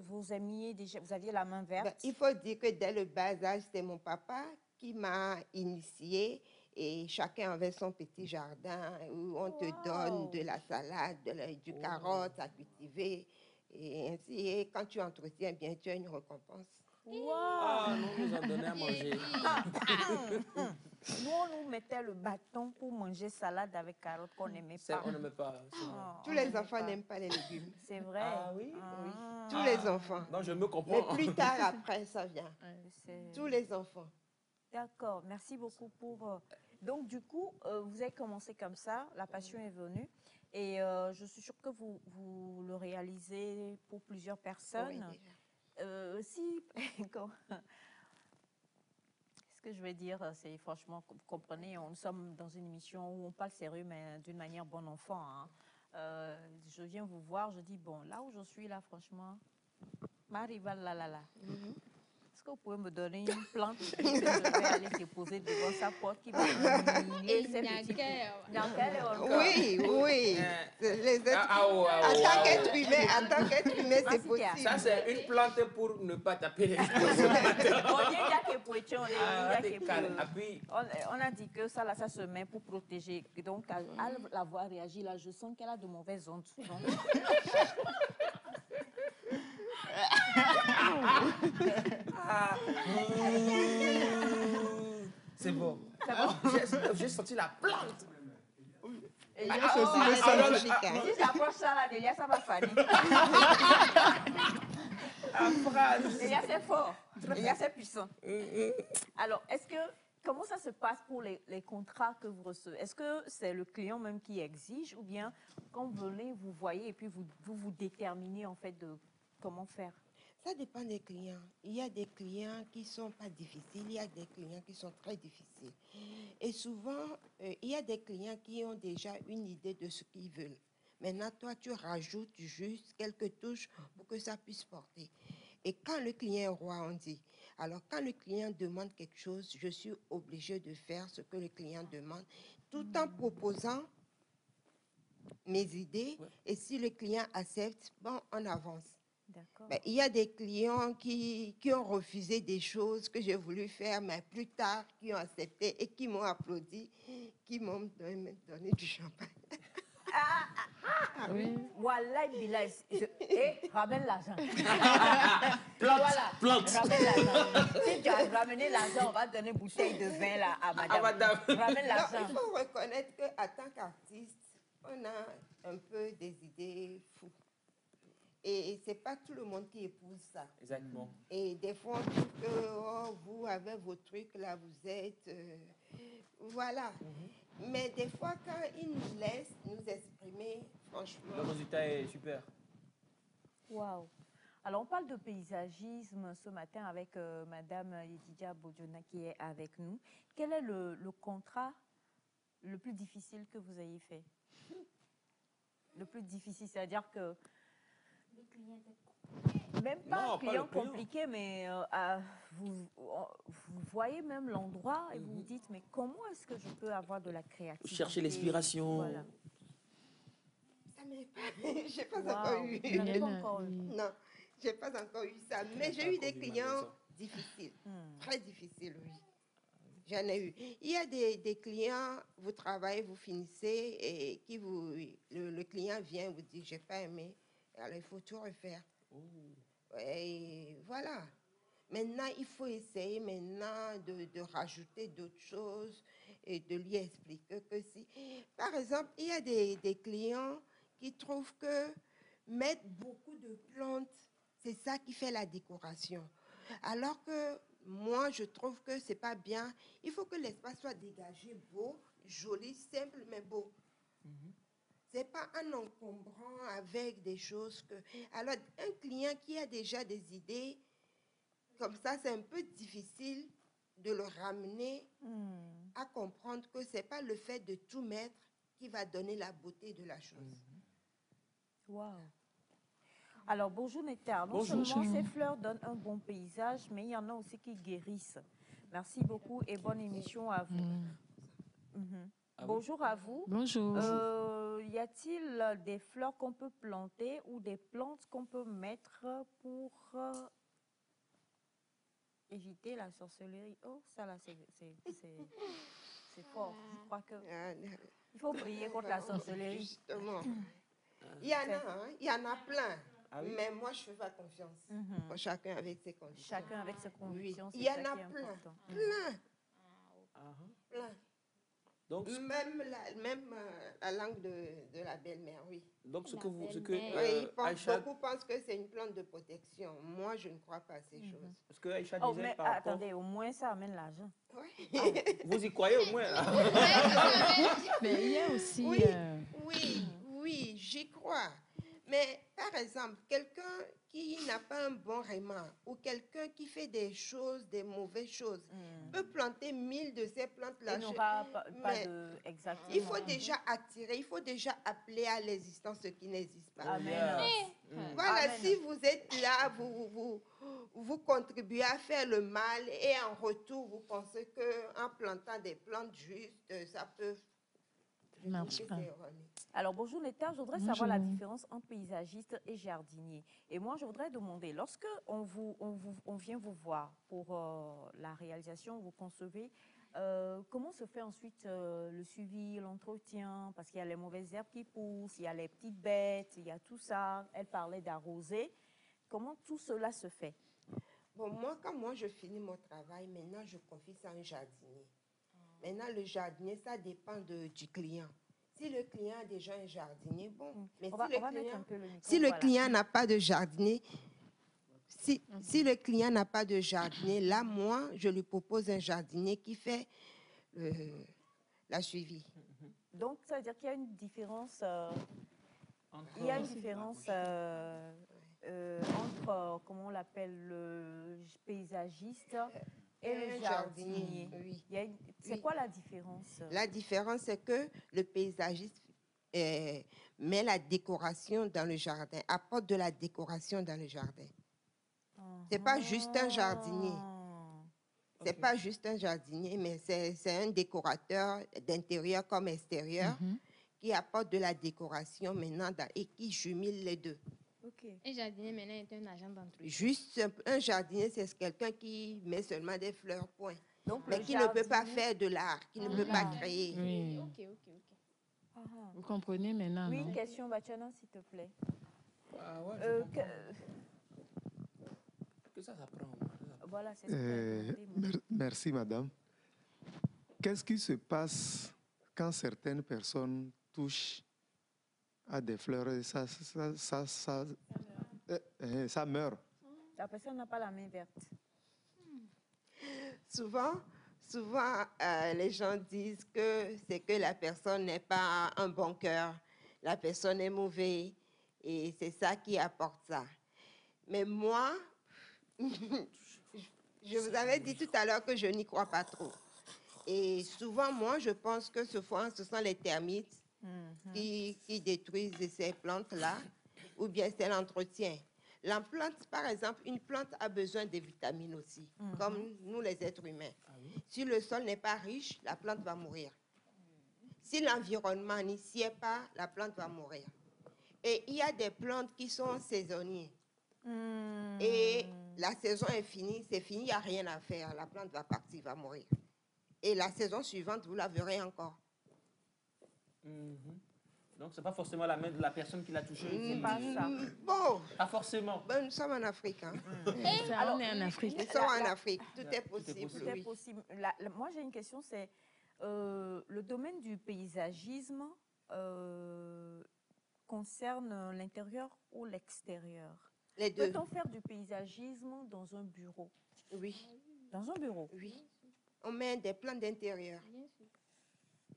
Speaker 1: vous aviez la main verte.
Speaker 15: Il faut dire que dès le bas âge, c'est mon papa qui m'a initiée Et chacun avait son petit jardin où on te donne de la salade, du carotte à cultiver. Et ainsi, et quand tu entretiens bien, tu as une récompense.
Speaker 2: Ah, nous en donnait à manger.
Speaker 1: Nous, on nous mettait le bâton pour manger salade avec carottes qu'on n'aimait pas.
Speaker 2: On n'aimait pas.
Speaker 15: Tous les enfants n'aiment pas les légumes.
Speaker 1: C'est vrai.
Speaker 2: Ah oui?
Speaker 15: Oui. Tous les enfants.
Speaker 2: Non, je me comprends.
Speaker 15: Mais plus tard, après, ça vient. Tous les enfants.
Speaker 1: D'accord, merci beaucoup pour... Donc, du coup, vous avez commencé comme ça, la passion est venue. Et je suis sûre que vous le réalisez pour plusieurs personnes. Si... Ce que je vais dire, c'est franchement, vous comprenez, nous sommes dans une émission où on parle sérieux, mais d'une manière bon enfant. Hein. Je viens vous voir, je dis, bon, là où je suis, là, franchement, ma rivale, là. Est-ce que vous pouvez me donner une plante que je vais aller déposer devant sa porte qui va annihiler ces petits...
Speaker 15: Oui. En tant qu'être humain, c'est possible.
Speaker 2: Ça, c'est une plante pour ne pas taper les
Speaker 1: On a dit que ça, là, ça se met pour protéger. Donc, à la voir réagir, là, je sens qu'elle a de mauvaises ondes.
Speaker 2: C'est bon. J'ai senti la plante.
Speaker 1: Si j'approche ça là, Delia, ça va faner. Delia, c'est fort. Delia, c'est puissant. Alors, comment ça se passe pour les contrats que vous recevez? Est-ce que c'est le client même qui exige ou bien quand vous venez, vous voyez et puis vous déterminez en fait de comment faire?
Speaker 15: Ça dépend des clients. Il y a des clients qui ne sont pas difficiles, il y a des clients qui sont très difficiles. Et souvent, il y a des clients qui ont déjà une idée de ce qu'ils veulent. Maintenant, toi, tu rajoutes juste quelques touches pour que ça puisse porter. Et quand le client est roi, on dit. Alors, quand le client demande quelque chose, je suis obligée de faire ce que le client demande, tout en proposant mes idées. Et si le client accepte, bon, on avance. Ben, il y a des clients qui ont refusé des choses que j'ai voulu faire, mais plus tard, qui ont accepté et qui m'ont applaudi, qui m'ont donné du champagne.
Speaker 1: Wallah, billah, ramène l'argent.
Speaker 2: Plante.
Speaker 1: Ramène l'argent. Si tu as ramené l'argent, on va donner une bouteille de vin là, à madame. Ramène l'argent.
Speaker 15: Il faut reconnaître qu'en tant qu'artiste, on a un peu des idées fous. Et ce n'est pas tout le monde qui épouse ça.
Speaker 2: Exactement.
Speaker 15: Et des fois, on trouve que vous, avec vos trucs, là, vous êtes... voilà. Mais des fois, quand ils nous laissent nous exprimer, franchement...
Speaker 2: Le résultat est super.
Speaker 1: Waouh. Alors, on parle de paysagisme ce matin avec Madame Yedidia Bodjona qui est avec nous. Quel est le contrat le plus difficile que vous ayez fait? Le plus difficile, c'est-à-dire que... Même pas un client compliqué, mais vous voyez même l'endroit et vous vous dites, mais comment est-ce que je peux avoir de la créativité?
Speaker 2: Chercher l'inspiration.
Speaker 1: Voilà.
Speaker 15: Ça m'est pas... Je n'ai pas encore eu. Non, je n'ai pas encore eu ça. Mais j'ai eu des clients difficiles, très difficiles, oui. J'en ai eu. Il y a des clients, vous travaillez, vous finissez, et le client vient vous dit, j'ai pas aimé. Alors, il faut tout refaire. Et voilà. Maintenant, il faut essayer maintenant de rajouter d'autres choses et de lui expliquer que si... Par exemple, il y a des clients qui trouvent que mettre beaucoup de plantes, c'est ça qui fait la décoration. Alors que moi, je trouve que c'est pas bien. Il faut que l'espace soit dégagé, beau, joli, simple, mais beau. C'est pas un encombrant avec des choses que... Alors, un client qui a déjà des idées, comme ça, c'est un peu difficile de le ramener à comprendre que c'est pas le fait de tout mettre qui va donner la beauté de la chose.
Speaker 1: Wow. Alors, bonjour Nectar. Non
Speaker 4: Bonjour.
Speaker 1: seulement ces fleurs donnent un bon paysage, mais il y en a aussi qui guérissent. Merci beaucoup et bonne émission à vous. Bonjour à vous.
Speaker 4: Bonjour.
Speaker 1: Y a-t-il des fleurs qu'on peut planter ou des plantes qu'on peut mettre pour éviter la sorcellerie? Oh, ça là, c'est fort. Je crois que il faut prier contre la sorcellerie.
Speaker 15: Justement. Il y en a, hein, il y en a plein.
Speaker 2: Ah oui?
Speaker 15: Mais moi, je fais pas confiance. Chacun avec ses convictions.
Speaker 1: Chacun avec ses convictions.
Speaker 15: Il y en a plein. Plein. Plein.
Speaker 2: Donc,
Speaker 15: même la langue de la belle-mère, oui.
Speaker 2: Donc, ce que
Speaker 15: oui,
Speaker 2: Aïcha...
Speaker 15: beaucoup pensent que c'est une plante de protection. Moi, je ne crois pas à ces choses.
Speaker 2: Parce que Aïcha
Speaker 1: Oh,
Speaker 2: disait
Speaker 1: mais
Speaker 2: par rapport...
Speaker 1: attendez, au moins ça amène l'argent.
Speaker 15: Oui.
Speaker 2: Vous y croyez au moins, là?
Speaker 4: Mais il y a aussi...
Speaker 15: Oui, j'y crois. Mais par exemple, quelqu'un qui n'a pas un bon rément ou quelqu'un qui fait des choses, des mauvaises choses, peut planter 1000 de ces plantes-là.
Speaker 1: Il n'aura pas de... Exactement.
Speaker 15: Il faut déjà attirer, il faut déjà appeler à l'existence ce qui n'existe pas.
Speaker 1: Amen.
Speaker 15: Voilà,
Speaker 1: Amen.
Speaker 15: si vous êtes là, vous contribuez à faire le mal et en retour, vous pensez qu'en plantant des plantes justes, ça peut...
Speaker 4: marche pas.
Speaker 1: Alors, bonjour Netta, je voudrais savoir la différence entre paysagiste et jardinier. Et moi, je voudrais demander, lorsque on vient vous voir pour la réalisation, vous concevez, comment se fait ensuite le suivi, l'entretien? Parce qu'il y a les mauvaises herbes qui poussent, il y a les petites bêtes, il y a tout ça. Elle parlait d'arroser. Comment tout cela se fait?
Speaker 15: Bon, quand je finis mon travail, maintenant, je confie ça à un jardinier. Maintenant, le jardinier, ça dépend du client. Si le client a déjà un jardinier, bon. Mais si le client n'a pas de jardinier, si le client n'a pas de jardinier, là, moi, je lui propose un jardinier qui fait la suivi.
Speaker 1: Donc, ça veut dire qu'il y a une différence... il y a une différence entre, comment on l'appelle, le paysagiste et le jardinier.
Speaker 15: Oui.
Speaker 1: C'est quoi la différence?
Speaker 15: La différence, c'est que le paysagiste met la décoration dans le jardin, apporte de la décoration dans le jardin. C'est pas juste un jardinier. C'est pas juste un jardinier, mais c'est un décorateur d'intérieur comme extérieur qui apporte de la décoration maintenant et qui jumelle les deux.
Speaker 3: Un jardinier maintenant est un agent d'entretien.
Speaker 15: Juste un jardinier, c'est quelqu'un qui met seulement des fleurs, point.
Speaker 1: Donc,
Speaker 15: mais qui ne peut pas faire de l'art, qui ne peut pas créer.
Speaker 4: Oui. Vous comprenez maintenant,
Speaker 1: oui,
Speaker 4: non?
Speaker 1: question, Bachana, s'il te plaît.
Speaker 2: Que ça s'apprend.
Speaker 1: Voilà, c'est ce que
Speaker 8: merci, madame. Qu'est-ce qui se passe quand certaines personnes touchent à des fleurs et ça meurt?
Speaker 1: La personne n'a pas la main verte.
Speaker 15: Souvent, les gens disent que c'est que la personne n'est pas un bon cœur, la personne est mauvaise et c'est ça qui apporte ça. Mais moi, je vous avais dit tout à l'heure que je n'y crois pas trop. Et souvent, moi, je pense que ce sont les termites qui détruisent ces plantes-là, ou bien c'est l'entretien. La plante, par exemple, une plante a besoin de vitamines aussi, comme nous les êtres humains. Si le sol n'est pas riche, la plante va mourir. Si l'environnement n'y sied pas, la plante va mourir. Et il y a des plantes qui sont saisonnières. Et la saison est finie, c'est fini, il n'y a rien à faire. La plante va partir, va mourir. Et la saison suivante, vous la verrez encore.
Speaker 2: Donc, ce n'est pas forcément la main de la personne qui l'a touché.
Speaker 1: C'est pas ça.
Speaker 15: Bon.
Speaker 2: Pas forcément.
Speaker 15: Ben, nous sommes en Afrique. Hein.
Speaker 4: On est en Afrique.
Speaker 15: Nous sommes en Afrique. Tout est possible.
Speaker 1: Tout est possible. Moi, j'ai une question, c'est le domaine du paysagisme concerne l'intérieur ou l'extérieur?
Speaker 15: Les deux.
Speaker 1: Peut-on faire du paysagisme dans un bureau?
Speaker 15: Oui.
Speaker 1: Dans un bureau?
Speaker 15: Oui. On met des plantes d'intérieur.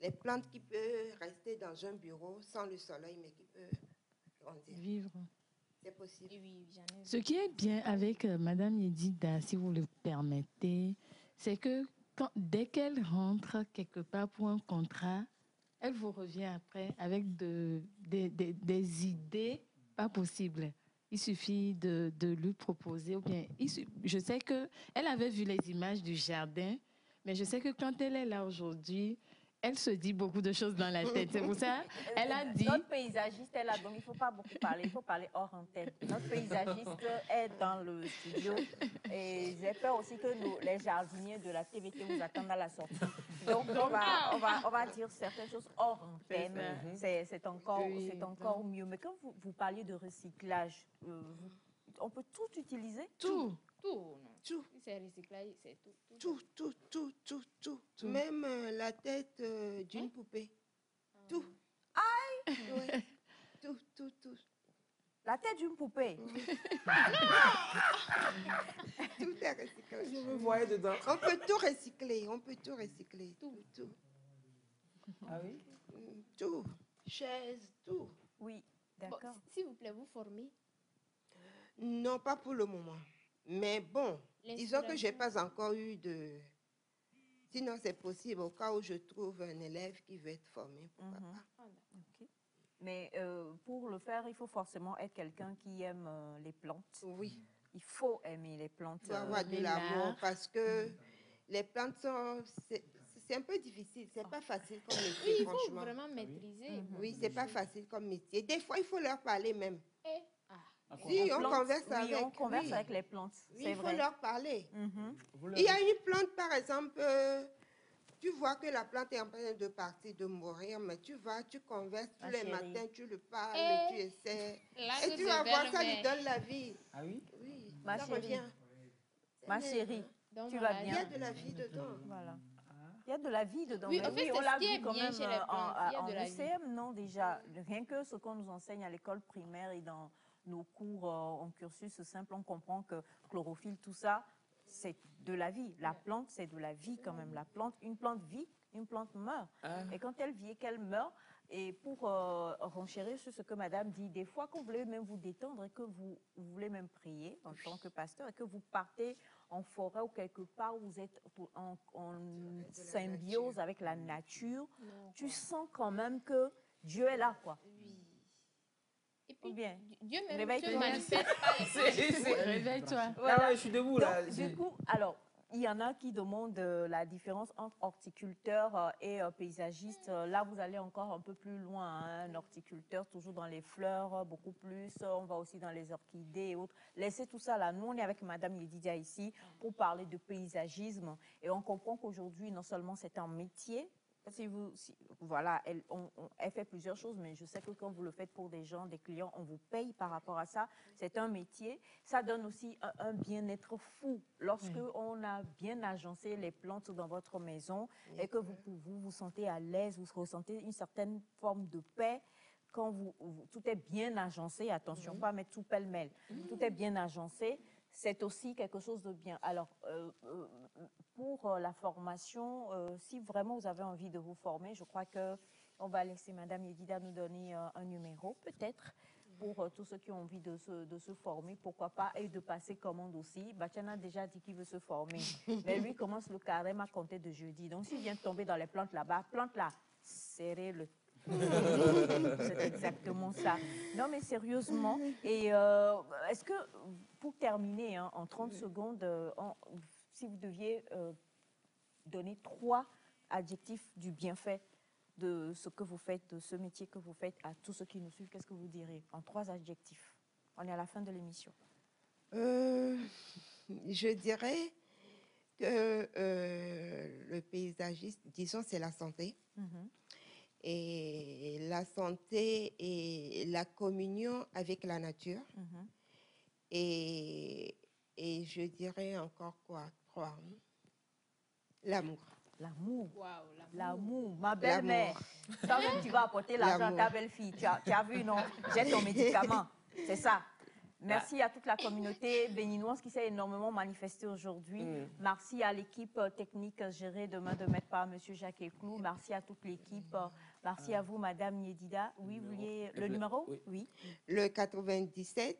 Speaker 15: Les plantes qui peuvent rester dans un bureau sans le soleil, mais qui peuvent grandir.
Speaker 4: Vivre.
Speaker 15: C'est possible.
Speaker 4: Ce qui est bien avec Madame Yedida, si vous le permettez, c'est que dès qu'elle rentre quelque part pour un contrat, elle vous revient après avec des idées pas possibles. Il suffit de lui proposer. Ou bien, je sais qu'elle avait vu les images du jardin, mais je sais que quand elle est là aujourd'hui, Elle se dit beaucoup de choses dans la tête. C'est pour ça, elle a dit...
Speaker 1: Notre paysagiste est là, donc il ne faut pas beaucoup parler. Il faut parler hors antenne. Notre paysagiste est dans le studio. Et j'ai peur aussi que les jardiniers de la TVT vous attendent à la sortie. Donc on va dire certaines choses hors antenne. C'est encore mieux. Mais quand vous parliez de recyclage, on peut tout utiliser?
Speaker 3: Tout. Si c'est recyclage, c'est tout.
Speaker 15: Tout. Même la tête d'une poupée. Tout.
Speaker 1: Aïe!
Speaker 15: Oui. Tout.
Speaker 1: La tête d'une poupée.
Speaker 15: Tout est recyclé.
Speaker 2: Je me voyais dedans.
Speaker 15: On peut tout recycler. Tout.
Speaker 2: Ah oui?
Speaker 15: Tout. Chaise, tout.
Speaker 1: Oui, d'accord.
Speaker 3: Bon, s'il vous plaît, vous formez?
Speaker 15: Non, pas pour le moment. Mais bon, disons que je n'ai pas encore eu de... Sinon, c'est possible au cas où je trouve un élève qui veut être formé. Pourquoi pas.
Speaker 1: Okay. Mais pour le faire, il faut forcément être quelqu'un qui aime les plantes.
Speaker 15: Oui.
Speaker 1: Il faut aimer les plantes.
Speaker 15: Il faut avoir de l'amour parce que les plantes sont... C'est un peu difficile. C'est pas facile comme métier,
Speaker 3: oui, il
Speaker 15: franchement.
Speaker 3: faut vraiment maîtriser.
Speaker 15: Oui, c'est pas facile comme métier. Des fois, il faut leur parler même.
Speaker 1: Si, on converse avec les plantes.
Speaker 15: Oui, il faut leur parler.
Speaker 1: Mm-hmm.
Speaker 15: Il y a une plante, par exemple, tu vois que la plante est en train de partir, de mourir, mais tu vas, tu converses tous les matins, tu le parles, tu essaies. Et tu vas voir, ça lui donne la vie.
Speaker 2: Ah oui?
Speaker 15: Oui,
Speaker 1: ma
Speaker 15: ça
Speaker 1: chérie.
Speaker 15: revient.
Speaker 1: Ma chérie, tu vas bien.
Speaker 15: Il y a de la vie dedans.
Speaker 1: Voilà. Il y a de la vie dedans.
Speaker 3: Oui, en fait,
Speaker 1: on l'a vu
Speaker 3: bien
Speaker 1: quand même
Speaker 3: chez les plantes. Il y a
Speaker 1: en
Speaker 3: de la vie.
Speaker 1: ECM, non, déjà. Rien que ce qu'on nous enseigne à l'école primaire et dans nos cours en cursus simple, on comprend que chlorophylle, tout ça, c'est de la vie. La plante, c'est de la vie quand même. La plante, une plante vit, une plante meurt. Et quand elle vit et qu'elle meurt, et pour renchérir sur ce que madame dit, des fois qu'on voulait même vous détendre et que vous voulez même prier en tant que pasteur et que vous partez en forêt ou quelque part où vous êtes en symbiose avec la nature, tu sens quand même que Dieu est là, quoi.
Speaker 3: Et puis,
Speaker 1: bien.
Speaker 3: Dieu même
Speaker 1: Réveille-toi.
Speaker 3: se manifeste pas.
Speaker 4: Réveille-toi.
Speaker 1: Voilà.
Speaker 2: Ah ouais, je suis debout là.
Speaker 1: Donc, du coup, alors, il y en a qui demandent la différence entre horticulteur et paysagiste. Là, vous allez encore un peu plus loin. Hein. Un horticulteur, toujours dans les fleurs, beaucoup plus. On va aussi dans les orchidées et autres. Laissez tout ça là. Nous, on est avec Madame Yedidia ici pour parler de paysagisme. Et on comprend qu'aujourd'hui, non seulement c'est un métier, voilà, elle fait plusieurs choses, mais je sais que quand vous le faites pour des gens, des clients, on vous paye par rapport à ça. C'est un métier. Ça donne aussi un bien-être fou lorsque on a bien agencé les plantes dans votre maison et que vous vous sentez à l'aise, vous ressentez une certaine forme de paix. Quand tout est bien agencé, attention, pas mettre tout pêle-mêle, tout est bien agencé, c'est aussi quelque chose de bien. Alors, pour la formation, si vraiment vous avez envie de vous former, je crois qu'on va laisser Madame Yedida nous donner un numéro, peut-être, pour tous ceux qui ont envie de se former, pourquoi pas, et de passer commande aussi. Bachana a déjà dit qu'il veut se former, mais lui commence le carême à compter de jeudi. Donc, s'il vient de tomber dans les plantes là-bas, plante là, serrez-le. C'est exactement ça. Non, mais sérieusement. Et est-ce que, pour terminer, hein, en 30 secondes, si vous deviez donner 3 adjectifs du bienfait de ce que vous faites, de ce métier que vous faites à tous ceux qui nous suivent, qu'est-ce que vous direz en 3 adjectifs? On est à la fin de l'émission.
Speaker 15: Je dirais que le paysagiste, disons, c'est la santé. Et la santé et la communion avec la nature. Et je dirais encore quoi? 3. L'amour.
Speaker 1: L'amour.
Speaker 3: Wow,
Speaker 1: l'amour. Ma belle-mère. Toi-même, tu vas apporter l'argent à ta belle-fille. Tu as vu, non? J'ai ton médicament. C'est ça. Merci à toute la communauté béninoise qui s'est énormément manifestée aujourd'hui. Merci à l'équipe technique gérée demain de maître par M. Jacques Eclou. Merci à toute l'équipe. Merci à vous, Madame Yedida. Oui, vous vouliez le numéro? Oui.
Speaker 15: Le 97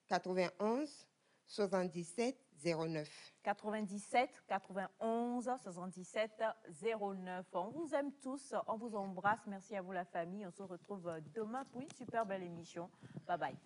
Speaker 15: 91 77 09.
Speaker 1: 97 91 77 09. On vous aime tous, on vous embrasse. Merci à vous, la famille. On se retrouve demain pour une super belle émission. Bye bye.